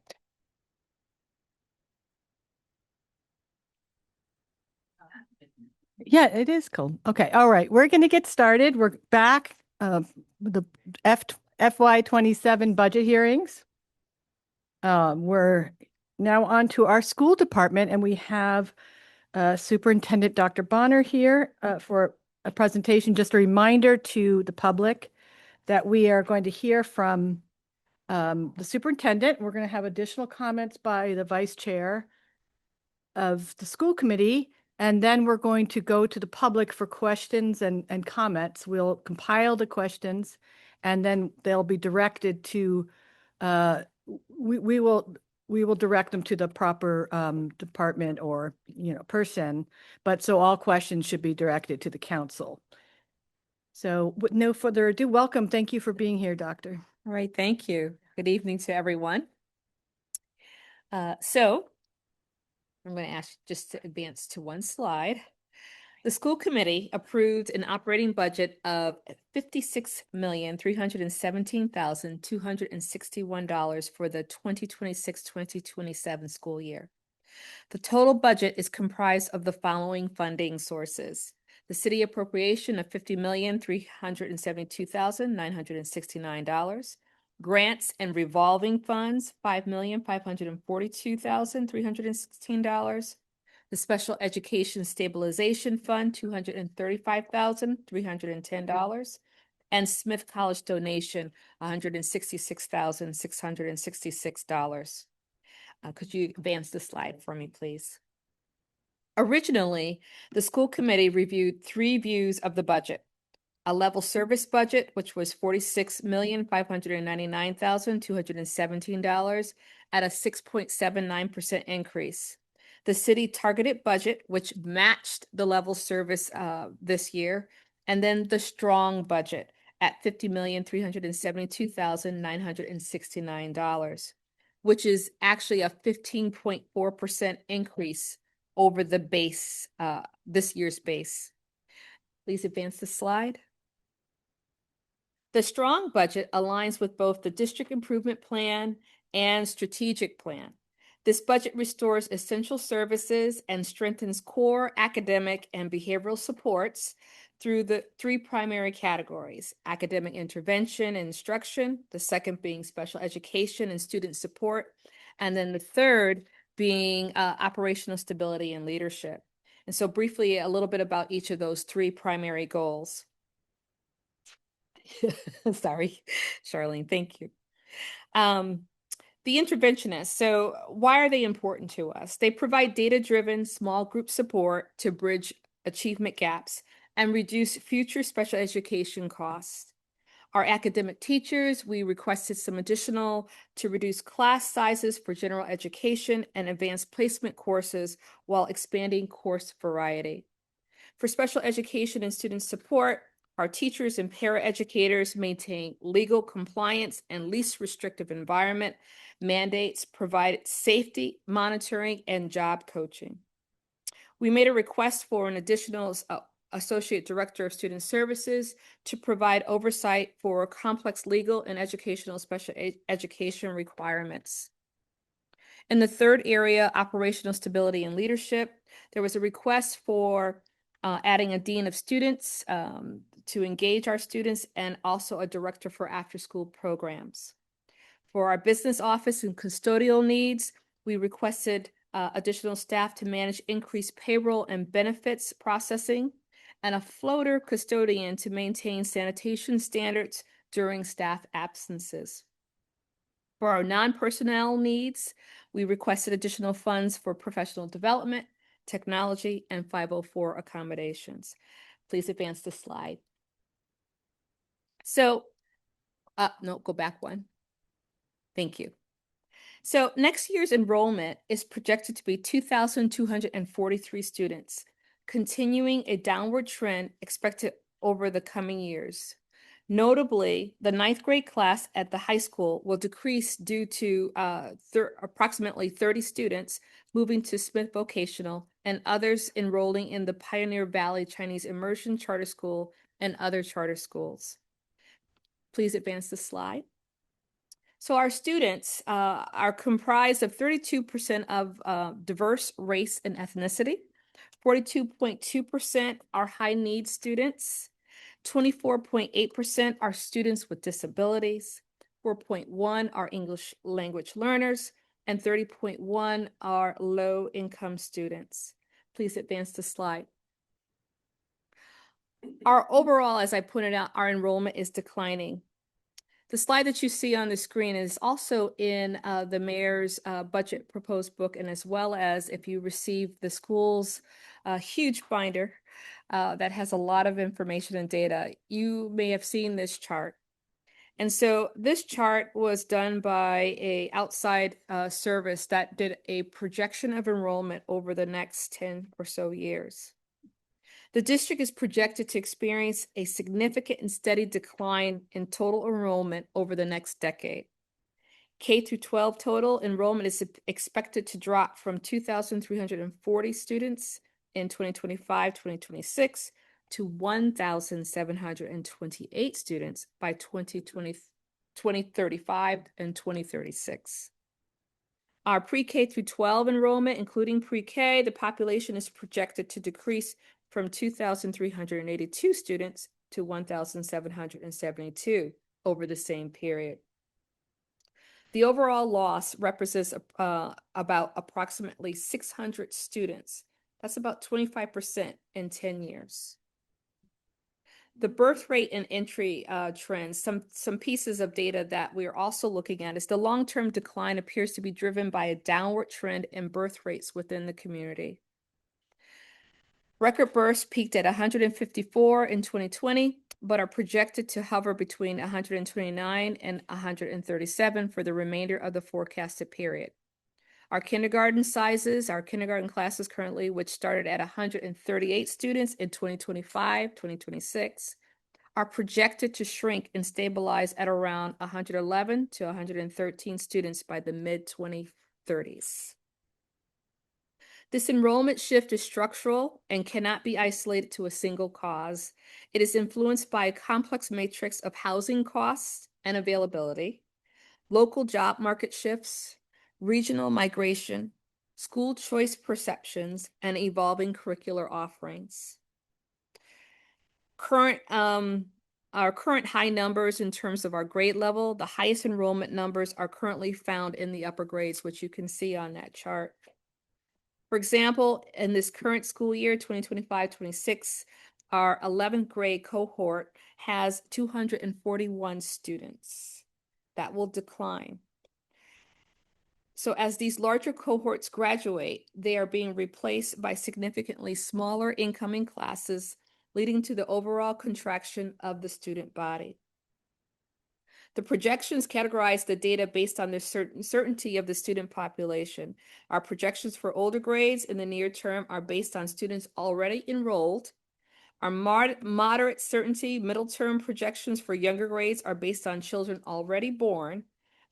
Yeah, it is cool. Okay, all right, we're going to get started. We're back with the FY27 budget hearings. We're now on to our school department, and we have Superintendent Dr. Bonner here for a presentation. Just a reminder to the public that we are going to hear from the superintendent. We're going to have additional comments by the vice chair of the school committee, and then we're going to go to the public for questions and comments. We'll compile the questions, and then they'll be directed to, we will direct them to the proper department or, person. But so all questions should be directed to the council. So with no further ado, welcome. Thank you for being here, Doctor. All right, thank you. Good evening to everyone. So I'm going to ask you just to advance to one slide. The school committee approved an operating budget of $56,317,261 for the 2026-2027 school year. The total budget is comprised of the following funding sources: the city appropriation of $50,372,969, grants and revolving funds, $5,542,316, the Special Education Stabilization Fund, $235,310, and Smith College donation, $166,666. Could you advance the slide for me, please? Originally, the school committee reviewed 3 views of the budget: a level service budget, which was $46,599,217 at a 6.79% increase. The city targeted budget, which matched the level service this year, and then the strong budget at $50,372,969, which is actually a 15.4% increase over the base, this year's base. Please advance the slide. The strong budget aligns with both the district improvement plan and strategic plan. This budget restores essential services and strengthens core academic and behavioral supports through the 3 primary categories: academic intervention and instruction, the second being special education and student support, and then the third being operational stability and leadership. And so briefly, a little bit about each of those 3 primary goals. Sorry, Charlene, thank you. The interventionists, so why are they important to us? They provide data-driven small group support to bridge achievement gaps and reduce future special education costs. Our academic teachers, we requested some additional to reduce class sizes for general education and advanced placement courses while expanding course variety. For special education and student support, our teachers and paraeducators maintain legal compliance and least restrictive environment mandates, provide safety, monitoring, and job coaching. We made a request for an additional Associate Director of Student Services to provide oversight for complex legal and educational special education requirements. In the third area, operational stability and leadership, there was a request for adding a dean of students to engage our students, and also a director for after-school programs. For our business office and custodial needs, we requested additional staff to manage increased payroll and benefits processing, and a floater custodian to maintain sanitation standards during staff absences. For our non-personnel needs, we requested additional funds for professional development, technology, and 504 accommodations. Please advance the slide. So, no, go back one. Thank you. So next year's enrollment is projected to be 2,243 students, continuing a downward trend expected over the coming years. Notably, the 9th grade class at the high school will decrease due to approximately 30 students moving to Smith Vocational and others enrolling in the Pioneer Valley Chinese Immersion Charter School and other charter schools. Please advance the slide. So our students are comprised of 32% of diverse race and ethnicity, 42.2% are high needs students, 24.8% are students with disabilities, 4.1% are English language learners, and 30.1% are low income students. Please advance the slide. Our overall, as I pointed out, our enrollment is declining. The slide that you see on the screen is also in the mayor's budget proposed book, and as well as if you receive the school's huge binder that has a lot of information and data, you may have seen this chart. And so this chart was done by an outside service that did a projection of enrollment over the next 10 or so years. The district is projected to experience a significant and steady decline in total enrollment over the next decade. K through 12 total enrollment is expected to drop from 2,340 students in 2025-2026 to 1,728 students by 2035 and 2036. Our pre-K through 12 enrollment, including pre-K, the population is projected to decrease from 2,382 students to 1,772 over the same period. The overall loss represents about approximately 600 students. That's about 25% in 10 years. The birth rate and entry trends, some pieces of data that we're also looking at is the long-term decline appears to be driven by a downward trend in birth rates within the community. Record births peaked at 154 in 2020, but are projected to hover between 129 and 137 for the remainder of the forecasted period. Our kindergarten sizes, our kindergarten classes currently, which started at 138 students in 2025-2026, are projected to shrink and stabilize at around 111 to 113 students by the mid-2030s. This enrollment shift is structural and cannot be isolated to a single cause. It is influenced by a complex matrix of housing costs and availability, local job market shifts, regional migration, school choice perceptions, and evolving curricular offerings. Our current high numbers in terms of our grade level, the highest enrollment numbers are currently found in the upper grades, which you can see on that chart. For example, in this current school year, 2025-26, our 11th grade cohort has 241 students. That will decline. So as these larger cohorts graduate, they are being replaced by significantly smaller incoming classes, leading to the overall contraction of the student body. The projections categorize the data based on the certainty of the student population. Our projections for older grades in the near term are based on students already enrolled. Our moderate certainty middle term projections for younger grades are based on children already born.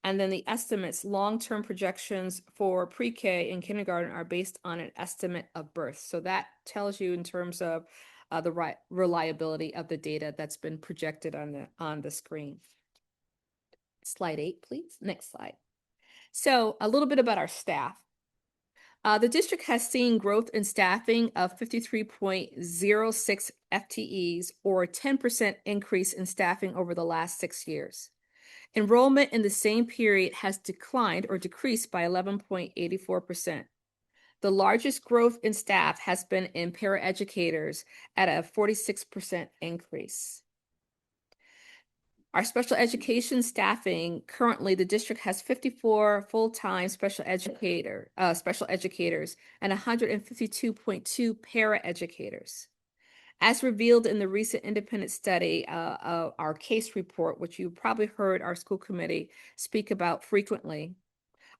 And then the estimates long-term projections for pre-K and kindergarten are based on an estimate of birth. So that tells you in terms of the reliability of the data that's been projected on the screen. Slide 8, please. Next slide. So a little bit about our staff. The district has seen growth in staffing of 53.06 FTEs, or a 10% increase in staffing over the last 6 years. Enrollment in the same period has declined or decreased by 11.84%. The largest growth in staff has been in paraeducators at a 46% increase. Our special education staffing, currently the district has 54 full-time special educators and 152.2 paraeducators. As revealed in the recent independent study, our case report, which you probably heard our school committee speak about frequently,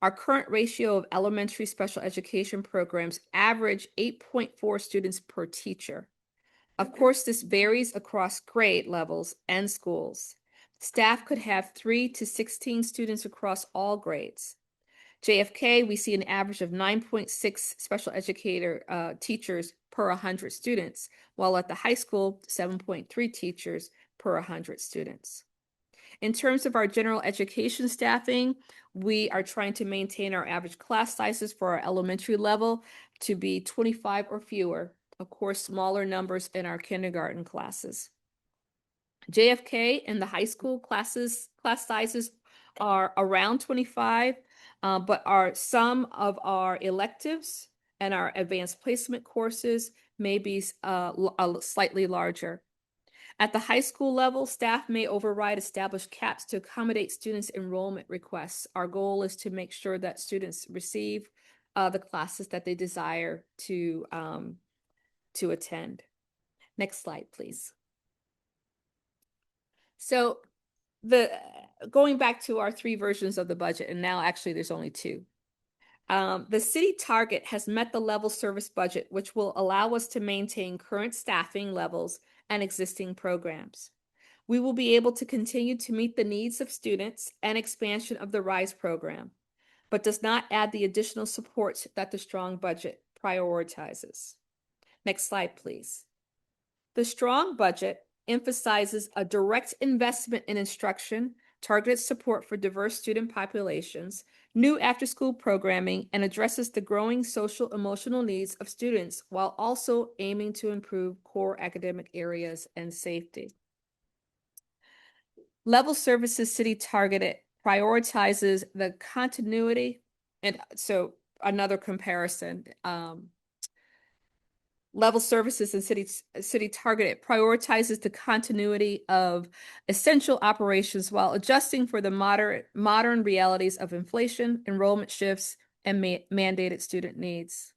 our current ratio of elementary special education programs average 8.4 students per teacher. Of course, this varies across grade levels and schools. Staff could have 3 to 16 students across all grades. JFK, we see an average of 9.6 special educator teachers per 100 students, while at the high school, 7.3 teachers per 100 students. In terms of our general education staffing, we are trying to maintain our average class sizes for our elementary level to be 25 or fewer. Of course, smaller numbers in our kindergarten classes. JFK and the high school class sizes are around 25, but some of our electives and our advanced placement courses may be slightly larger. At the high school level, staff may override established caps to accommodate students' enrollment requests. Our goal is to make sure that students receive the classes that they desire to attend. Next slide, please. So going back to our 3 versions of the budget, and now actually there's only 2. The city target has met the level service budget, which will allow us to maintain current staffing levels and existing programs. We will be able to continue to meet the needs of students and expansion of the RISE program, but does not add the additional supports that the strong budget prioritizes. Next slide, please. The strong budget emphasizes a direct investment in instruction, targeted support for diverse student populations, new after-school programming, and addresses the growing social emotional needs of students while also aiming to improve core academic areas and safety. Level services city targeted prioritizes the continuity, and so another comparison, level services and city targeted prioritizes the continuity of essential operations while adjusting for the modern realities of inflation, enrollment shifts, and mandated student needs.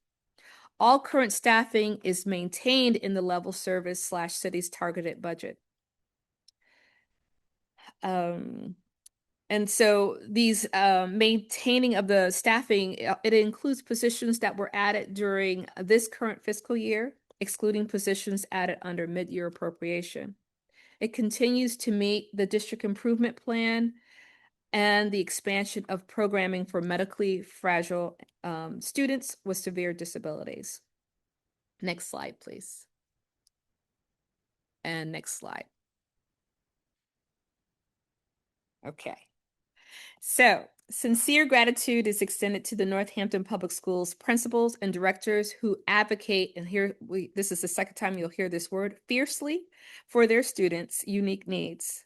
All current staffing is maintained in the level service / city's targeted budget. And so these maintaining of the staffing, it includes positions that were added during this current fiscal year, excluding positions added under mid-year appropriation. It continues to meet the district improvement plan and the expansion of programming for medically fragile students with severe disabilities. Next slide, please. And next slide. Okay. So, sincere gratitude is extended to the Northampton Public Schools principals and directors who advocate, and this is the second time you'll hear this word, fiercely for their students' unique needs.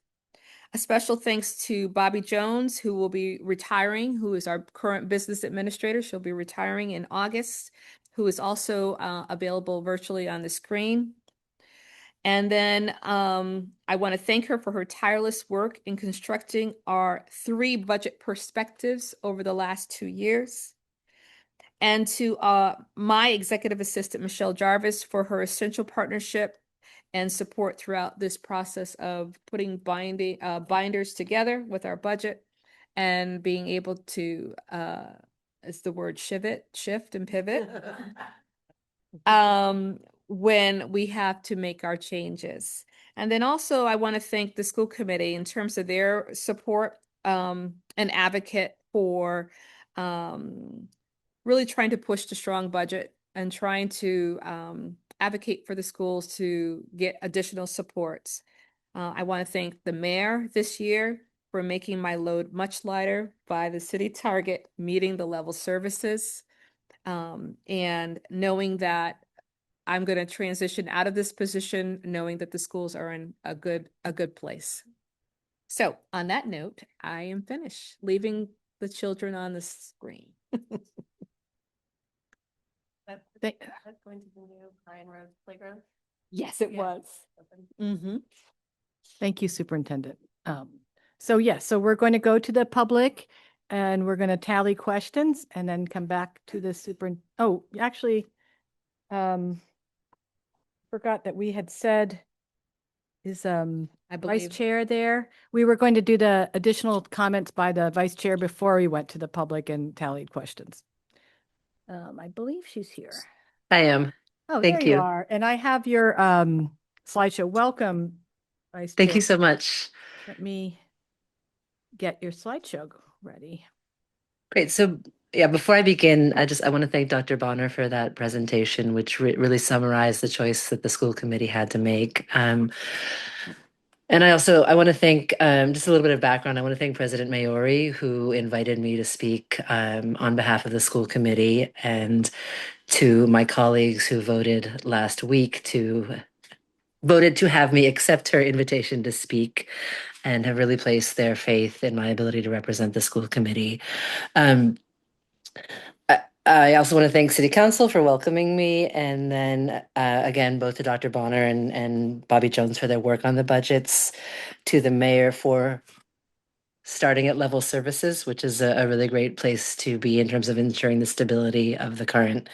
A special thanks to Bobby Jones, who will be retiring, who is our current business administrator. She'll be retiring in August, who is also available virtually on the screen. And then I want to thank her for her tireless work in constructing our 3 budget perspectives over the last 2 years. And to my executive assistant, Michelle Jarvis, for her essential partnership and support throughout this process of putting binders together with our budget and being able to, is the word shift and pivot. When we have to make our changes. And then also I want to thank the school committee in terms of their support and advocate for really trying to push the strong budget and trying to advocate for the schools to get additional supports. I want to thank the mayor this year for making my load much lighter by the city target meeting the level services and knowing that I'm going to transition out of this position, knowing that the schools are in a good place. So on that note, I am finished, leaving the children on the screen. Thank- That's going to the new Pine Road Playground. Yes, it Yeah. was. Mm-hmm. Thank you, Superintendent. So yes, so we're going to go to the public and we're going to tally questions and then come back to the oh, actually, forgot that we had said is I Vice believe. Chair there. We were going to do the additional comments by the Vice Chair before we went to the public and tallied questions. I believe she's here. I am. Oh, Thank there you you. are. And I have your slideshow. Welcome, Vice Thank Chair. you so much. Let me get your slideshow ready. Great. So, yeah, before I begin, I want to thank Dr. Bonner for that presentation, which really summarized the choice that the school committee had to make. And I want to thank, just a little bit of background. I want to thank President Maori, who invited me to speak on behalf of the school committee, and to my colleagues who voted last week voted to have me accept her invitation to speak, and have really placed their faith in my ability to represent the school committee. I also want to thank City Council for welcoming me, and then again, both to Dr. Bonner and Bobby Jones for their work on the budgets, to the mayor for starting at level services, which is a really great place to be in terms of ensuring the stability of the current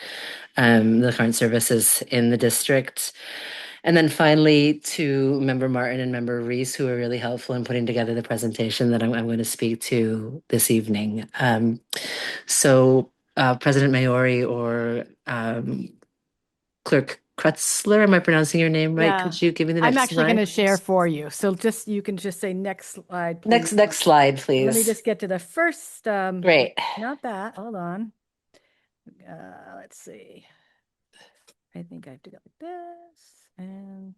services in the district. And then finally, to Member Martin and Member Reese, who are really helpful in putting together the presentation that I'm going to speak to this evening. President Maori or Clerk Kretzler, am I pronouncing your name right? Yeah. Could you give me the next I'm actually going to slide? share for you. So you can just say next slide, please. Next slide, please. Let me just get to the first. Great. Not that. Hold on. Let's see. I think I have to go like this and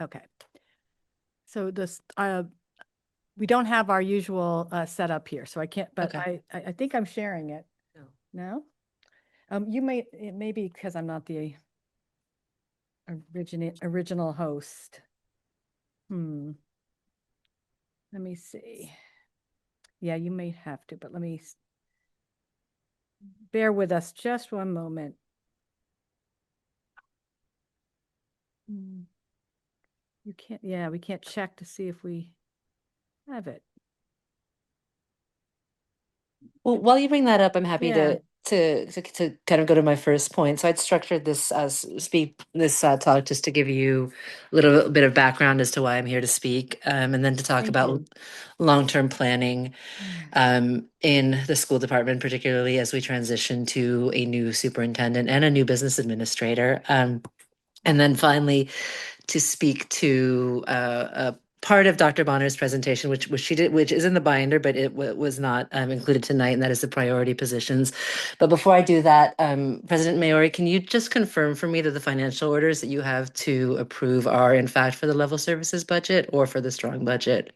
okay. So this we don't have our usual setup here, so I can't. But Okay. I think I'm sharing it. No. It may be because I'm not the original host. Let me see. Yeah, you may have to, but let me bear with us just one moment. You can't, yeah, we can't check to see if we have it. Well, while you bring that up, I'm happy Yeah. to kind of go to my first point. So I'd structured this talk just to give you a little bit of background as to why I'm here to speak, and then to talk Thank about you. long-term planning in the school department, particularly as we transition to a new superintendent and a new business administrator. And then finally, to speak to a part of Dr. Bonner's presentation, which she did, which is in the binder, but it was not included tonight, and that is the priority positions. But before I do that, President Maori, can you just confirm for me that the financial orders that you have to approve are in fact for the level services budget or for the strong budget?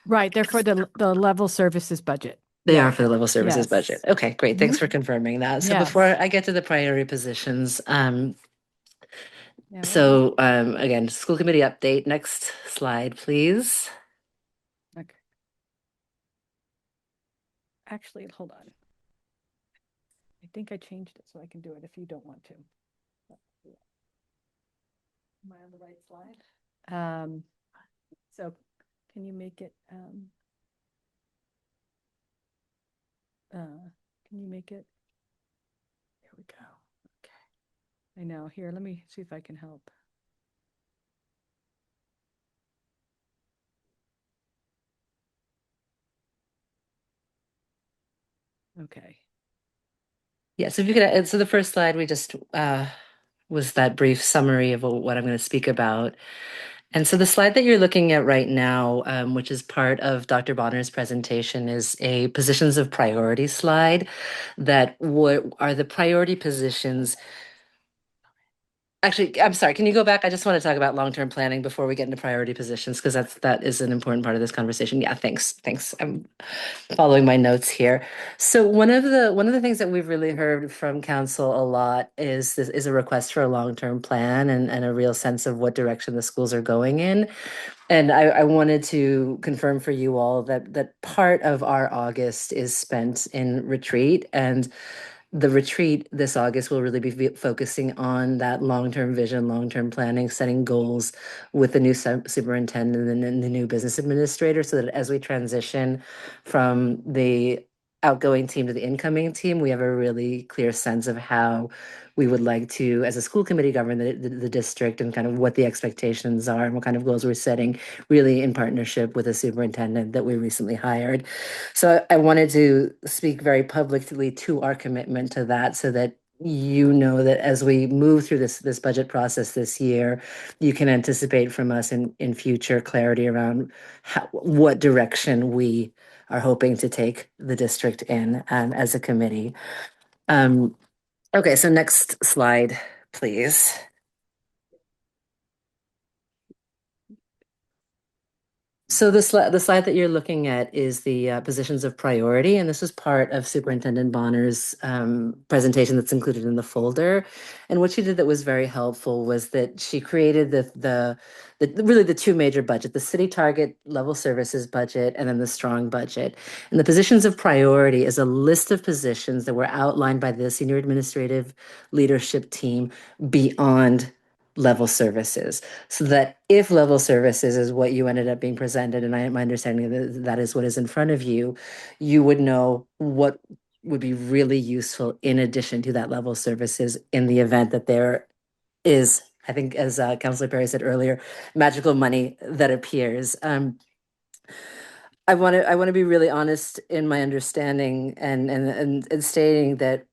Right, they're for the level services budget. They are for the level services Yes. budget. Okay, great. Thanks Mhm. for confirming that. So Yes. before I get to the priority positions, Yeah, again, school committee update. Next slide, please. okay. Actually, hold on. I think I changed it so I can do it if you don't want to. Am I on the right slide? So can you make it, can you make it? Here we go. Okay. I know. Here, let me see if I can help. Okay. Yeah, so if you could, so the first slide we just was that brief summary of what I'm going to speak about. And so the slide that you're looking at right now, which is part of Dr. Bonner's presentation, is a positions of priority slide that are the priority positions Actually, I'm sorry, can you go back? I just want to talk about long-term planning before we get into priority positions, because that is an important part of this conversation. Yeah, thanks. I'm following my notes here. So one of the things that we've really heard from council a lot is a request for a long-term plan and a real sense of what direction the schools are going in. And I wanted to confirm for you all that part of our August is spent in retreat, and the retreat this August will really be focusing on that long-term vision, long-term planning, setting goals with the new superintendent and the new business administrator, so that as we transition from the outgoing team to the incoming team, we have a really clear sense of how we would like to, as a school committee, govern the district, and kind of what the expectations are and what kind of goals we're setting, really in partnership with a superintendent that we recently hired. So I wanted to speak very publicly to our commitment to that, so that you know that as we move through this budget process this year, you can anticipate from us in future clarity around what direction we are hoping to take the district in, as a committee. Okay, so next slide, please. So the slide that you're looking at is the positions of priority, and this was part of Superintendent Bonner's presentation that's included in the folder. And what she did that was very helpful was that she created the really the two major budget: the city target level services budget, and then the strong budget. And the positions of priority is a list of positions that were outlined by the senior administrative leadership team beyond level services, so that if level services is what you ended up being presented, and my understanding that is what is in front of you, you would know what would be really useful in addition to that level services in the event that there is, I think, as Councilor Perry said earlier, magical money that appears. I want to be really honest in my understanding and stating that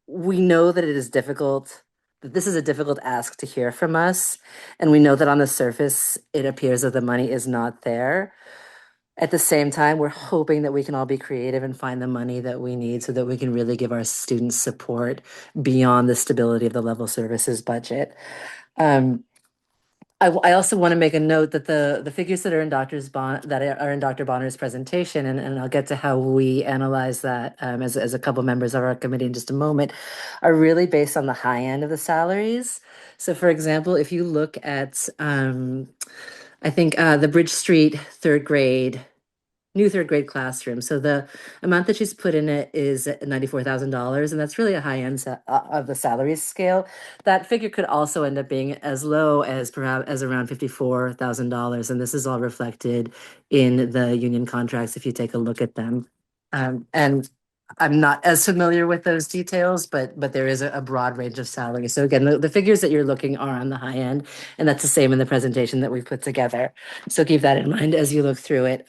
we know that it is difficult, that this is a difficult ask to hear from us. And we know that on the surface, it appears that the money is not there. At the same time, we're hoping that we can all be creative and find the money that we need so that we can really give our students support beyond the stability of the level services budget. I also want to make a note that the figures that are in Dr. Bonner's presentation, and I'll get to how we analyze that as a couple members of our committee in just a moment, are really based on the high end of the salaries. So, for example, if you look at, I think the Bridge Street new third grade classroom. So the amount that she's put in it is $94,000, and that's really a high end of the salary scale. That figure could also end up being as low as perhaps as around $54,000, and this is all reflected in the union contracts if you take a look at them. And I'm not as familiar with those details, but there is a broad range of salaries. So again, the figures that you're looking are on the high end, and that's the same in the presentation that we've put together. So keep that in mind as you look through it.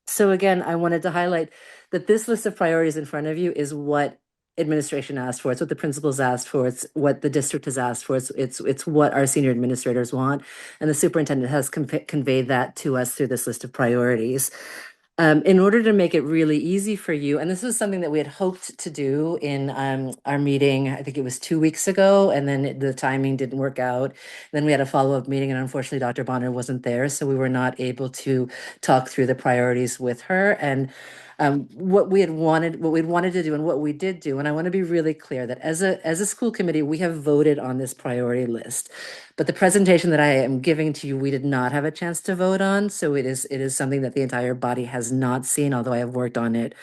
So again, I wanted to highlight that this list of priorities in front of you is what administration asked for. It's what the principals asked for. It's what the district has asked for. It's what our senior administrators want. And the superintendent has conveyed that to us through this list of priorities. In order to make it really easy for you, and this was something that we had hoped to do in our meeting, I think it was 2 weeks ago, and then the timing didn't work out. Then we had a follow-up meeting, and unfortunately, Dr. Bonner wasn't there, so we were not able to talk through the priorities with her. And what we'd wanted to do and what we did do, and I want to be really clear that as a school committee, we have voted on this priority list. But the presentation that I am giving to you, we did not have a chance to vote on. So it is something that the entire body has not seen, although I have worked on it,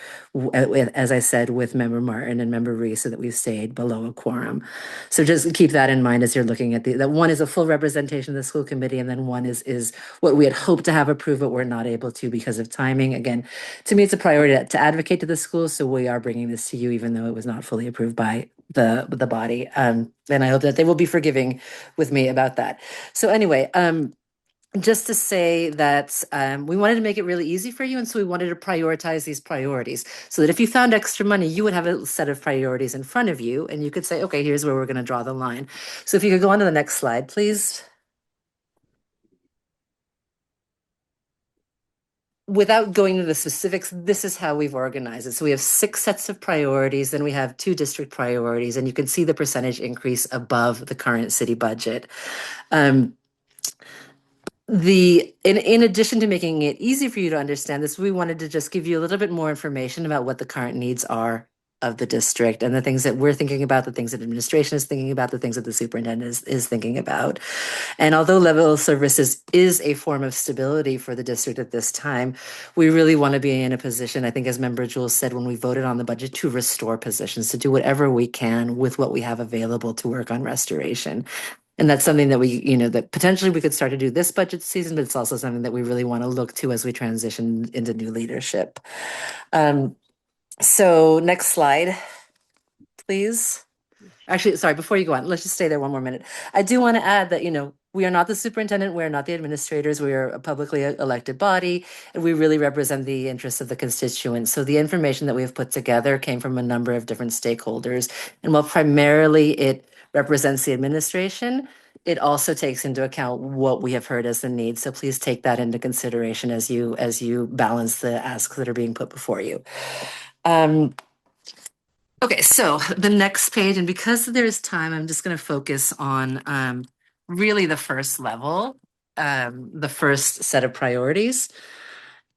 as I said, with Member Martin and Member Reese, so that we've stayed below a quorum. So just keep that in mind as you're looking at that one is a full representation of the school committee, and then one is what we had hoped to have approved, but we're not able to because of timing. Again, to me, it's a priority to advocate to the schools. So we are bringing this to you, even though it was not fully approved by the body. And I hope that they will be forgiving with me about that. So anyway, just to say that we wanted to make it really easy for you. And so we wanted to prioritize these priorities so that if you found extra money, you would have a set of priorities in front of you and you could say, okay, here's where we're going to draw the line. So if you could go on to the next slide, please. without going into the specifics, this is how we've organized it. So we have 6 sets of priorities, then we have 2 district priorities, and you can see the percentage increase above the current city budget. In addition to making it easy for you to understand this, we wanted to just give you a little bit more information about what the current needs are of the district and the things that we're thinking about, the things that administration is thinking about, the things that the superintendent is thinking about. And although level of services is a form of stability for the district at this time, we really want to be in a position, I think as Member Jules said when we voted on the budget, to restore positions, to do whatever we can with what we have available to work on restoration. And that's something that that potentially we could start to do this budget season, but it's also something that we really want to look to as we transition into new leadership. So next slide, please. Actually, sorry, before you go on, let's just stay there one more minute. I do want to add that, we are not the superintendent, we are not the administrators, we are a publicly elected body, and we really represent the interests of the constituents. So the information that we have put together came from a number of different stakeholders. And while primarily it represents the administration, it also takes into account what we have heard as the need. So please take that into consideration as you balance the asks that are being put before you. Okay, so the next page, and because there's time, I'm just going to focus on really the first level, the first set of priorities.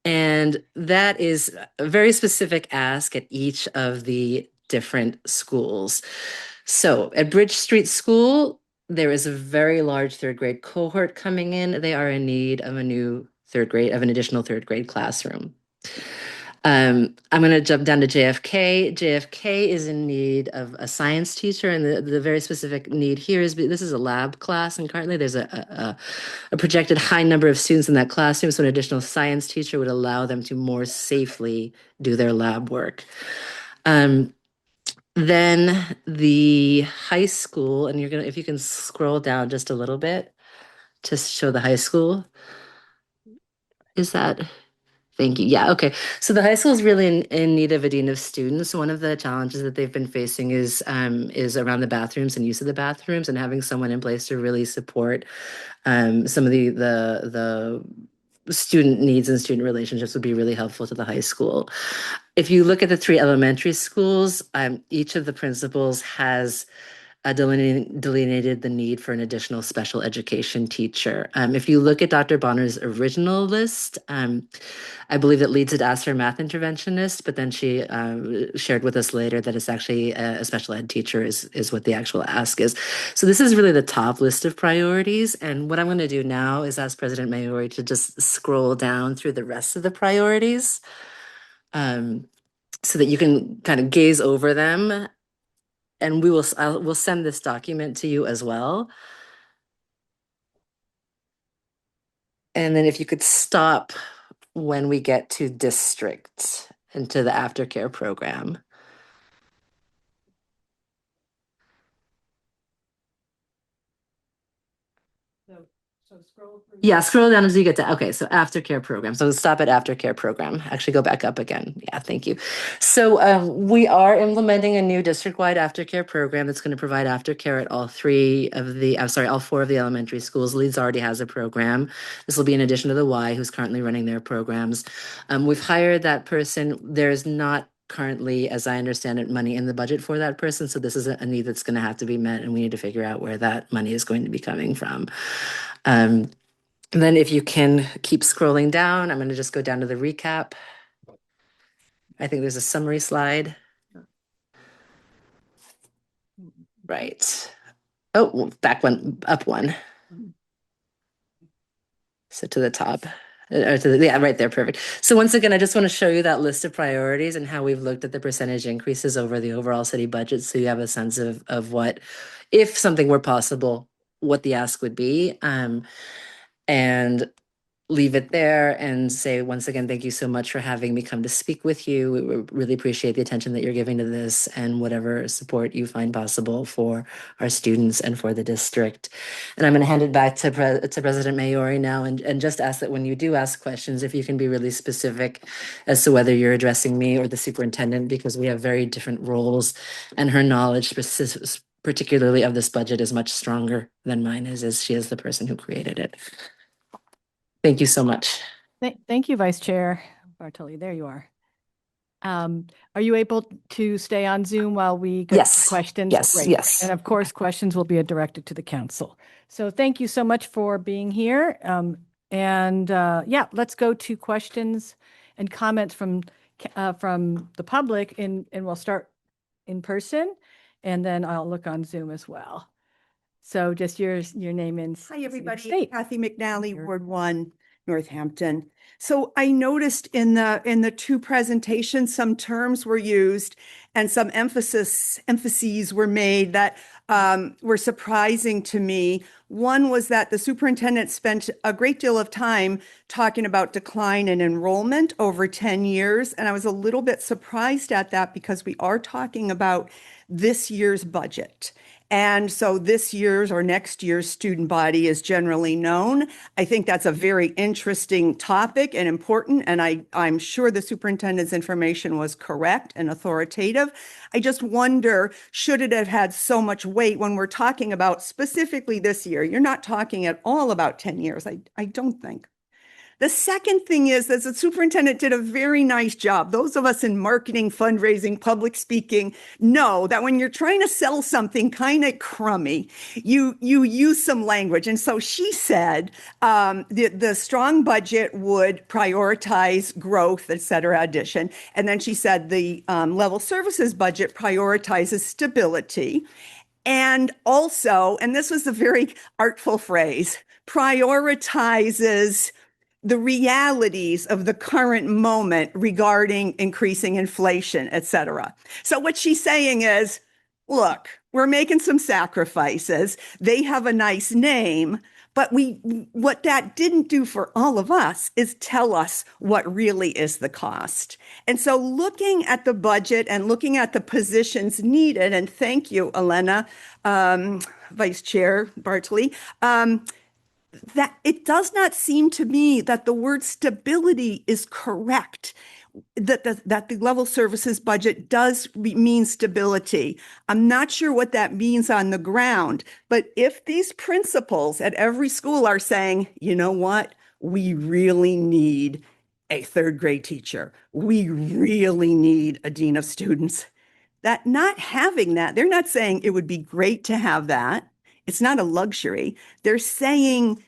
And that is a very specific ask at each of the different schools. So at Bridge Street School, there is a very large 3rd grade cohort coming in. They are in need of an additional 3rd grade classroom. I'm going to jump down to JFK. JFK is in need of a science teacher, and the very specific need here is this is a lab class, and currently there's a projected high number of students in that classroom, so an additional science teacher would allow them to more safely do their lab work. Then the high school, and if you can scroll down just a little bit to show the high school. Is that? Thank you. Yeah, okay. So the high school is really in need of a dean of students. One of the challenges that they've been facing is around the bathrooms and use of the bathrooms, and having someone in place to really support some of the student needs and student relationships would be really helpful to the high school. If you look at the 3 elementary schools, each of the principals has delineated the need for an additional special education teacher. If you look at Dr. Bonner's original list, I believe that Leeds had asked for a math interventionist, but then she shared with us later that it's actually a special ed teacher is what the actual ask is. So this is really the top list of priorities. And what I'm going to do now is ask President Maori to just scroll down through the rest of the priorities so that you can kind of gaze over them. And we'll send this document to you as well. And then if you could stop when we get to district and to the aftercare program. So scroll through. Yeah, scroll down as you get to, okay, so aftercare program. So stop at aftercare program. Actually go back up again. Yeah, thank you. So we are implementing a new district-wide aftercare program that's going to provide aftercare at all 4 of the elementary schools. Leeds already has a program. This will be in addition to the Y, who's currently running their programs. We've hired that person. There's not currently, as I understand it, money in the budget for that person. So this is a need that's going to have to be met, and we need to figure out where that money is going to be coming from. Then if you can keep scrolling down, I'm going to just go down to the recap. I think there's a summary slide. Right. Oh, up one. So to the top. Yeah, right there, perfect. So once again, I just want to show you that list of priorities and how we've looked at the percentage increases over the overall city budget, so you have a sense of what, if something were possible, what the ask would be. And leave it there and say, once again, thank you so much for having me come to speak with you. We really appreciate the attention that you're giving to this and whatever support you find possible for our students and for the district. And I'm going to hand it back to President Maori now and just ask that when you do ask questions, if you can be really specific as to whether you're addressing me or the superintendent, because we have very different roles, and her knowledge particularly of this budget is much stronger than mine is, as she is the person who created it. Thank you so much. Thank you, Vice Chair Bartoli. There you are. Are you able to stay on Zoom while we go to questions? Great. And of course, questions will be directed to the council. So thank you so much for being here. Yeah, let's go to questions and comments from the public, and we'll start in person, and then I'll look on Zoom as well. So just your name and Hi, everybody. state. Kathy McNally, Ward 1, Northampton. So I noticed in the two presentations, some terms were used and some emphases were made that were surprising to me. One was that the superintendent spent a great deal of time talking about decline in enrollment over 10 years. And I was a little bit surprised at that because we are talking about this year's budget. And so this year's or next year's student body is generally known. I think that's a very interesting topic and important, and I'm sure the superintendent's information was correct and authoritative. I just wonder, should it have had so much weight when we're talking about specifically this year? You're not talking at all about 10 years, I don't think. The second thing is that the superintendent did a very nice job. Those of us in marketing, fundraising, public speaking know that when you're trying to sell something kind of crummy, you use some language. And so she said the strong budget would prioritize growth, et cetera, addition. And then she said the level services budget prioritizes stability. And also, and this was a very artful phrase, prioritizes the realities of the current moment regarding increasing inflation, et cetera. So what she's saying is, look, we're making some sacrifices. They have a nice name, but what that didn't do for all of us is tell us what really is the cost. And so looking at the budget and looking at the positions needed, and thank you, Elena, Vice Chair Bartley, that it does not seem to me that the word stability is correct, that the level services budget does mean stability. I'm not sure what that means on the ground, but if these principals at every school are saying, you know what, we really need a third grade teacher, we really need a dean of students, that not having that, they're not saying it would be great to have that. It's not a luxury. They're saying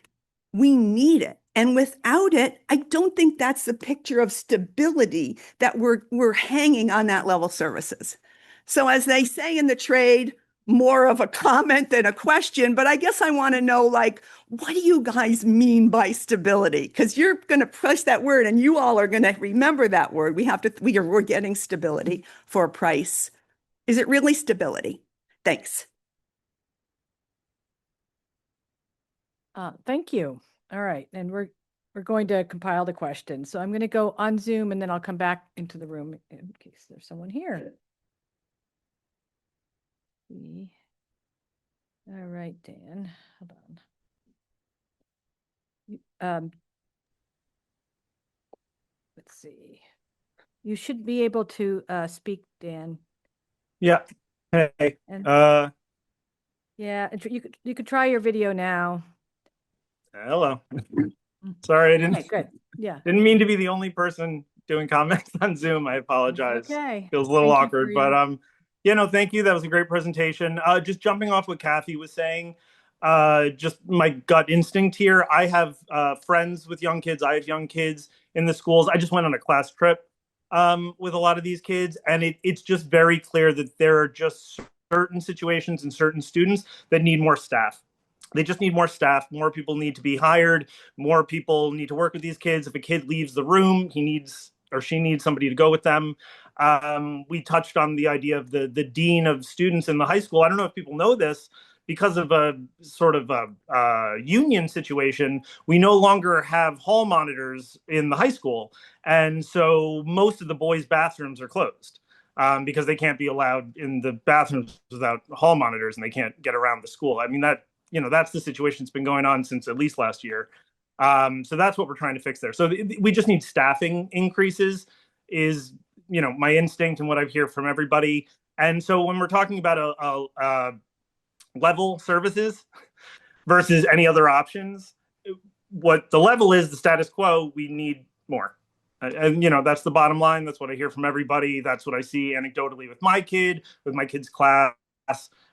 we need it. And without it, I don't think that's the picture of stability that we're hanging on that level services. So as they say in the trade, more of a comment than a question, but I guess I want to know, like, what do you guys mean by stability? Because you're going to push that word and you all are going to remember that word. We're getting stability for a price. Is it really stability? Thanks. Thank you. All right, and we're going to compile the questions. So I'm going to go on Zoom and then I'll come back into the room in case there's someone here. All right, Dan, hold on. Let's see. You should be able to speak, Dan. Yeah. Hey. And, yeah, you could try your video now. Hello. Sorry, I didn't. Okay, good. Yeah. Didn't mean to be the only person doing comments on Zoom. I apologize. Okay. Feels a little Thank you awkward, for but yeah, no, thank you. That was a great presentation. Just jumping off what Kathy was saying, just my gut instinct here. I have friends with young kids. I have young kids in the schools. I just went on a class trip with a lot of these kids, and it's just very clear that there are just certain situations and certain students that need more staff. They just need more staff. More people need to be hired. More people need to work with these kids. If a kid leaves the room, he needs or she needs somebody to go with them. We touched on the idea of the dean of students in the high school. I don't know if people know this. Because of a sort of a union situation, we no longer have hall monitors in the high school. And so most of the boys' bathrooms are closed. Because they can't be allowed in the bathrooms without hall monitors and they can't get around the school. I mean, that's the situation that's been going on since at least last year. So that's what we're trying to fix there. So we just need staffing increases is, my instinct and what I hear from everybody. And so when we're talking about a level services versus any other options, what the level is, the status quo, we need more. And, you know, that's the bottom line. That's what I hear from everybody. That's what I see anecdotally with my kid's class,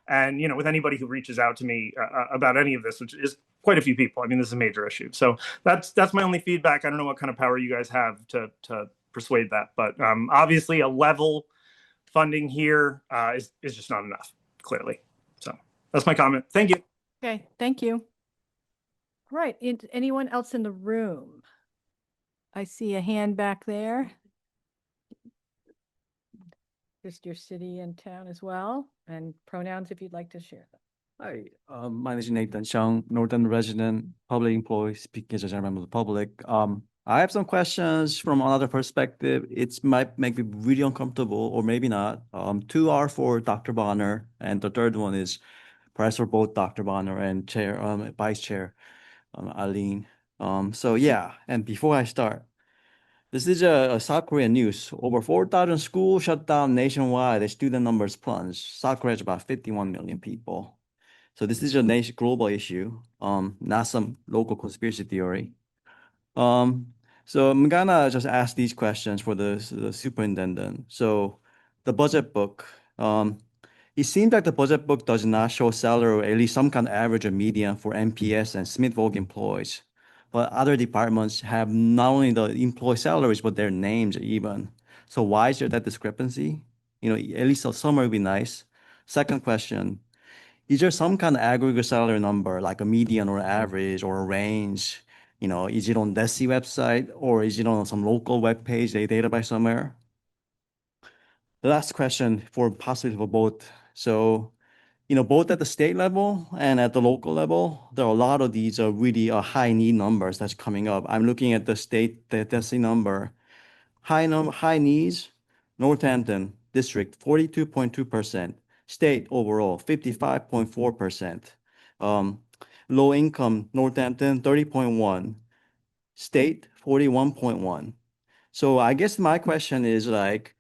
and, you know, with anybody who reaches out to me about any of this, which is quite a few people. I mean, this is a major issue. So that's my only feedback. I don't know what kind of power you guys have to persuade that, but obviously a level funding here is just not enough, clearly. So that's my comment. Thank you. Okay, thank you. All right, anyone else in the room? I see a hand back there. Just your city and town as well, and pronouns if you'd like to share them. Hi, my name is Nathan Chung, Northern resident, public employee, speaking as a member of the public. I have some questions from another perspective. It might make me really uncomfortable, or maybe not. Two are for Dr. Bonner, and the third one is perhaps for both Dr. Bonner and Vice Chair Eileen. So yeah, and before I start, this is a South Korean news. Over 4,000 schools shut down nationwide as student numbers plunge. South Korea has about 51 million people. So this is a global issue, not some local conspiracy theory. So I'm gonna just ask these questions for the superintendent. So the budget book, it seems like the budget book does not show salary or at least some kind of average or median for MPS and Smith Vogue employees. But other departments have not only the employee salaries, but their names even. So why is there that discrepancy? You know, at least a summary would be nice. Second question, is there some kind of aggregate salary number, like a median or average or a range? You know, is it on DESI website or is it on some local web page, a database somewhere? The last question for possibly for both. So, you know, both at the state level and at the local level, there are a lot of these really high need numbers that's coming up. I'm looking at the state, the DESI number. High needs, Northampton district, 42.2%. State overall, 55.4%. Low income, Northampton, 30.1. State, 41.1. So I guess my question is like,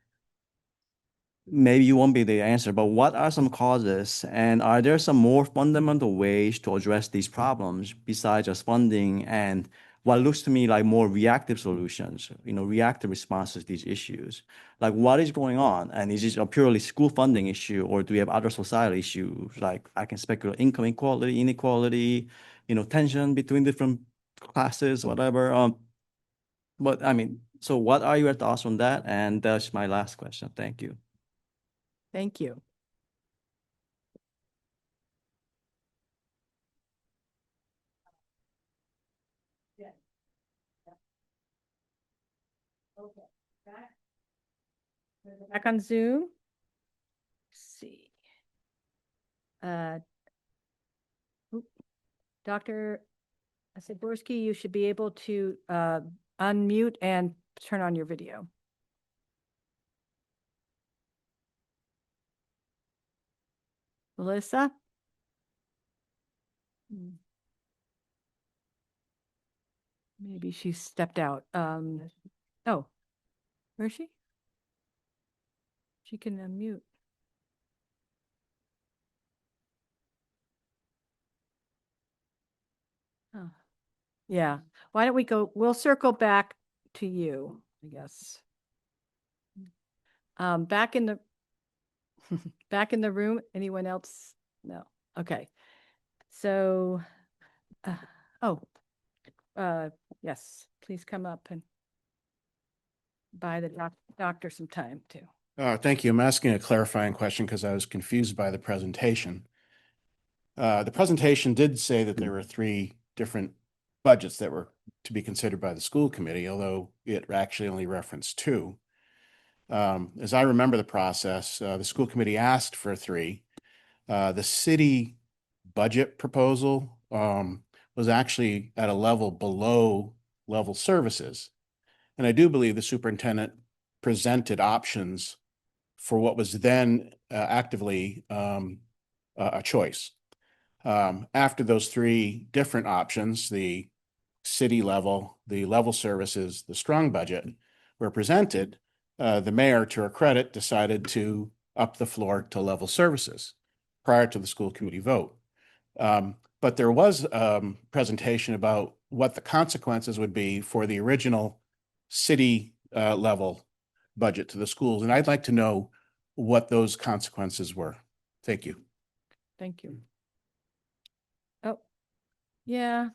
maybe you won't be the answer, but what are some causes, and are there some more fundamental ways to address these problems besides just funding and what looks to me like more reactive solutions, you know, reactive responses to these issues? Like what is going on? And is this a purely school funding issue, or do we have other societal issues? Like I can speculate income inequality, you know, tension between different classes, whatever. But I mean, so what are your thoughts on that? And that's my last question. Thank you. Thank you. Okay, back on Zoom. Let's see. Dr. Zaborski, you should be able to unmute and turn on your video. Melissa? Maybe she stepped out. Oh, where is she? She can unmute. Oh, yeah. Why don't we go, we'll circle back to you, I guess. Back in the back in the room, anyone else? No. Okay. So, yes, please come up and buy the doctor some time too. Thank you. I'm asking a clarifying question because I was confused by the presentation. The presentation did say that there were 3 different budgets that were to be considered by the school committee, although it actually only referenced 2. As I remember the process, the school committee asked for 3. The city budget proposal was actually at a level below level services. And I do believe the superintendent presented options for what was then actively a choice. After those 3 different options, the city level, the level services, the strong budget were presented, the mayor, to her credit, decided to up the floor to level services prior to the school committee vote. But there was presentation about what the consequences would be for the original city level budget to the schools. And I'd like to know what those consequences were. Thank you. Thank you. Oh, yeah,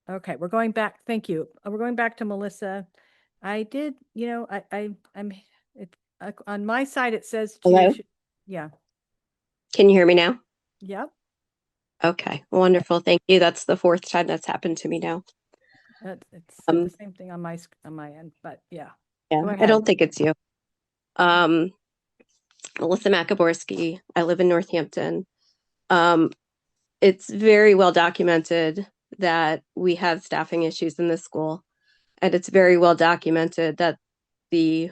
okay, we're going back. Thank you. We're going back to Melissa. I did, I'm, on my side, it says. Hello? Yeah. Can you hear me now? Yep. Okay, wonderful. Thank you. That's the fourth time that's happened to me now. It's said the same thing on my end, but yeah. Yeah, Go I ahead. don't think it's you. Melissa Makaborski. I live in Northampton. It's very well documented that we have staffing issues in this school, and it's very well documented that the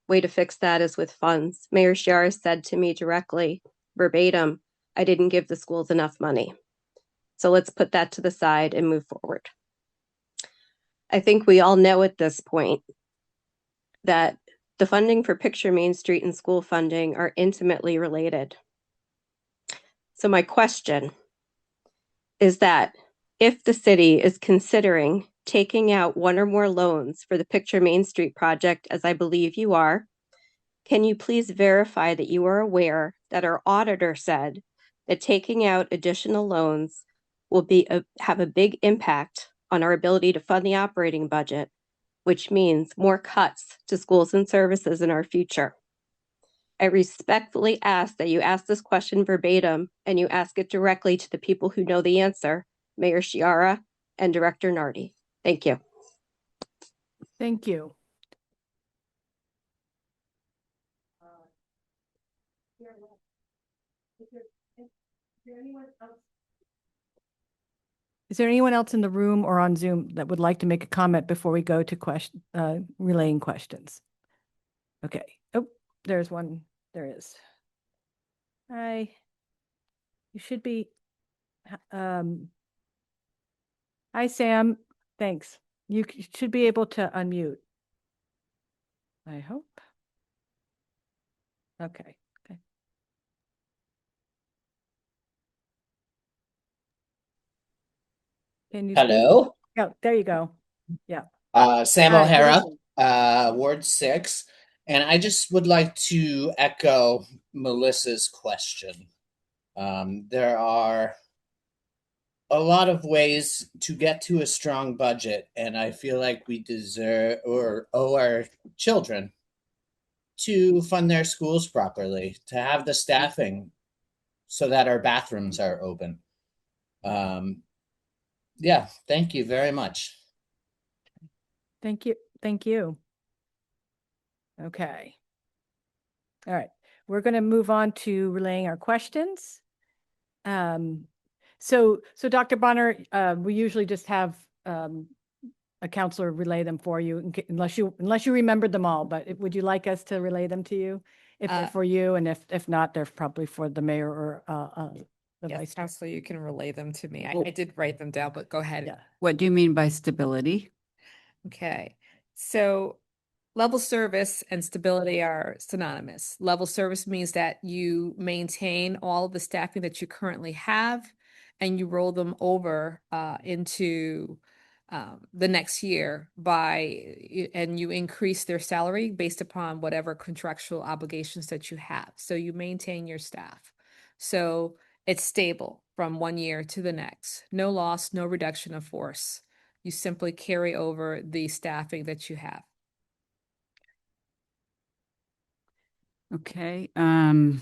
way to fix that is with funds. Mayor Chiara said to me directly, verbatim, I didn't give the schools enough money. So let's put that to the side and move forward. I think we all know at this point that the funding for Picture Main Street and school funding are intimately related. So my question is that if the city is considering taking out one or more loans for the Picture Main Street project, as I believe you are, can you please verify that you are aware that our auditor said that taking out additional loans will have a big impact on our ability to fund the operating budget, which means more cuts to schools and services in our future? I respectfully ask that you ask this question verbatim and you ask it directly to the people who know the answer, Mayor Chiara and Director Nardi. Thank you. Thank you. Is there anyone else in the room or on Zoom that would like to make a comment before we go to relaying questions? Okay. Oh, there's one. There is. Hi. You should be. Hi, Sam. Thanks. You should be able to unmute. I hope. Okay. Okay. Can you speak? Hello, Oh, there you go. Yeah. Sam Hi, good O'Hara, evening. Ward 6. And I just would like to echo Melissa's question. There are a lot of ways to get to a strong budget, and I feel like we deserve or owe our children to fund their schools properly, to have the staffing so that our bathrooms are open. Yeah, thank you very much. Thank you. Thank you. Okay. All right. We're going to move on to relaying our questions. So Dr. Bonner, we usually just have a counselor relay them for you, unless you remembered them all. But would you like us to relay them to you, if they're for you, and if not, they're probably for the mayor or the Yes, vice chair. Counselor, you can relay them to me. Well- I did write them down, but go ahead. Yeah. What do you mean by stability? Okay, so level service and stability are synonymous. Level service means that you maintain all of the staffing that you currently have and you roll them over into the next year and you increase their salary based upon whatever contractual obligations that you have. So you maintain your staff. So it's stable from one year to the next. No loss, no reduction of force. You simply carry over the staffing that you have. Okay. I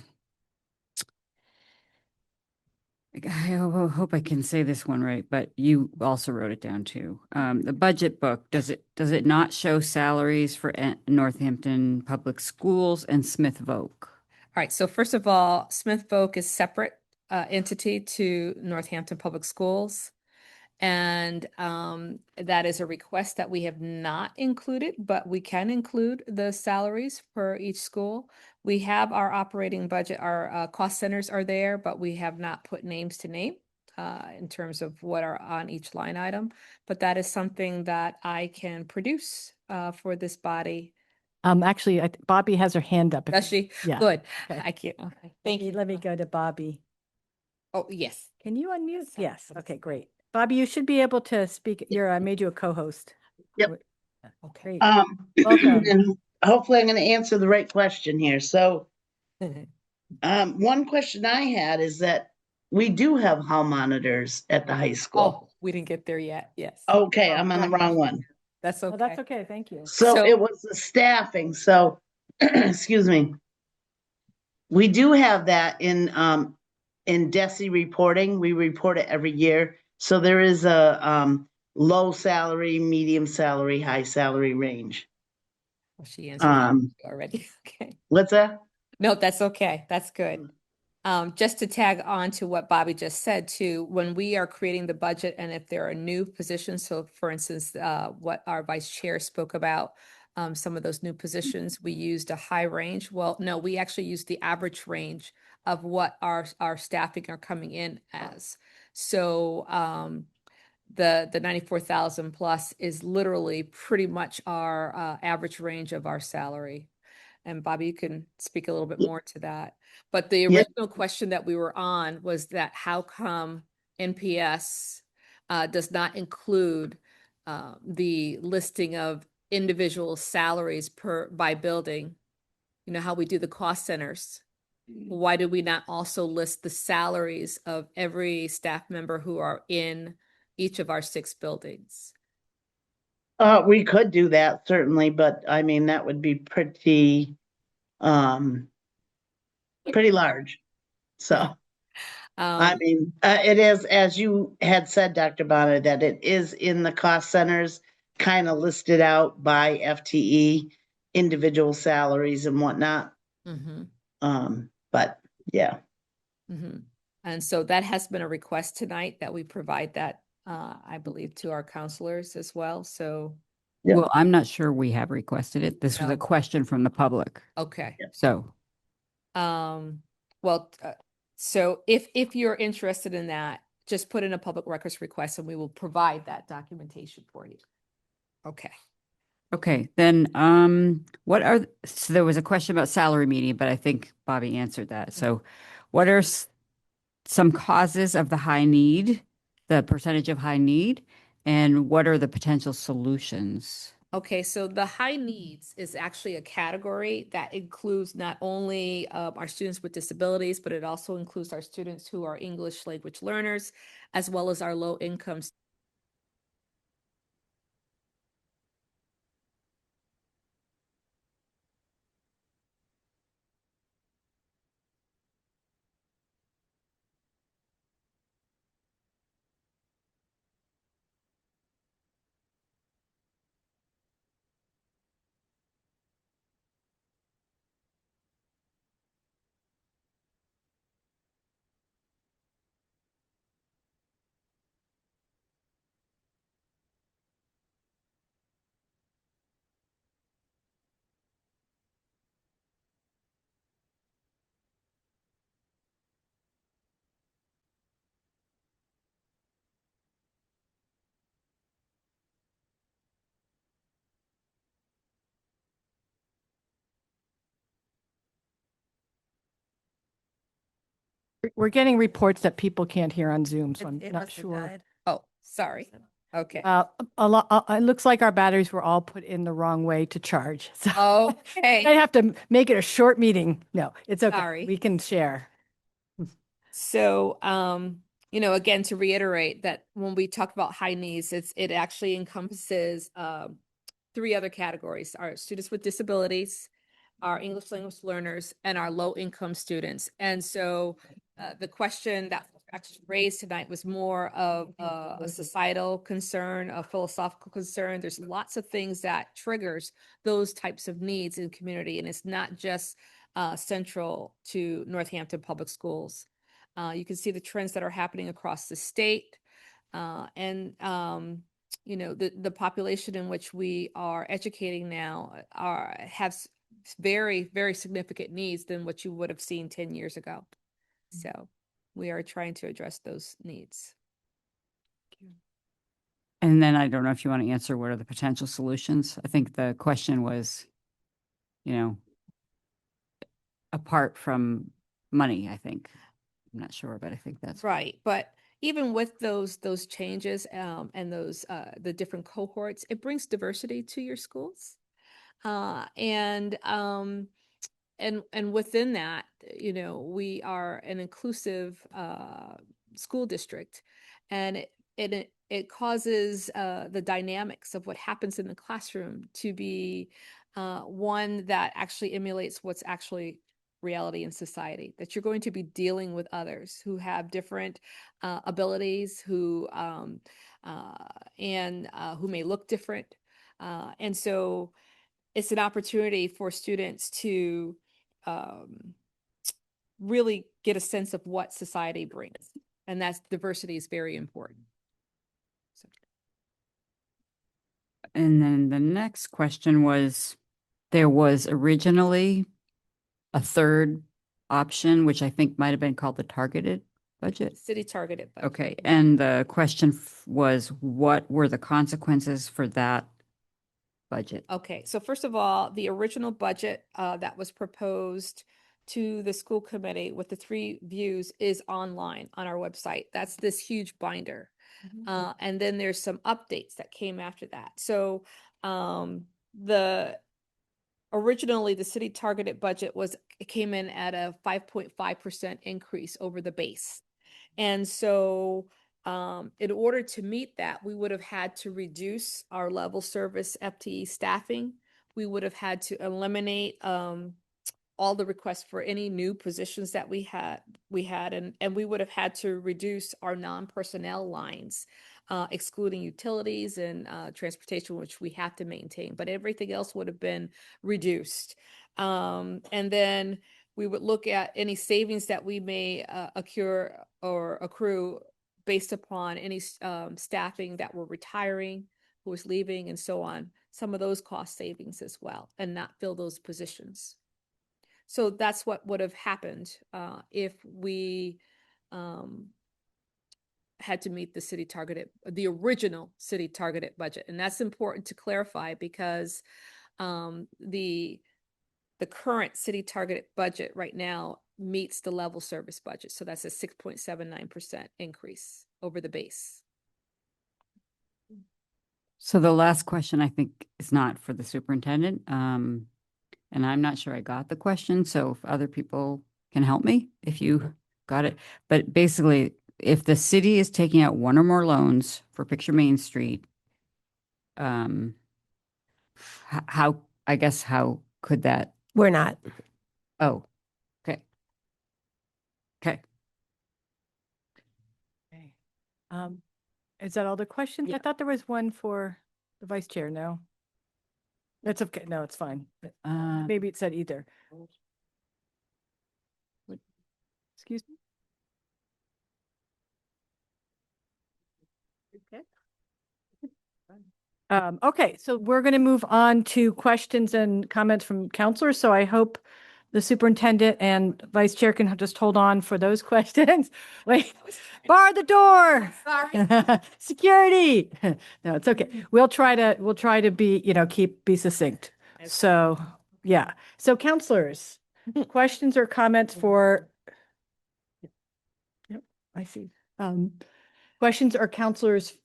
hope I can say this one right, but you also wrote it down too. The budget book, does it not show salaries for Northampton Public Schools and Smith Voc? All right, so first of all, Smith Voc is separate entity to Northampton Public Schools. And that is a request that we have not included, but we can include the salaries for each school. We have our operating budget, our cost centers are there, but we have not put names to name in terms of what are on each line item. But that is something that I can produce for this body. Actually, Bobby has her hand up. Does she? Yeah. Good. Okay. I can't. Okay. Thank you. Let me go to Bobby. Oh, yes. Can you unmute? Yes. Okay, great. Bobby, you should be able to speak. I made you a co-host. Yep. Okay. Great. Welcome. Welcome. And hopefully I'm going to answer the right question here. So, one question I had is that we do have hall monitors at the high school. Oh, we didn't get there yet. Yes. Okay, I'm on the wrong one. That's okay. Oh, that's okay. Thank you. So it was the staffing. So, excuse me. We do have that in DESI reporting. We report it every year. So there is a low salary, medium salary, high salary range. Well, she answered that already. Okay. What's that? No, that's okay. That's good. Just to tag on to what Bobby just said too, when we are creating the budget and if there are new positions, so for instance, what our vice chair spoke about, some of those new positions, we used a high range. Well, no, we actually used the average range of what our staffing are coming in as. So the 94,000 plus is literally pretty much our average range of our salary. And Bobby, you can speak a little bit more to that. But the original question that we were on was that how come NPS does not include the listing of individual salaries by building? You know how we do the cost centers. Why do we not also list the salaries of every staff member who are in each of our 6 buildings? We could do that certainly, but I mean, that would be pretty large. So, I mean, it is, as you had said, Dr. Bonner, that it is in the cost centers, kind of listed out by FTE, individual salaries and whatnot. But yeah. And so that has been a request tonight that we provide that, I believe, to our counselors as well. So, Well, I'm not sure we have requested it. This was No. a question from the public. okay. So, Well, so if you're interested in that, just put in a public records request and we will provide that documentation for you. Okay. okay, then, so there was a question about salary median, but I think Bobby answered that. So what are some causes of the high need, the percentage of high need, and what are the potential solutions? Okay, so the high needs is actually a category that includes not only our students with disabilities, but it also includes our students who are English language learners, as well as our low income. We're getting reports that people can't hear on Zoom, so I'm It not must have sure. died. Oh, sorry. Okay. A lot, it looks like our batteries were all put in the wrong way to charge. So Okay. I have to make it a short meeting. No, it's okay. Sorry. We can share. So, again, to reiterate that when we talk about high needs, it actually encompasses 3 other categories: our students with disabilities, our English language learners, and our low income students. And so the question that was actually raised tonight was more of a societal concern, a philosophical concern. There's lots of things that triggers those types of needs in community, and it's not just central to Northampton Public Schools. You can see the trends that are happening across the state, and the population in which we are educating now have very, very significant needs than what you would have seen 10 years ago. So we are trying to address those needs. And then I don't know if you want to answer what are the potential solutions. I think the question was, apart from money, I think. I'm not sure, but I think that's Right, but even with those changes and those the different cohorts, it brings diversity to your schools. And within that, you know, we are an inclusive school district, and it causes the dynamics of what happens in the classroom to be one that actually emulates what's actually reality in society, that you're going to be dealing with others who have different abilities, who may look different. And so it's an opportunity for students to really get a sense of what society brings. And that's diversity is very important. So. And then the next question was, there was originally a third option, which I think might have been called the targeted budget. City targeted budget. Okay, and the question was, what were the consequences for that budget? Okay, so first of all, the original budget that was proposed to the school committee with the 3 views is online on our website. That's this huge binder. And then there's some updates that came after that. So originally the city targeted budget came in at a 5.5% increase over the base. And so in order to meet that, we would have had to reduce our level service FTE staffing. We would have had to eliminate all the requests for any new positions that we had, and we would have had to reduce our non-personnel lines, excluding utilities and transportation, which we have to maintain, but everything else would have been reduced. And then we would look at any savings that we may accrue based upon any staffing that were retiring, who was leaving, and so on. Some of those cost savings as well, and not fill those positions. So that's what would have happened if we had to meet the original city targeted budget. And that's important to clarify because the current city targeted budget right now meets the level service budget. So that's a 6.79% increase over the base. So the last question, I think, is not for the superintendent. And I'm not sure I got the question, so if other people can help me, if you got it. But basically, if the city is taking out one or more loans for Picture Main Street, how could that? We're not. Oh, okay. Okay. Okay. Is that all the questions? I thought there was one for the vice chair. No? That's okay. No, it's fine. Maybe it said either. Excuse me? Okay. Okay, so we're going to move on to questions and comments from counselors. So I hope the superintendent and vice chair can just hold on for those questions. Wait, bar the door. Sorry. Security. No, it's okay. We'll try to be succinct. So, yeah. So counselors, questions or comments for, yep, I see. Questions or counselors,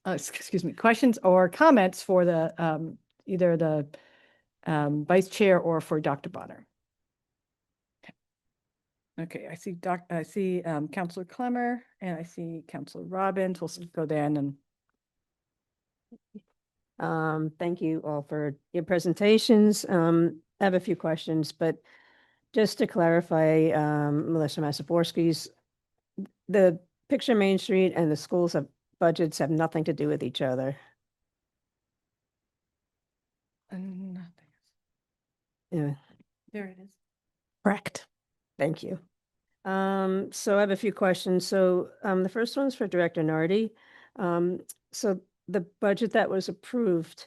questions or comments for the either the vice chair or for Dr. Bonner. Okay, I see Counselor Clemmer and I see Counselor Robbins. We'll go then and Thank you all for your presentations. I have a few questions, but just to clarify, Melissa Masaborski's, the Picture Main Street and the schools have budgets have nothing to do with each other. nothing. Yeah. There it is. Correct. Thank you. So I have a few questions. So the first one's for Director Nardi. So the budget that was approved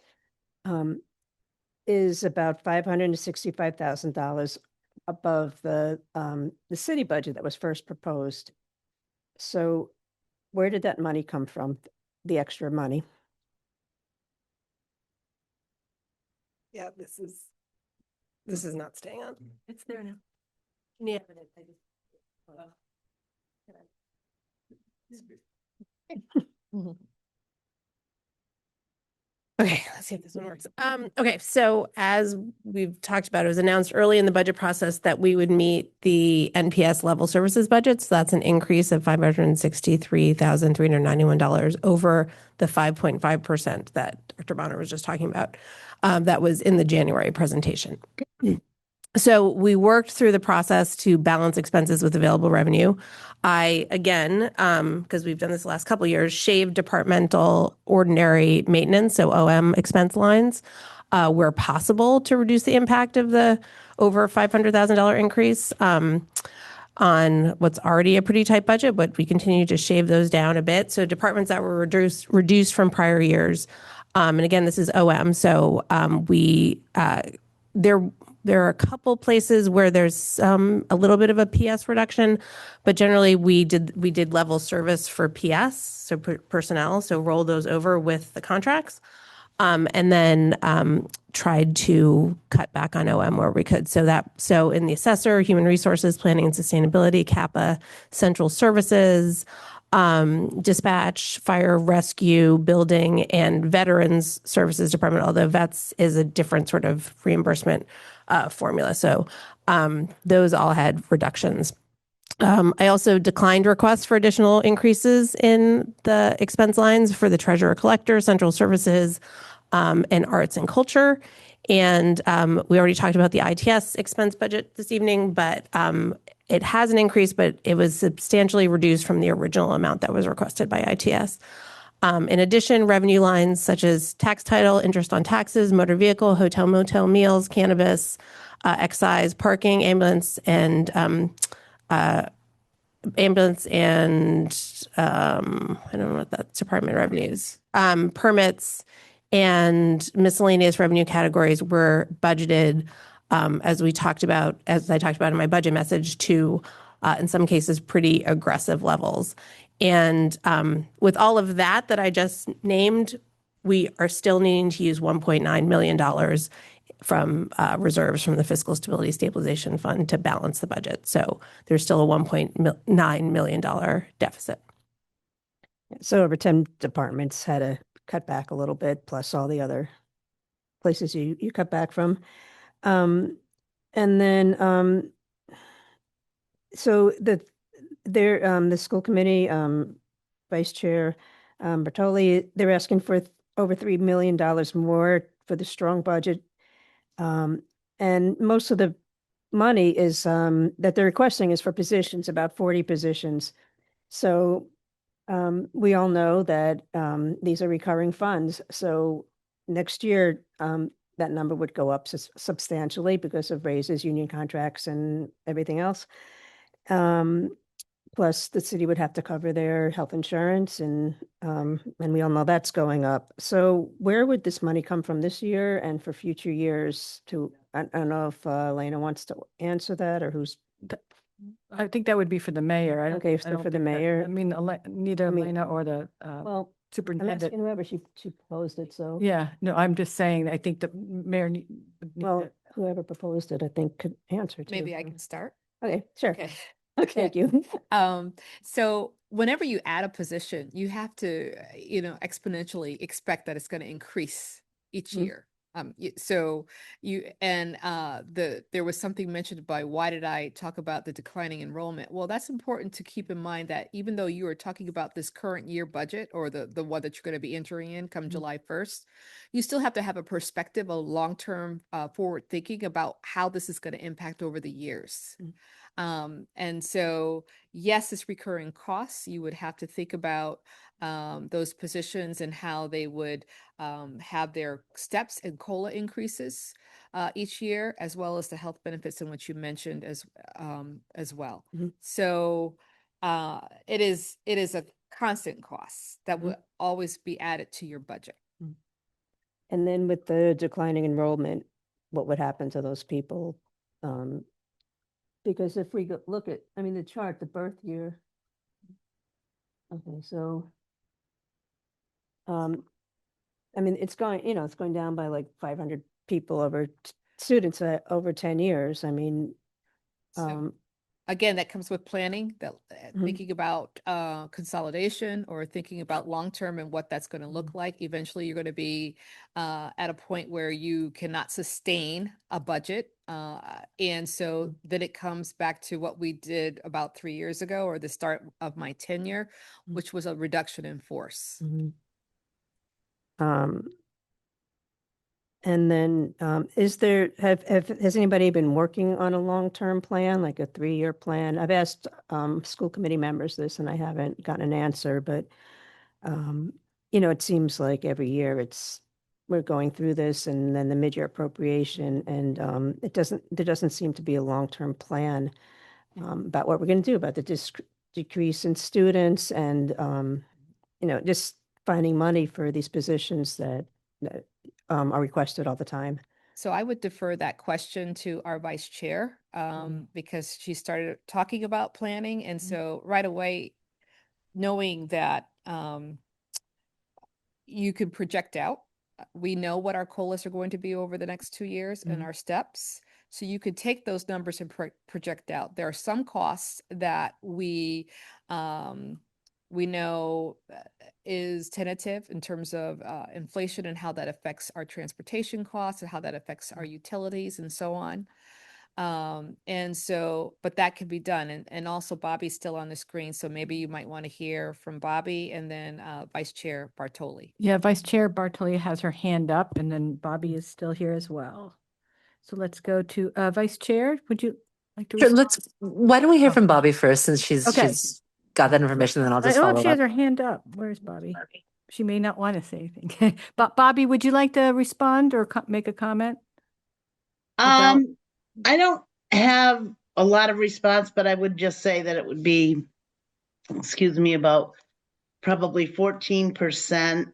is about $565,000 above the city budget that was first proposed. So where did that money come from, the extra money? Yeah, this is not staying on. It's there now. Yeah. Okay, let's see if this one works. Okay, so as we've talked about, it was announced early in the budget process that we would meet the NPS level services budget. So that's an increase of $563,391 over the 5.5% that Dr. Bonner was just talking about. That was in the January presentation. So we worked through the process to balance expenses with available revenue. I, again, because we've done this the last couple of years, shaved departmental ordinary maintenance, so OM expense lines, where possible to reduce the impact of the over $500,000 increase on what's already a pretty tight budget, but we continue to shave those down a bit. So departments that were reduced from prior years, and again, this is OM, so there are a couple places where there's a little bit of a PS reduction, but generally we did level service for PS, so personnel, so roll those over with the contracts, and then tried to cut back on OM where we could. So in the assessor, human resources, planning and sustainability, CAPA, central services, dispatch, fire, rescue, building, and veterans services department, although vets is a different sort of reimbursement formula. So those all had reductions. I also declined requests for additional increases in the expense lines for the treasurer collector, central services, and arts and culture. And we already talked about the ITS expense budget this evening, but it has an increase, but it was substantially reduced from the original amount that was requested by ITS. In addition, revenue lines such as tax title, interest on taxes, motor vehicle, hotel, motel, meals, cannabis, excise, parking, ambulance, and I don't know what that's department revenues, permits, and miscellaneous revenue categories were budgeted, as I talked about in my budget message, to in some cases pretty aggressive levels. And with all of that I just named, we are still needing to use $1.9 million from reserves from the Fiscal Stability Stabilization Fund to balance the budget. So there's still a $1.9 million deficit. So over 10 departments had to cut back a little bit, plus all the other places you cut back from. And then, so the school committee, Vice Chair Bertoli, they're asking for over $3 million more for the strong budget. And most of the money is that they're requesting is for positions, about 40 positions. So we all know that these are recurring funds. So next year, that number would go up substantially because of raises, union contracts, and everything else. Plus, the city would have to cover their health insurance, and we all know that's going up. So where would this money come from this year and for future years? I don't know if Elena wants to answer that, or who's. I think that would be for the mayor. Okay, so for the mayor. I mean, neither Elena or the Well, I'm superintendent. asking whoever she proposed it, so. Yeah, no, I'm just saying, I think the mayor. Well, whoever proposed it, I think could answer too. Maybe I can start. Okay, sure. Okay. Thank you. So whenever you add a position, you have to, exponentially expect that it's going to increase each year. There was something mentioned by why did I talk about the declining enrollment? Well, that's important to keep in mind that even though you are talking about this current year budget or the one that you're going to be entering in come July 1st, you still have to have a perspective, a long-term forward thinking about how this is going to impact over the years. And so, yes, it's recurring costs. You would have to think about those positions and how they would have their steps and COLA increases each year, as well as the health benefits in which you mentioned as well. So it is a constant cost that will always be added to your budget. And then with the declining enrollment, what would happen to those people? Because if we look at, the chart, the birth year. Okay, so, it's going down by like 500 people over students over 10 years. again, that comes with planning, that thinking about consolidation or thinking about long-term and what that's going to look like. Eventually, you're going to be at a point where you cannot sustain a budget. And so then it comes back to what we did about 3 years ago, or the start of my tenure, which was a reduction in force. And then, has anybody been working on a long-term plan, like a 3-year plan? I've asked, school committee members this and I haven't gotten an answer, but, it seems like every year we're going through this and then the mid-year appropriation and, there doesn't seem to be a long-term plan, about what we're going to do about the decrease in students and, just finding money for these positions that are requested all the time. So I would defer that question to our vice chair, because she started talking about planning. And so right away, knowing that you can project out, we know what our COLAs are going to be over the next 2 years and our steps. So you could take those numbers and project out. There are some costs that we know is tentative in terms of inflation and how that affects our transportation costs and how that affects our utilities and so on. And so, but that can be done. And also Bobby's still on the screen. So maybe you might want to hear from Bobby and then Vice Chair Bartoli. Yeah, Vice Chair Bartoli has her hand up and then Bobby is still here as well. So let's go to Vice Chair. Would you like to? Sure, why don't we hear from Bobby first, since she's got that information, and then I'll just I don't know follow if she has up. her hand up. Where's Bobby? She may not want to say anything. But Bobby, would you like to respond or make a comment? I don't have a lot of response, but I would just say that it would be, about probably 14%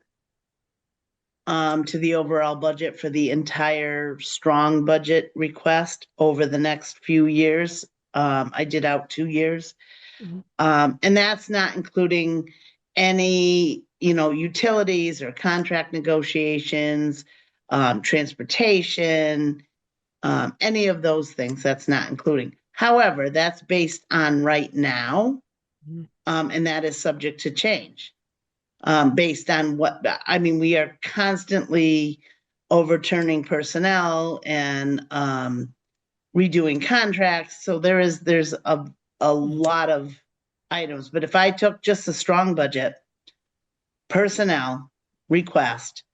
to the overall budget for the entire strong budget request over the next few years. I did out 2 years. And that's not including any, utilities or contract negotiations, transportation, any of those things. That's not including. However, that's based on right now, and that is subject to change. Based on we are constantly overturning personnel and redoing contracts. So there's a lot of items. But if I took just the strong budget personnel request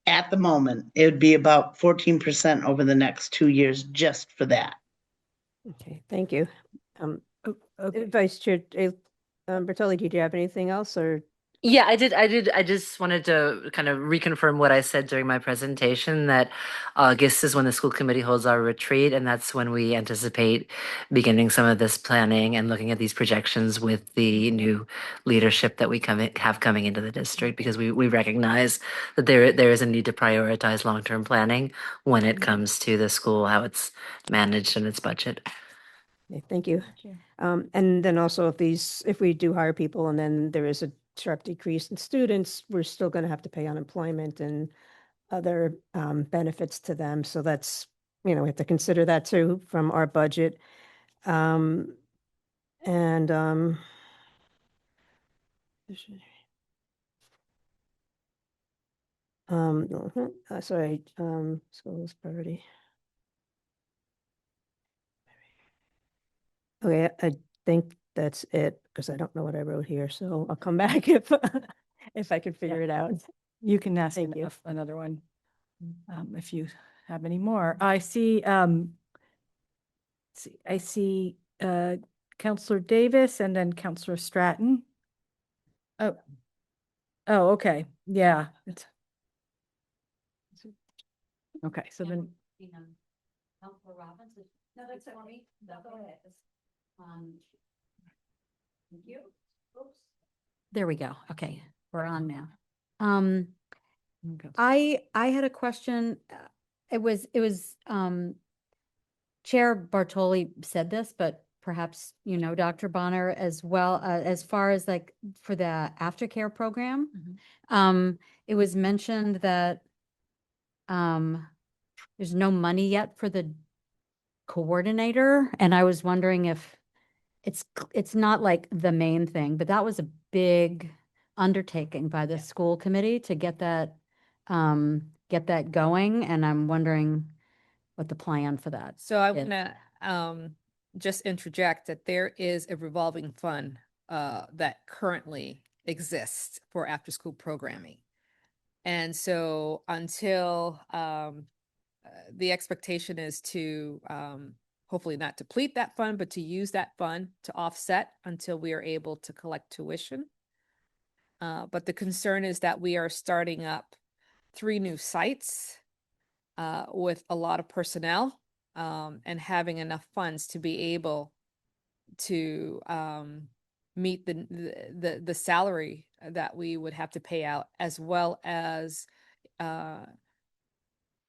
at the moment, it would be about 14% over the next 2 years just for that. Okay, thank you. Vice Chair Bertoli, did you have anything else or? Yeah, I did. I just wanted to kind of reconfirm what I said during my presentation, that August is when the school committee holds our retreat, and that's when we anticipate beginning some of this planning and looking at these projections with the new leadership that we have coming into the district, because we recognize that there is a need to prioritize long-term planning when it comes to the school, how it's managed and its budget. Okay, thank you. And then also if we do hire people and then there is a sharp decrease in students, we're still going to have to pay unemployment and other benefits to them. So that's, we have to consider that too from our budget. Sorry, schools priority. Okay, I think that's it because I don't know what I wrote here. So I'll come back if I can figure it out. You can ask another one if you have any more. I see. I see Counselor Davis and then Counselor Stratton. Oh, okay. Yeah. Okay. So then. No, that's for me. No, go ahead. Thank you. Oops. There we go. Okay, we're on now. I had a question. It was Chair Bartoli said this, but perhaps Dr. Bonner as well, as far as like for the aftercare program. It was mentioned that there's no money yet for the coordinator, and I was wondering if it's not like the main thing, but that was a big undertaking by the school committee to get that going. And I'm wondering what the plan for that. So I is. want to just interject that there is a revolving fund that currently exists for after-school programming. And so until the expectation is to hopefully not deplete that fund, but to use that fund to offset until we are able to collect tuition. But the concern is that we are starting up 3 new sites with a lot of personnel and having enough funds to be able to meet the salary that we would have to pay out, as well as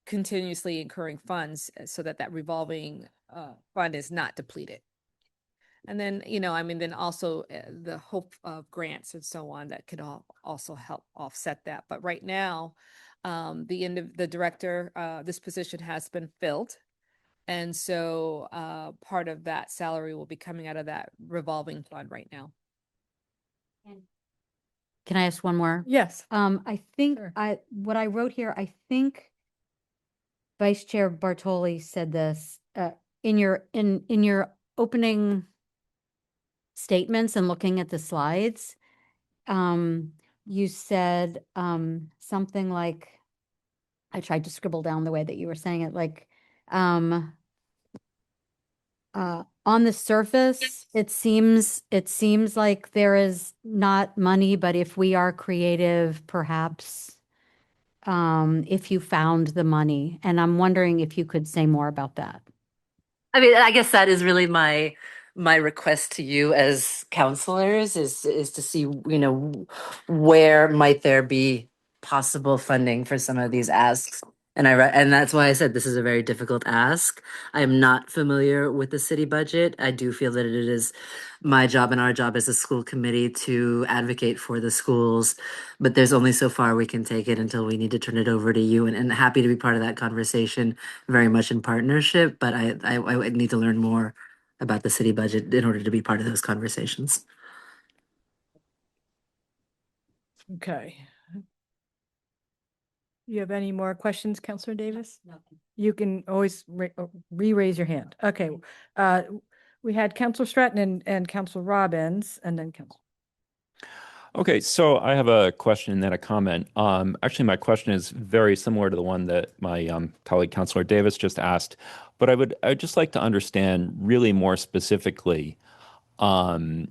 continuously incurring funds so that that revolving fund is not depleted. And then, I mean, then also the hope of grants and so on that could also help offset that. But right now, the director, this position has been filled. And so part of that salary will be coming out of that revolving fund right now. Can I ask one more? Yes. I think Sure. what I wrote here, I think Vice Chair Bartoli said this in your opening statements and looking at the slides. You said something like, I tried to scribble down the way that you were saying it, like on the surface, it seems like there is not money, but if we are creative, perhaps if you found the money. And I'm wondering if you could say more about that. I mean, I guess that is really my request to you as counselors is to see, where might there be possible funding for some of these asks. And and that's why I said this is a very difficult ask. I am not familiar with the city budget. I do feel that it is my job and our job as a school committee to advocate for the schools, but there's only so far we can take it until we need to turn it over to you. And happy to be part of that conversation, very much in partnership. But I would need to learn more about the city budget in order to be part of those conversations. Okay. You have any more questions, Counselor Davis? No. You can always re-raise your hand. Okay. We had Counselor Stratton and Counselor Robbins, and then Counselor. Okay, so I have a question and then a comment. Actually, my question is very similar to the one that my colleague Counselor Davis just asked, but I'd just like to understand really more specifically, the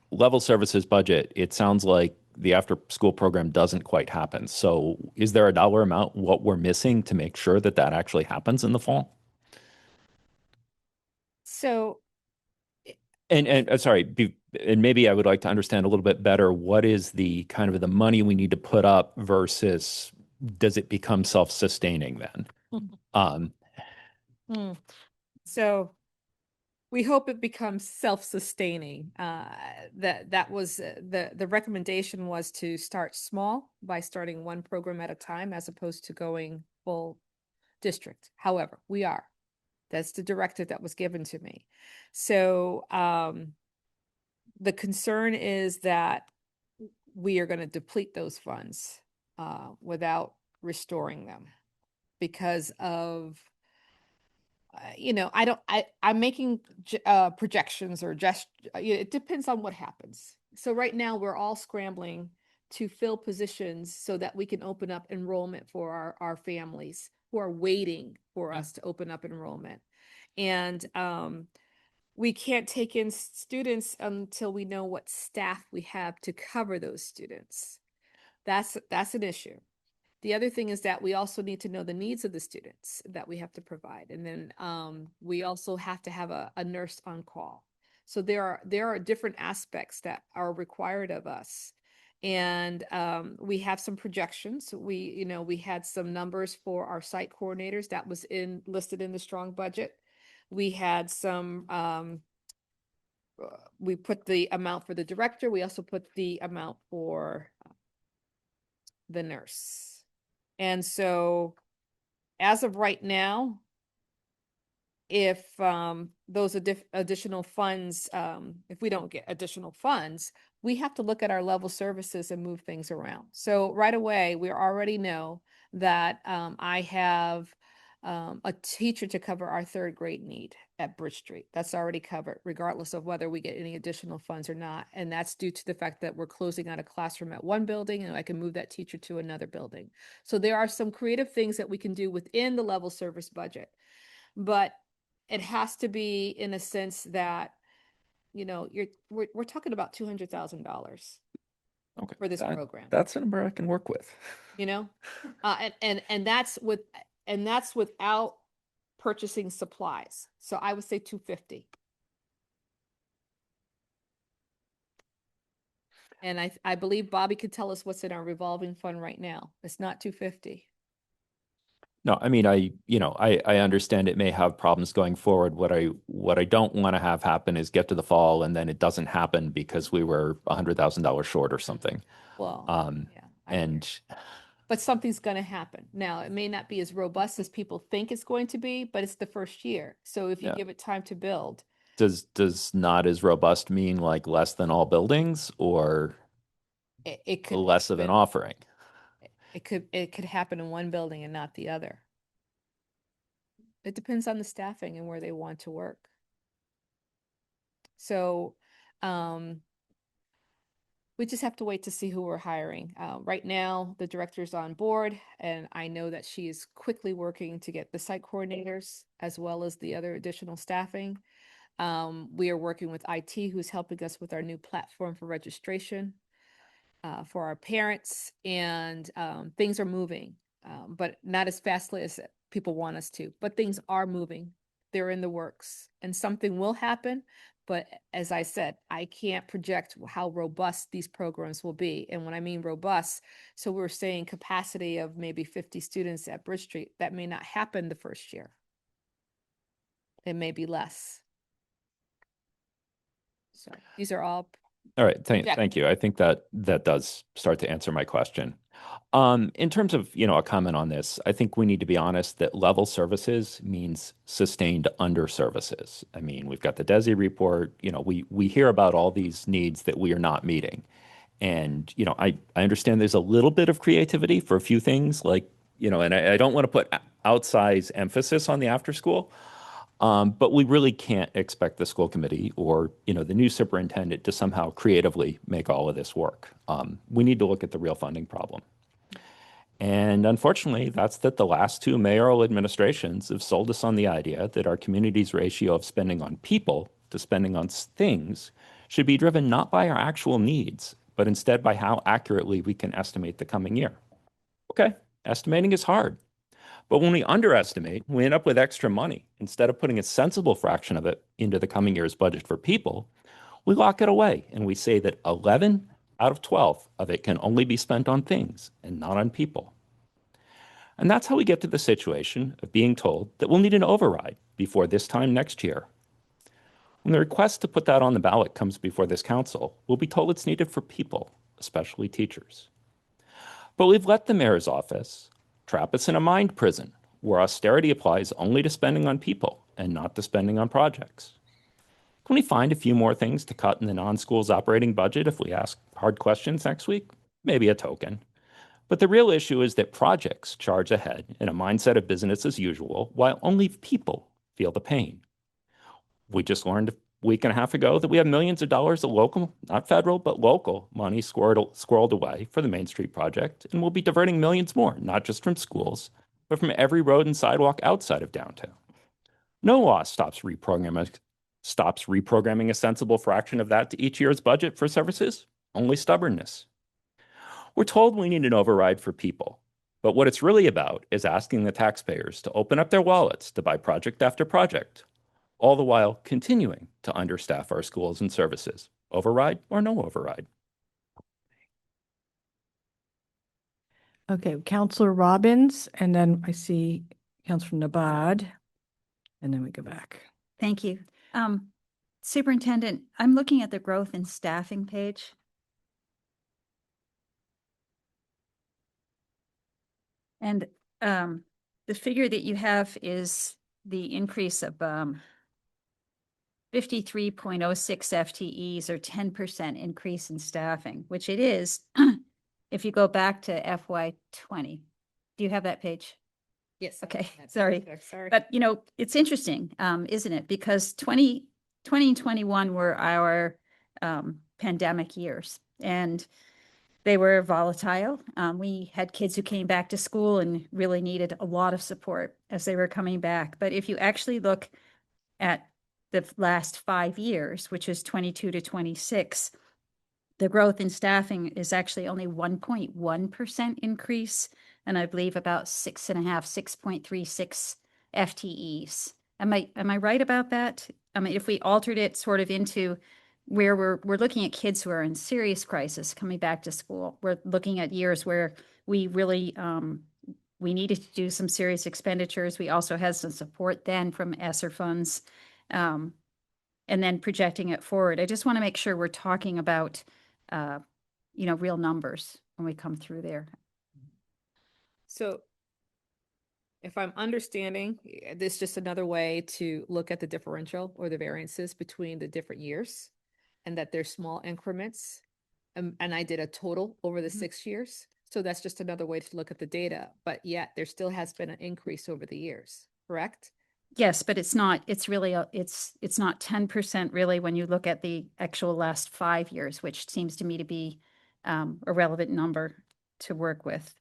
level services budget. It sounds like the after-school program doesn't quite happen. So, is there a dollar amount what we're missing to make sure that that actually happens in the fall? So, And sorry, and maybe I would like to understand a little bit better what is the kind of the money we need to put up versus does it become self-sustaining then? So we hope it becomes self-sustaining. That was the recommendation was to start small by starting one program at a time as opposed to going full district. However, we are. That's the directive that was given to me. So the concern is that we are going to deplete those funds without restoring them because of I'm making projections or just it depends on what happens. So right now we're all scrambling to fill positions so that we can open up enrollment for our families who are waiting for us to open up enrollment. And we can't take in students until we know what staff we have to cover those students. That's an issue. The other thing is that we also need to know the needs of the students that we have to provide. And then we also have to have a nurse on call. So there are different aspects that are required of us. And we have some projections. We had some numbers for our site coordinators that was listed in the strong budget. We had some we put the amount for the director. We also put the amount for the nurse. And so as of right now, if those additional funds, if we don't get additional funds, we have to look at our level services and move things around. So right away, we already know that I have a teacher to cover our third grade need at Bridge Street. That's already covered, regardless of whether we get any additional funds or not. And that's due to the fact that we're closing out a classroom at one building and I can move that teacher to another building. So there are some creative things that we can do within the level service budget. But it has to be in a sense that, you know, we're talking about $200,000 Okay. for this program. That's a number I can work with. You know, and that's without purchasing supplies. So I would say 250. And I believe Bobby could tell us what's in our revolving fund right now. It's not 250. No, I mean, I understand it may have problems going forward. What I don't want to have happen is get to the fall and then it doesn't happen because we were $100,000 short or something. Well, yeah, and but something's going to happen. Now, it may not be as robust as people think it's going to be, but it's the first year. So if you Yeah. give it time to build. Does not as robust mean like less than all buildings or It could less of an offering? It could happen in one building and not the other. It depends on the staffing and where they want to work. So, we just have to wait to see who we're hiring. Right now, the director's on board, and I know that she is quickly working to get the site coordinators as well as the other additional staffing. We are working with IT, who's helping us with our new platform for registration for our parents, and things are moving, but not as fastly as people want us to. But things are moving. They're in the works, and something will happen. But as I said, I can't project how robust these programs will be. And when I mean robust, so we're saying capacity of maybe 50 students at Bridge Street. That may not happen the first year. It may be less. So these are all. All right, thank you. I think that does start to answer my question. In terms of, a comment on this, I think we need to be honest that level services means sustained under services. I mean, we've got the DESI report, we hear about all these needs that we are not meeting. And, I understand there's a little bit of creativity for a few things like, and I don't want to put outsized emphasis on the after school. But we really can't expect the school committee or, the new superintendent to somehow creatively make all of this work. We need to look at the real funding problem. And unfortunately, that's that the last two mayoral administrations have sold us on the idea that our community's ratio of spending on people to spending on things should be driven not by our actual needs, but instead by how accurately we can estimate the coming year. Okay, estimating is hard. But when we underestimate, we end up with extra money. Instead of putting a sensible fraction of it into the coming year's budget for people, we lock it away and we say that 11 out of 12 of it can only be spent on things and not on people. And that's how we get to the situation of being told that we'll need an override before this time next year. When the request to put that on the ballot comes before this council, we'll be told it's needed for people, especially teachers. But we've let the mayor's office trap us in a mind prison where austerity applies only to spending on people and not to spending on projects. Can we find a few more things to cut in the non-schools operating budget if we ask hard questions next week? Maybe a token. But the real issue is that projects charge ahead in a mindset of business as usual, while only people feel the pain. We just learned a week and a half ago that we have millions of dollars of local, not federal, but local money squirreled away for the Main Street project, and we'll be diverting millions more, not just from schools, but from every road and sidewalk outside of downtown. No law stops reprogramming a sensible fraction of that to each year's budget for services, only stubbornness. We're told we need an override for people, but what it's really about is asking the taxpayers to open up their wallets to buy project after project, all the while continuing to understaff our schools and services. Override or no override? Okay, Counselor Robbins, and then I see Counselor Nabad, and then we go back. Thank you. Superintendent, I'm looking at the growth in staffing page. And the figure that you have is the increase of 53.06 FTEs or 10% increase in staffing, which it is if you go back to FY20. Do you have that page? Yes. Okay, that's sorry. perfect, sorry. But, you know, it's interesting, isn't it? Because 2020 and 21 were our pandemic years, and they were volatile. We had kids who came back to school and really needed a lot of support as they were coming back. But if you actually look at the last 5 years, which is 22 to 26, the growth in staffing is actually only 1.1% increase, and I believe about 6.36 FTEs. Am I right about that? I mean, if we altered it sort of into where we're looking at kids who are in serious crisis coming back to school, we're looking at years where we really we needed to do some serious expenditures. We also had some support then from ESSER funds, and then projecting it forward. I just want to make sure we're talking about you know, real numbers when we come through there. So if I'm understanding, this is just another way to look at the differential or the variances between the different years, and that there's small increments. And I did a total over the 6 years. So that's just another way to look at the data, but yet there still has been an increase over the years, correct? Yes, but it's not, it's really, it's not 10% really when you look at the actual last 5 years, which seems to me to be a relevant number to work with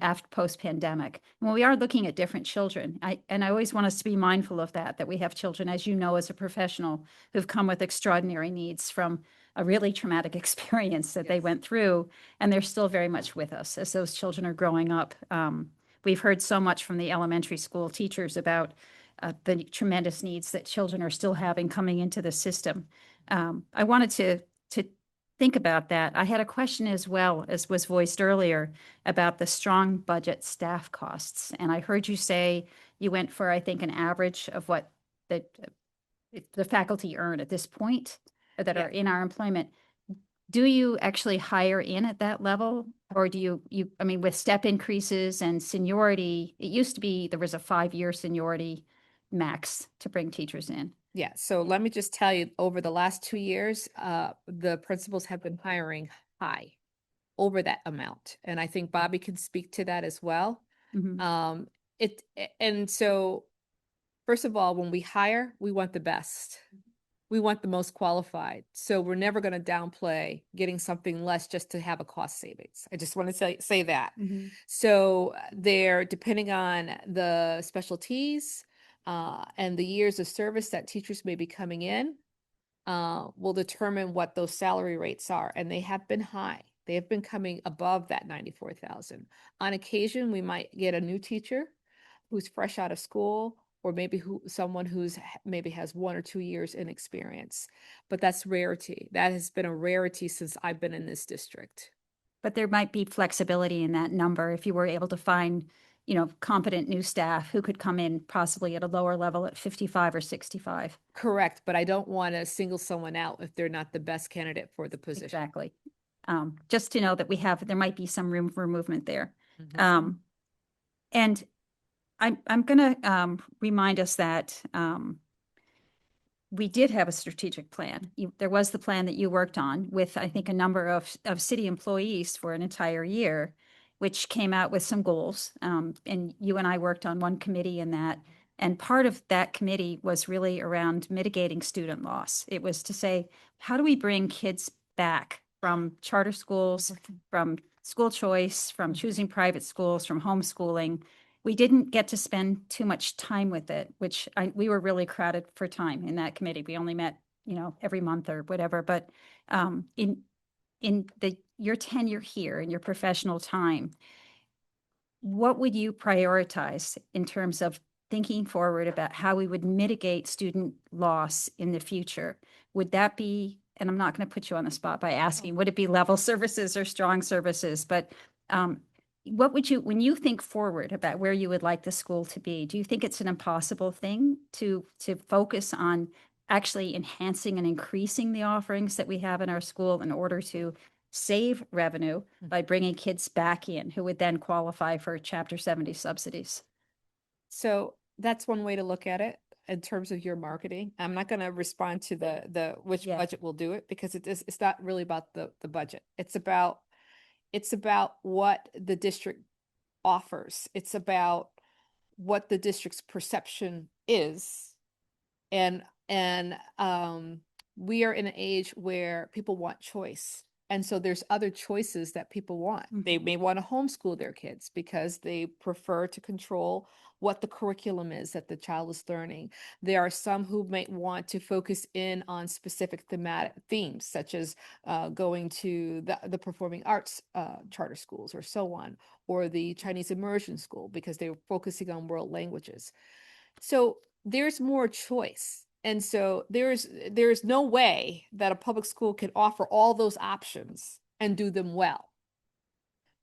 after post-pandemic. Well, we are looking at different children. I always want us to be mindful of that we have children, as you know, as a professional, who've come with extraordinary needs from a really traumatic experience that they went through, and they're still very much with us as those children are growing up. We've heard so much from the elementary school teachers about the tremendous needs that children are still having coming into the system. I wanted to think about that. I had a question as well, as was voiced earlier, about the strong budget staff costs. And I heard you say you went for, I think, an average of what the faculty earn at this point that are in our employment. Do you actually hire in at that level? Or do you, I mean, with step increases and seniority, it used to be there was a 5-year seniority max to bring teachers in. Yeah, so let me just tell you, over the last 2 years, the principals have been hiring high over that amount. And I think Bobby can speak to that as well. And so, first of all, when we hire, we want the best. We want the most qualified. So we're never going to downplay getting something less just to have a cost savings. I just want to say that. So they're depending on the specialties, and the years of service that teachers may be coming in, will determine what those salary rates are. And they have been high. They have been coming above that 94,000. On occasion, we might get a new teacher who's fresh out of school, or maybe someone who's maybe has 1 or 2 years in experience. But that's rarity. That has been a rarity since I've been in this district. But there might be flexibility in that number if you were able to find, you know, competent new staff who could come in possibly at a lower level at 55 or 65. Correct, but I don't want to single someone out if they're not the best candidate for the position. Exactly. Just to know that there might be some room for movement there. And I'm going to remind us that we did have a strategic plan. There was the plan that you worked on with, I think, a number of city employees for an entire year, which came out with some goals. And you and I worked on one committee in that. And part of that committee was really around mitigating student loss. It was to say, how do we bring kids back from charter schools, from school choice, from choosing private schools, from homeschooling? We didn't get to spend too much time with it, which we were really crowded for time in that committee. We only met, you know, every month or whatever. But in your tenure here, in your professional time, what would you prioritize in terms of thinking forward about how we would mitigate student loss in the future? Would that be, and I'm not going to put you on the spot by asking, would it be level services or strong services? But what would you, when you think forward about where you would like the school to be, do you think it's an impossible thing to focus on actually enhancing and increasing the offerings that we have in our school in order to save revenue by bringing kids back in who would then qualify for Chapter 70 subsidies? So that's one way to look at it in terms of your marketing. I'm not going to respond to the which budget will do it, because it's not really about the budget. It's about what the district offers. It's about what the district's perception is. And we are in an age where people want choice. And so there's other choices that people want. They may want to homeschool their kids because they prefer to control what the curriculum is that the child is learning. There are some who might want to focus in on specific thematic themes, such as going to the performing arts charter schools or so on, or the Chinese immersion school because they were focusing on world languages. So there's more choice. And so there's no way that a public school can offer all those options and do them well.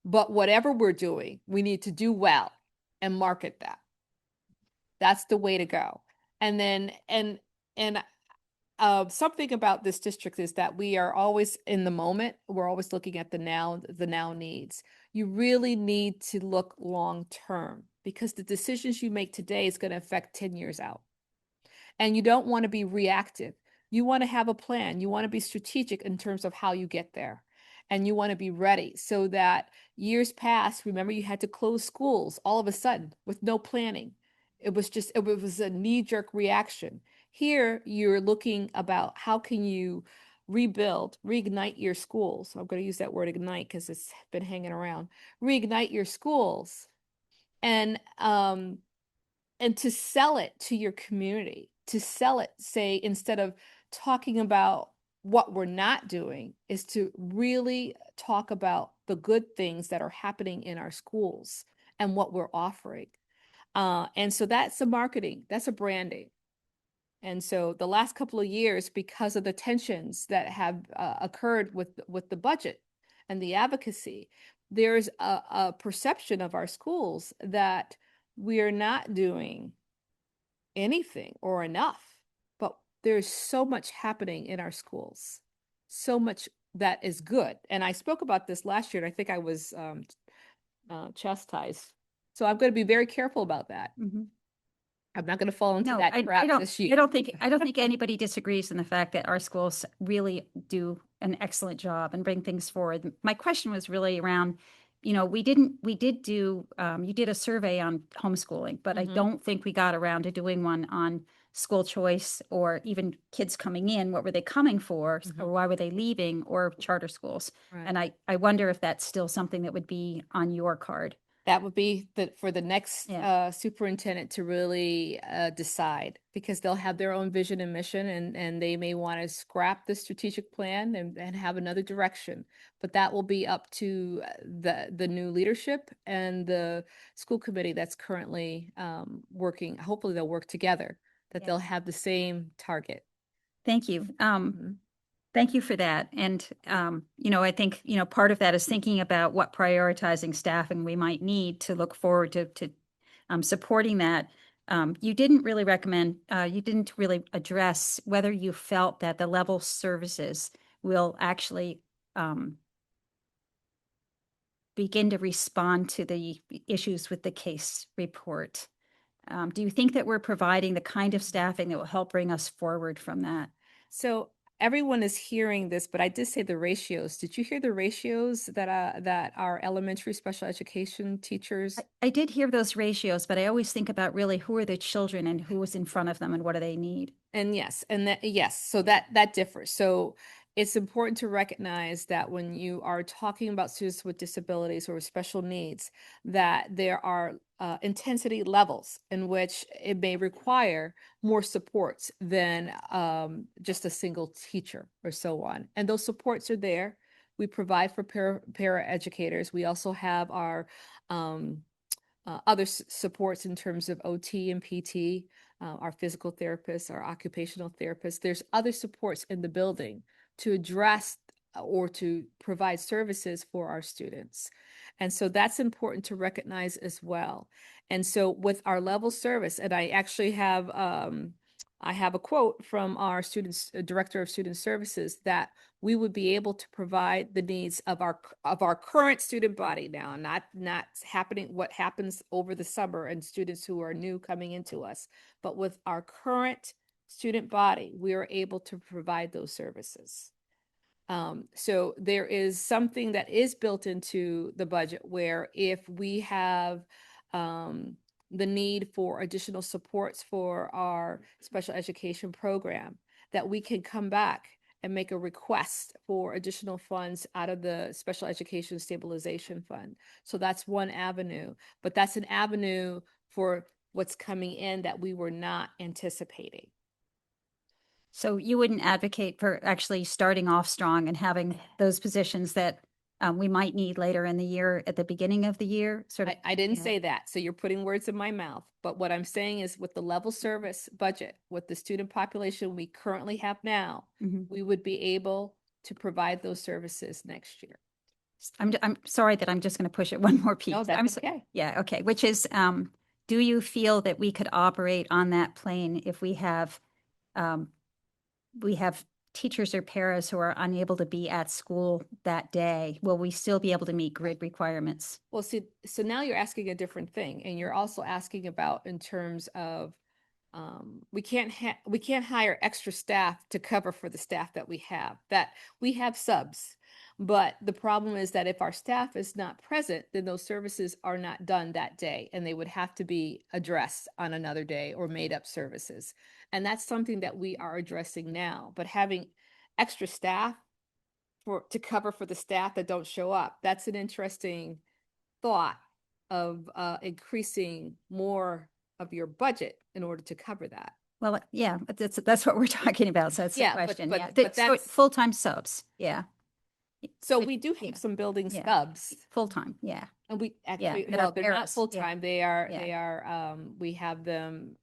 But whatever we're doing, we need to do well and market that. That's the way to go. And then, something about this district is that we are always in the moment. We're always looking at the now needs. You really need to look long term, because the decisions you make today is going to affect 10 years out. And you don't want to be reactive. You want to have a plan. You want to be strategic in terms of how you get there. And you want to be ready so that years past, remember, you had to close schools all of a sudden with no planning. It was a knee-jerk reaction. Here, you're looking about how can you rebuild, reignite your schools. I'm going to use that word ignite because it's been hanging around. Reignite your schools and to sell it to your community, to sell it, say, instead of talking about what we're not doing, is to really talk about the good things that are happening in our schools and what we're offering. And so that's a marketing, that's a branding. And so the last couple of years, because of the tensions that have occurred with the budget and the advocacy, there's a perception of our schools that we're not doing anything or enough. But there's so much happening in our schools, so much that is good. And I spoke about this last year, and I think I was chastised. So I'm going to be very careful about that. I'm not going to fall into that trap this year. I don't think anybody disagrees in the fact that our schools really do an excellent job and bring things forward. My question was really around, you did a survey on homeschooling, but I don't think we got around to doing one on school choice or even kids coming in. What were they coming for, or why were they leaving, or charter schools? Right. And I wonder if that's still something that would be on your card. That would be for the next superintendent to really decide, because they'll have their own vision and mission, and they may want to scrap the strategic plan and have another direction. But that will be up to the new leadership and the school committee that's currently working. Hopefully they'll work together, that they'll have the same target. Thank you. Thank you for that. And, I think, part of that is thinking about what prioritizing staffing we might need to look forward to supporting that. You didn't really address whether you felt that the level services will actually begin to respond to the issues with the case report. Do you think that we're providing the kind of staffing that will help bring us forward from that? So everyone is hearing this, but I did say the ratios. Did you hear the ratios that our elementary special education teachers? I did hear those ratios, but I always think about really who are the children and who is in front of them and what do they need. And so that differs. So it's important to recognize that when you are talking about students with disabilities or special needs, that there are intensity levels in which it may require more supports than just a single teacher or so on. And those supports are there. We provide for para educators. We also have our other supports in terms of OT and PT, our physical therapists, our occupational therapists. There's other supports in the building to address or to provide services for our students. And so that's important to recognize as well. And so with our level service, and I actually have I have a quote from our director of student services that we would be able to provide the needs of our current student body now, not happening what happens over the summer and students who are new coming into us, but with our current student body, we are able to provide those services. So there is something that is built into the budget where if we have the need for additional supports for our special education program, that we can come back and make a request for additional funds out of the Special Education Stabilization Fund. So that's one avenue, but that's an avenue for what's coming in that we were not anticipating. So you wouldn't advocate for actually starting off strong and having those positions that we might need later in the year at the beginning of the year? Sort of. I didn't Yeah. say that, so you're putting words in my mouth. But what I'm saying is with the level service budget, with the student population we currently have now, Mhm. we would be able to provide those services next year. I'm sorry that I'm just going to push it one more piece. No, that's I'm so- okay. Yeah, okay. Which is, do you feel that we could operate on that plane if we have teachers or paras who are unable to be at school that day? Will we still be able to meet grid requirements? Well, see, so now you're asking a different thing, and you're also asking about in terms of we can't hire extra staff to cover for the staff that we have. That we have subs, but the problem is that if our staff is not present, then those services are not done that day, and they would have to be addressed on another day or made up services. And that's something that we are addressing now. But having extra staff to cover for the staff that don't show up, that's an interesting thought of increasing more of your budget in order to cover that. Well, yeah, but that's what we're talking about. So that's the Yeah, but- question. but- Yeah, but so that's- full-time subs. Yeah. So But- we do have yeah, some building yeah. stubs. Full-time. Yeah. And we Yeah, actually, that are well, they're not paras, yeah. full-time. They are, Yeah. we have them,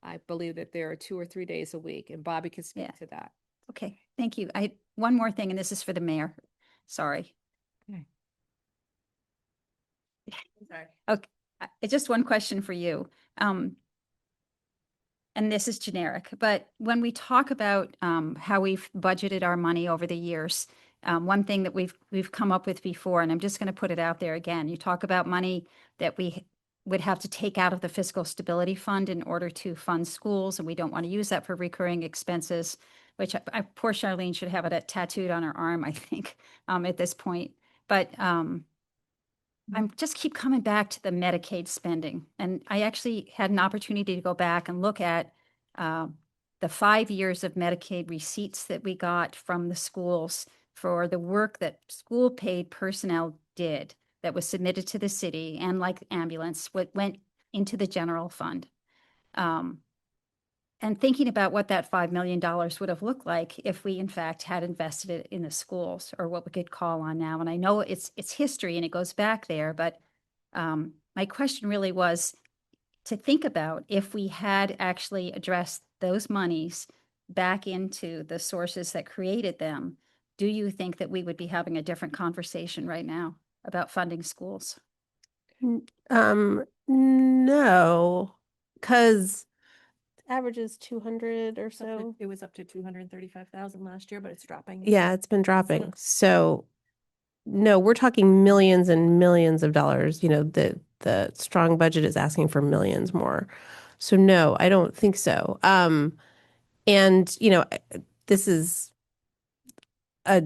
I believe that there are 2 or 3 days a week, and Bobby can speak Yeah. to that. Okay, thank you. One more thing, and this is for the mayor. Sorry. Sorry. Okay, just one question for you. And this is generic, but when we talk about how we've budgeted our money over the years, one thing that we've come up with before, and I'm just going to put it out there again, you talk about money that we would have to take out of the fiscal stability fund in order to fund schools, and we don't want to use that for recurring expenses, which poor Charlene should have it tattooed on her arm, I think, at this point. But I'm just keep coming back to the Medicaid spending. And I actually had an opportunity to go back and look at the 5 years of Medicaid receipts that we got from the schools for the work that school paid personnel did that was submitted to the city, and like ambulance, what went into the general fund. And thinking about what that $5 million would have looked like if we in fact had invested it in the schools, or what we could call on now. And I know it's history and it goes back there, but my question really was to think about if we had actually addressed those monies back into the sources that created them, do you think that we would be having a different conversation right now about funding schools? No, because averages 200 or so. It was up to 235,000 last year, but it's dropping. Yeah, it's been dropping. So no, we're talking millions and millions of dollars. You know, the strong budget is asking for millions more. So no, I don't think so. And you know, this is a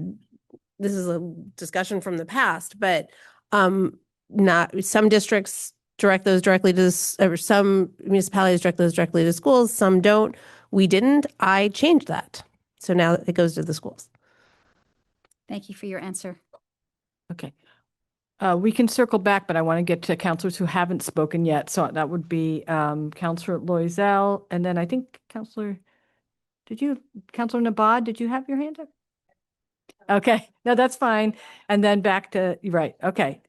discussion from the past, but not some districts direct those directly to or some municipalities direct those directly to schools, some don't. We didn't. I changed that. So now it goes to the schools. Thank you for your answer. Okay. We can circle back, but I want to get to counselors who haven't spoken yet. So that would be Counselor Loisel, and then I think Counselor Nabad, did you have your hand up? Okay, no, that's fine. And then back to, right, okay.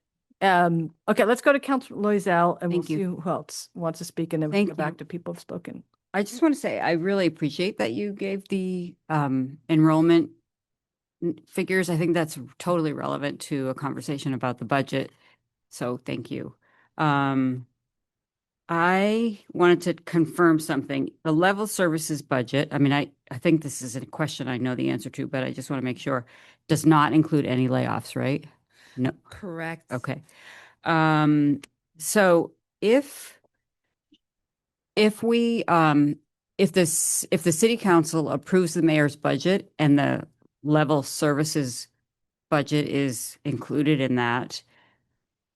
Okay, let's go to Counselor Loisel and we'll Thank you. see who else wants to speak, and then we Thank can go back you. to people who've spoken. I just want to say, I really appreciate that you gave the enrollment figures. I think that's totally relevant to a conversation about the budget. So thank you. I wanted to confirm something. The level services budget, I mean, I think this is a question I know the answer to, but I just want to make sure, does not include any layoffs, right? No. Correct. Okay. So if we, if the city council approves the mayor's budget and the level services budget is included in that,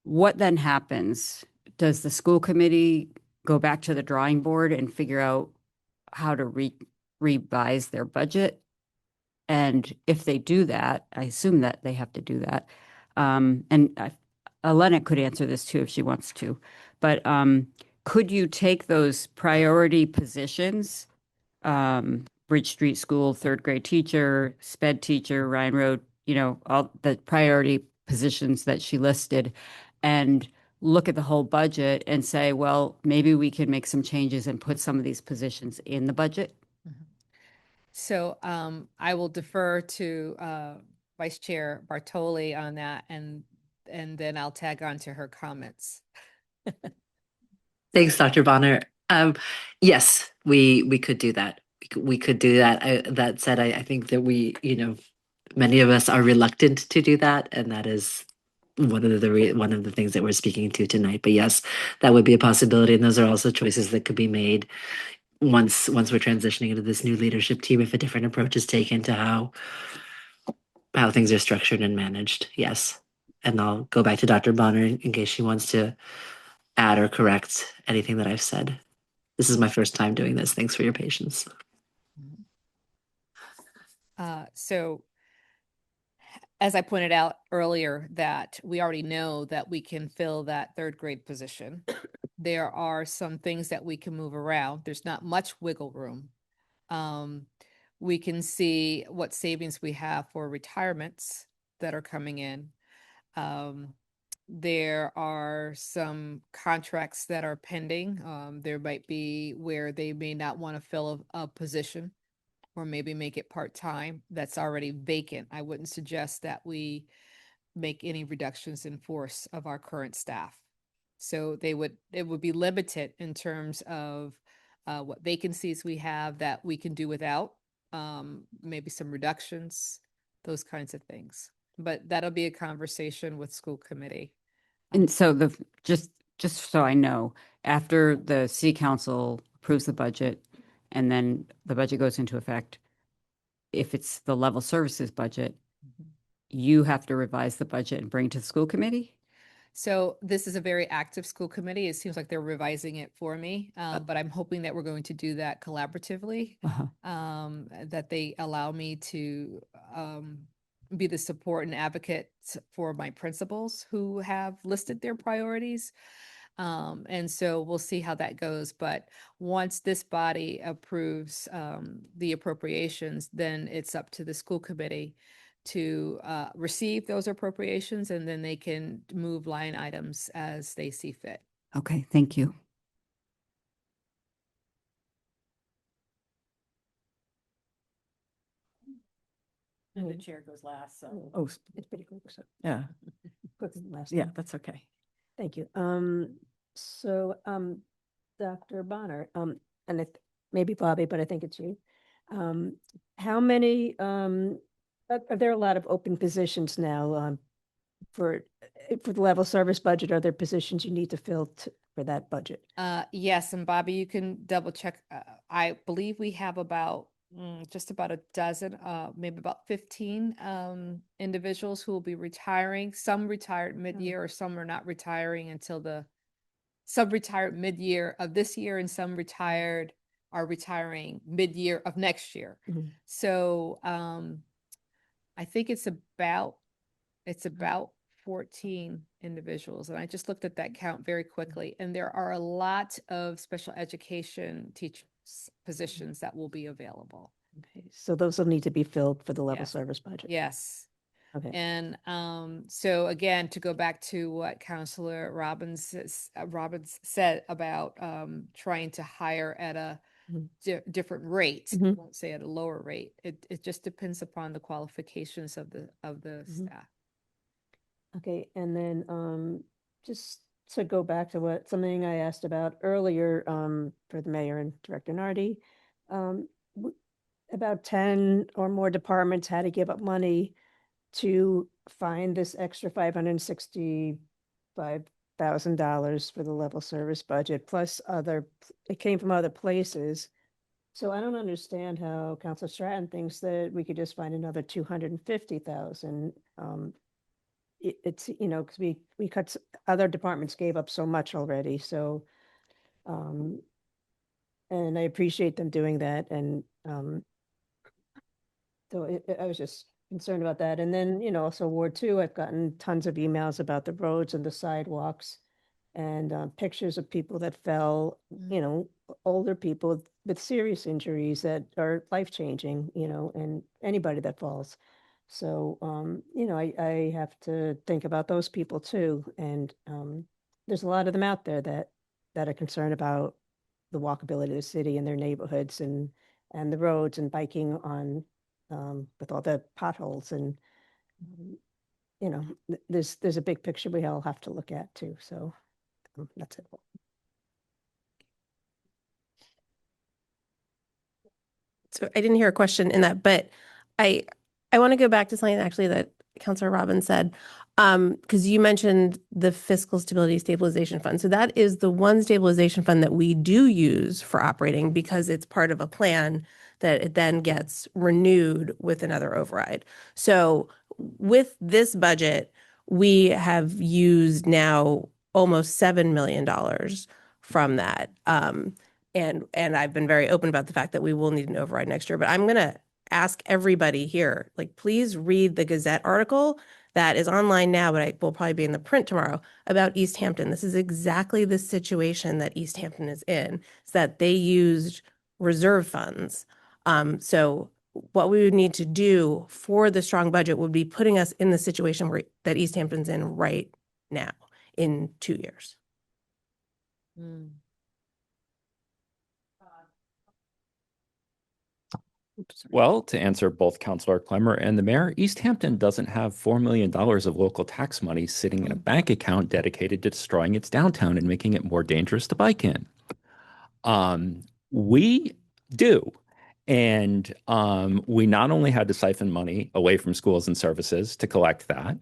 what then happens? Does the school committee go back to the drawing board and figure out how to revise their budget? And if they do that, I assume that they have to do that. Alena could answer this too if she wants to, but could you take those priority positions, Bridge Street School, third grade teacher, sped teacher, Ryan Road, all the priority positions that she listed, and look at the whole budget and say, well, maybe we can make some changes and put some of these positions in the budget? So I will defer to Vice Chair Bartoli on that, and then I'll tag on to her comments. Thanks, Dr. Bonner. Yes, we could do that. We could do that. That said, I think that many of us are reluctant to do that, and that is one of the things that we're speaking to tonight. But yes, that would be a possibility, and those are also choices that could be made once we're transitioning into this new leadership team, if a different approach is taken to how things are structured and managed. Yes, and I'll go back to Dr. Bonner in case she wants to add or correct anything that I've said. This is my first time doing this. Thanks for your patience. So as I pointed out earlier, that we already know that we can fill that third grade position. There are some things that we can move around. There's not much wiggle room. We can see what savings we have for retirements that are coming in. There are some contracts that are pending. There might be where they may not want to fill a position, or maybe make it part-time that's already vacant. I wouldn't suggest that we make any reductions in force of our current staff. So it would be limited in terms of what vacancies we have that we can do without, maybe some reductions, those kinds of things. But that'll be a conversation with school committee. And so just so I know, after the city council approves the budget and then the budget goes into effect, if it's the level services budget, you have to revise the budget and bring it to the school committee? So this is a very active school committee. It seems like they're revising it for me, but I'm hoping that we're going to do that collaboratively, that they allow me to be the support and advocate for my principals who have listed their priorities. And so we'll see how that goes. But once this body approves the appropriations, then it's up to the school committee to receive those appropriations, and then they can move line items as they see fit. Okay, thank you. And the chair goes last, so. Oh, it's pretty quick, so. Yeah. Quick as the last Yeah, one. that's okay. Thank you. So, Dr. Bonner, and maybe Bobby, but I think it's you. How many, are there a lot of open positions now, for the level service budget? Are there positions you need to fill for that budget? Yes, and Bobby, you can double check. I believe we have about just about a dozen, maybe about 15 individuals who will be retiring. Some retired mid-year, or some are not retiring until some retired mid-year of this year, and some are retiring mid-year of next year. So I think it's about 14 individuals. And I just looked at that count very quickly. And there are a lot of special education teachers positions that will be available. Okay, so those will need to be filled for the level Yeah. service budget. Yes. Okay. And so again, to go back to what Counselor Robbins said about trying to hire at a different rate, I won't say at a lower rate. It just depends upon the qualifications of the staff. Okay, and then just to go back to something I asked about earlier, for the mayor and Director Nardi. About 10 or more departments had to give up money to find this extra $565,000 for the level service budget, plus it came from other places. So I don't understand how Councilor Stratton thinks that we could just find another 250,000. It's, because we cut, other departments gave up so much already, so, and I appreciate them doing that, and, so I was just concerned about that. And then, also Ward 2, I've gotten tons of emails about the roads and the sidewalks and pictures of people that fell, older people with serious injuries that are life-changing, and anybody that falls. So, I have to think about those people too. And there's a lot of them out there that are concerned about the walkability of the city and their neighborhoods and the roads and biking on with all the potholes and there's a big picture we all have to look at too. So that's it. So I didn't hear a question in that, but I want to go back to something actually that Councilor Robbins said, because you mentioned the fiscal stabilization fund. So that is the one stabilization fund that we do use for operating because it's part of a plan that it then gets renewed with another override. So with this budget, we have used now almost $7 million from that. And I've been very open about the fact that we will need an override next year, but I'm going to ask everybody here, like, please read the Gazette article that is online now, but I will probably be in the print tomorrow about East Hampton. This is exactly the situation that East Hampton is in, is that they used reserve funds. So what we would need to do for the strong budget would be putting us in the situation that East Hampton's in right now in 2 years. Well, to answer both Councilor Clemmer and the mayor, East Hampton doesn't have $4 million of local tax money sitting in a bank account dedicated to destroying its downtown and making it more dangerous to bike in. We do. And we not only had to siphon money away from schools and services to collect that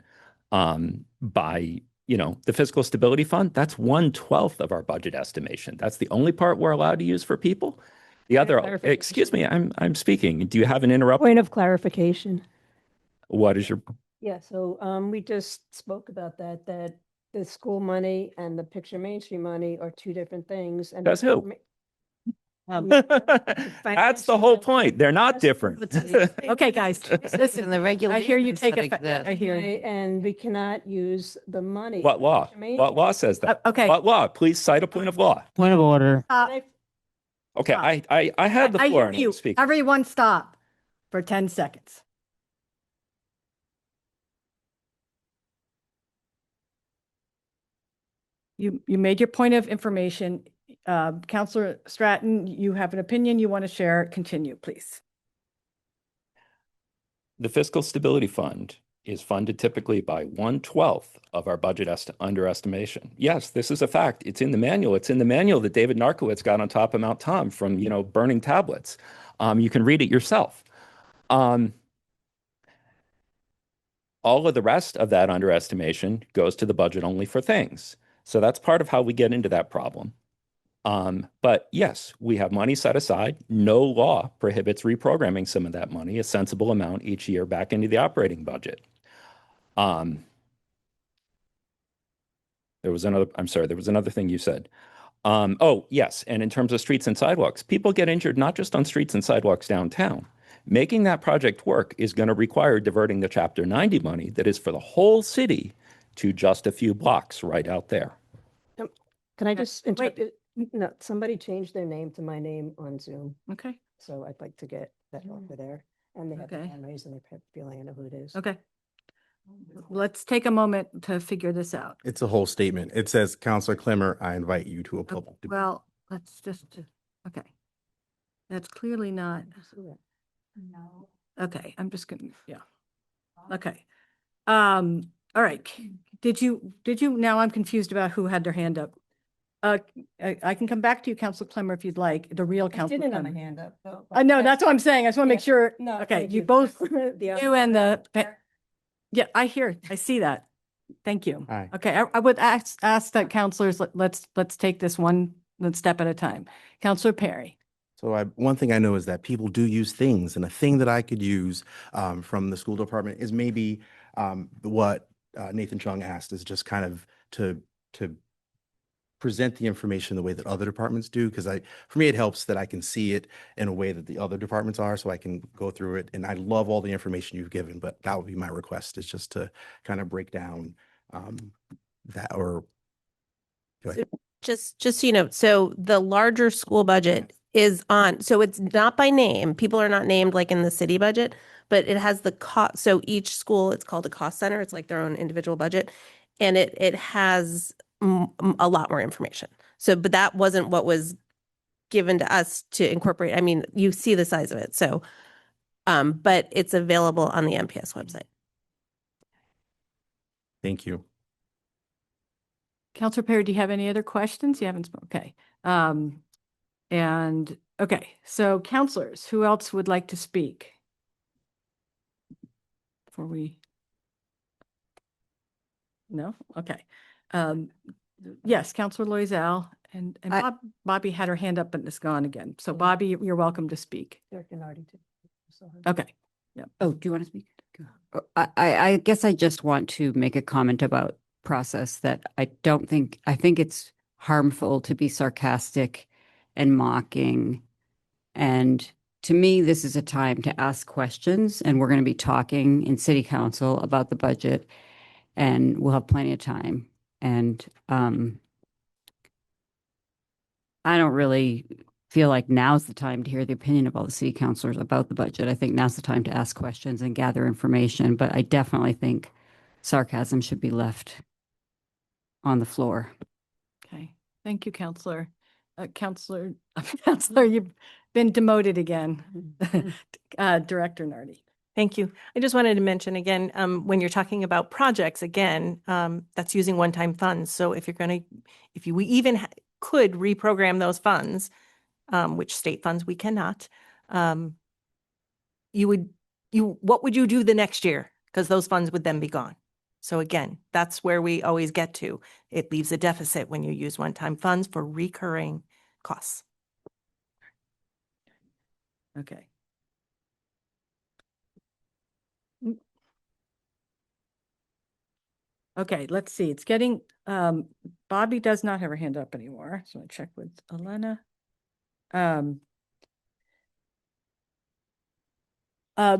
by, the fiscal stability fund, that's 1/12 of our budget estimation. That's the only part we're allowed to use for people. The other, excuse me, I'm speaking. Do you have an interruption? Point of clarification. What is your? Yeah, so we just spoke about that the school money and the Picture Main Street money are two different things. And That's who? That's the whole point. They're not different. Okay, guys, listen, the I hear you take it. that I hear you. And we cannot use the money. What law? What law says that? Okay. What law? Please cite a point of law. Point of order. Okay, I had the I floor hear and you. I'm speaking. Everyone stop for 10 seconds. You made your point of information. Councilor Stratton, you have an opinion you want to share. Continue, please. The Fiscal Stability Fund is funded typically by 1/12 of our budget underestimation. Yes, this is a fact. It's in the manual. It's in the manual that David Narkowitz got on top of Mount Tom from, burning tablets. You can read it yourself. All of the rest of that underestimation goes to the budget only for things. So that's part of how we get into that problem. But yes, we have money set aside. No law prohibits reprogramming some of that money, a sensible amount each year, back into the operating budget. There was another thing you said. Oh, yes. And in terms of streets and sidewalks, people get injured not just on streets and sidewalks downtown. Making that project work is going to require diverting the Chapter 90 money that is for the whole city to just a few blocks right out there. Can I just interrupt? No, somebody changed their name to my name on Zoom. Okay. So I'd like to get that over there. And they have their hand raised and they're feeling I know who it is. Okay. Let's take a moment to figure this out. It's a whole statement. It says, Councilor Clemmer, I invite you to a public debate. Well, let's just, okay. That's clearly not. No. Okay, I'm just gonna, yeah. Okay. All right. Did you, now I'm confused about who had their hand up. I can come back to you, Council Clemmer, if you'd like, the real Council Didn't have my Clemmer. hand up though. I know, that's what I'm saying. I just want to Yeah. make sure. No, Okay, thank you you. both, The you and the, yeah, I see that. Thank you. Aye. Okay, I would ask that counselors, let's take this one step at a time. Counselor Perry. So one thing I know is that people do use things, and a thing that I could use from the school department is maybe what Nathan Chung asked, is just kind of to present the information the way that other departments do, because for me, it helps that I can see it in a way that the other departments are, so I can go through it. And I love all the information you've given, but that would be my request, is just to kind of break down that, or go ahead. Just so you know, so the larger school budget is on, so it's not by name. People are not named like in the city budget, but it has the cost. So each school, it's called a cost center. It's like their own individual budget. And it has a lot more information. So, but that wasn't what was given to us to incorporate. I mean, you see the size of it. So, but it's available on the MPS website. Thank you. Counselor Perry, do you have any other questions? You haven't spoken. Okay. And okay, so counselors, who else would like to speak? Before we. No? Okay. Yes, Counselor Loisel and Bobby had her hand up, but it's gone again. So Bobby, you're welcome to speak. Okay. Yep. Oh, do you want to speak? I guess I just want to make a comment about process that I think it's harmful to be sarcastic and mocking. And to me, this is a time to ask questions, and we're going to be talking in city council about the budget, and we'll have plenty of time. And I don't really feel like now's the time to hear the opinion of all the city councilors about the budget. I think now's the time to ask questions and gather information, but I definitely think sarcasm should be left on the floor. Okay. Thank you, Counselor. Counselor, you've been demoted again. Director Nardi. Thank you. I just wanted to mention again, when you're talking about projects, again, that's using one-time funds. So if we even could reprogram those funds, which state funds we cannot, what would you do the next year? Because those funds would then be gone. So again, that's where we always get to. It leaves a deficit when you use one-time funds for recurring costs. Okay. Okay, let's see. It's getting, Bobby does not have her hand up anymore. So I check with Elena.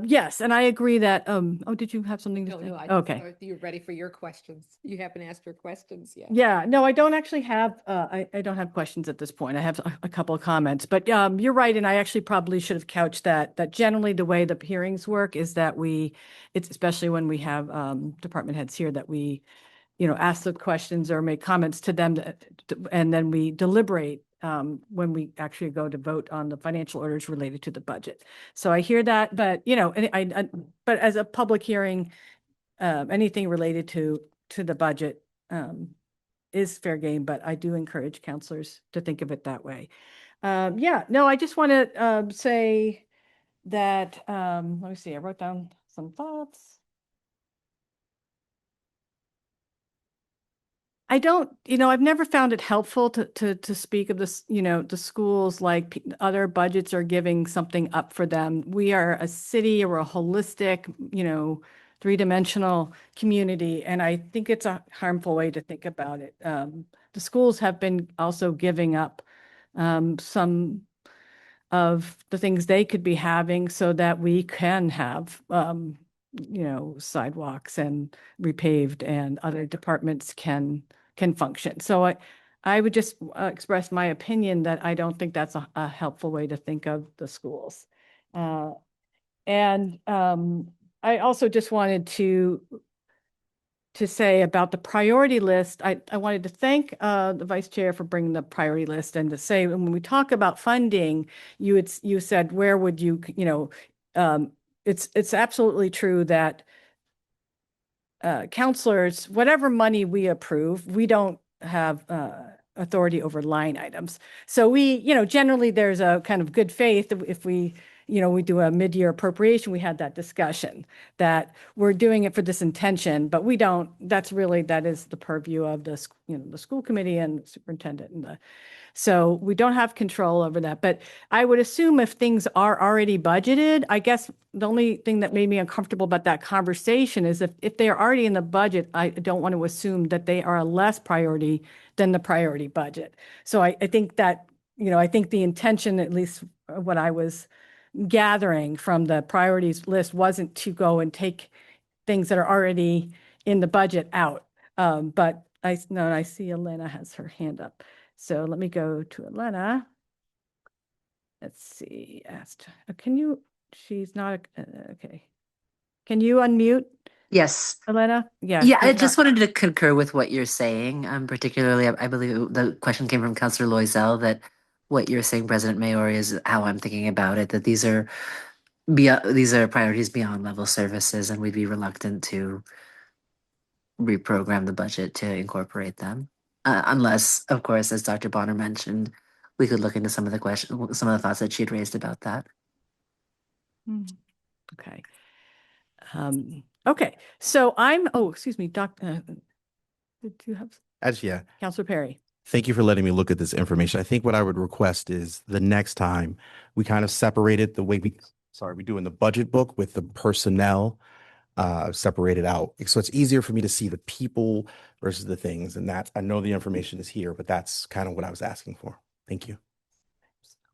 Yes, and I agree that, oh, did you have something to say? Okay. You're ready for your questions. You haven't asked your questions yet. Yeah, no, I don't actually have, I don't have questions at this point. I have a couple of comments, but you're right. And I actually probably should have couched that generally the way the hearings work is that it's especially when we have department heads here, that we, ask the questions or make comments to them, and then we deliberate when we actually go to vote on the financial orders related to the budget. So I hear that, but but as a public hearing, anything related to the budget is fair game, but I do encourage counselors to think of it that way. Yeah, no, I just want to say that, let me see, I wrote down some thoughts. I don't, I've never found it helpful to speak of this, the schools like other budgets are giving something up for them. We are a city, or a holistic, three-dimensional community, and I think it's a harmful way to think about it. The schools have been also giving up some of the things they could be having so that we can have sidewalks and repaved, and other departments can function. So I would just express my opinion that I don't think that's a helpful way to think of the schools. And I also just wanted to say about the priority list, I wanted to thank the vice chair for bringing the priority list, and to say, when we talk about funding, you said, where would you, it's absolutely true that counselors, whatever money we approve, we don't have authority over line items. So we, generally there's a kind of good faith that if we, we do a mid-year appropriation, we had that discussion that we're doing it for this intention, but we don't, that is the purview of the, the school committee and the superintendent and the, so we don't have control over that. But I would assume if things are already budgeted, I guess the only thing that made me uncomfortable about that conversation is if they are already in the budget, I don't want to assume that they are a less priority than the priority budget. So I think that, I think the intention, at least what I was gathering from the priorities list, wasn't to go and take things that are already in the budget out. But I see Elena has her hand up. So let me go to Elena. Let's see, she's not, okay. Can you unmute? Yes. Elena? Yeah. Yeah, I just wanted to concur with what you're saying. Particularly, I believe the question came from Councillor Loisel that what you're saying, President Mayor, is how I'm thinking about it. That these are priorities beyond level services, and we'd be reluctant to reprogram the budget to incorporate them, unless, of course, as Dr. Bonner mentioned, we could look into some of the thoughts that she had raised about that. Okay. Okay. So excuse me, Did you have? Yeah. Councilor Perry. Thank you for letting me look at this information. I think what I would request is the next time we kind of separate it the way we do in the budget book with the personnel separated out. So it's easier for me to see the people versus the things. And that I know the information is here, but that's kind of what I was asking for. Thank you.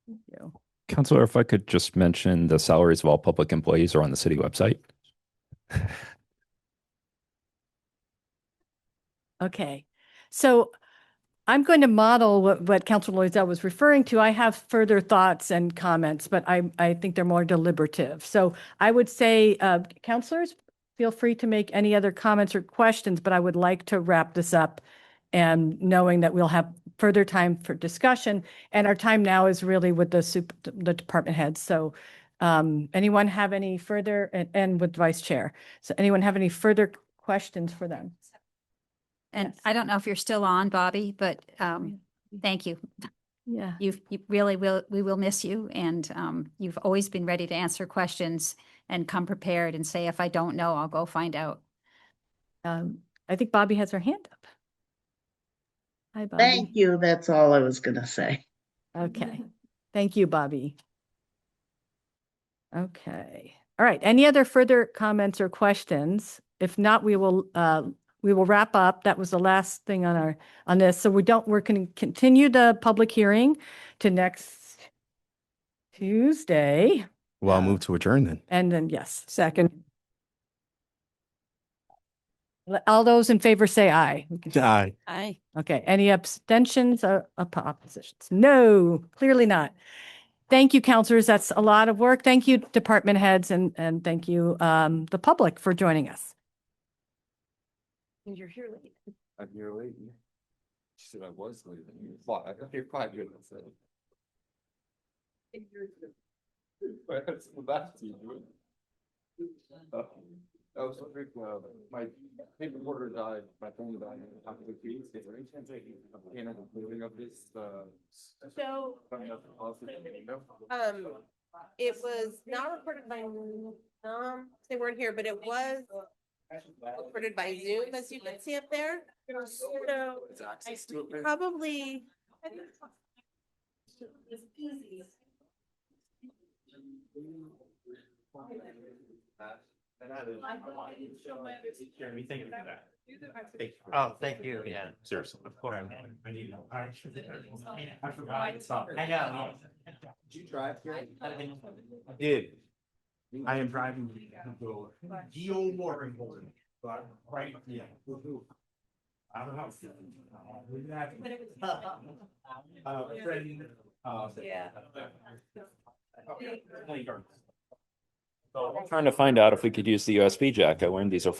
Thank you. Counselor, if I could just mention the salaries of all public employees are on the city website. Okay. So I'm going to model what Councilor Loisel was referring to. I have further thoughts and comments, but I think they're more deliberative. So I would say, counselors, feel free to make any other comments or questions, but I would like to wrap this up and knowing that we'll have further time for discussion. And our time now is really with the department heads. So anyone have any further, and with Vice Chair. So anyone have any further questions for them? And Yes. I don't know if you're still on, Bobby, but thank you. Yeah. You really will, we will miss you. And you've always been ready to answer questions and come prepared and say, if I don't know, I'll go find out. I think Bobby has her hand up. Hi, Bobby. Thank you. That's all I was going to say. Okay. Thank you, Bobby. Okay. All right. Any other further comments or questions? If not, we will wrap up. That was the last thing on this. So we're going to continue the public hearing to next Tuesday. Well, I'll move to adjourn then. And then, yes. Second. All those in favor say aye. Aye. Aye. Okay. Any abstentions or oppositions? No, clearly not. Thank you, counselors. That's a lot of work. Thank you, department heads, and thank you, the public, for joining us. You're here late. I'm here late. She said I was late. I got here 5 minutes. I was wondering, my paper recorder died, my phone died, after the keys. Is there any chance I can have a clearing of this? So, it was not recorded by, they weren't here, but it was recorded by Zoom, as you can see up there. So, I probably. Oh, thank you. Yeah. Seriously. Of course. I need. I forgot. I know. Did you drive here? I did. I am driving to go. Morgan, but right, yeah. I don't know. Yeah. I'm trying to find out if we could use the USB jack at Wendy's or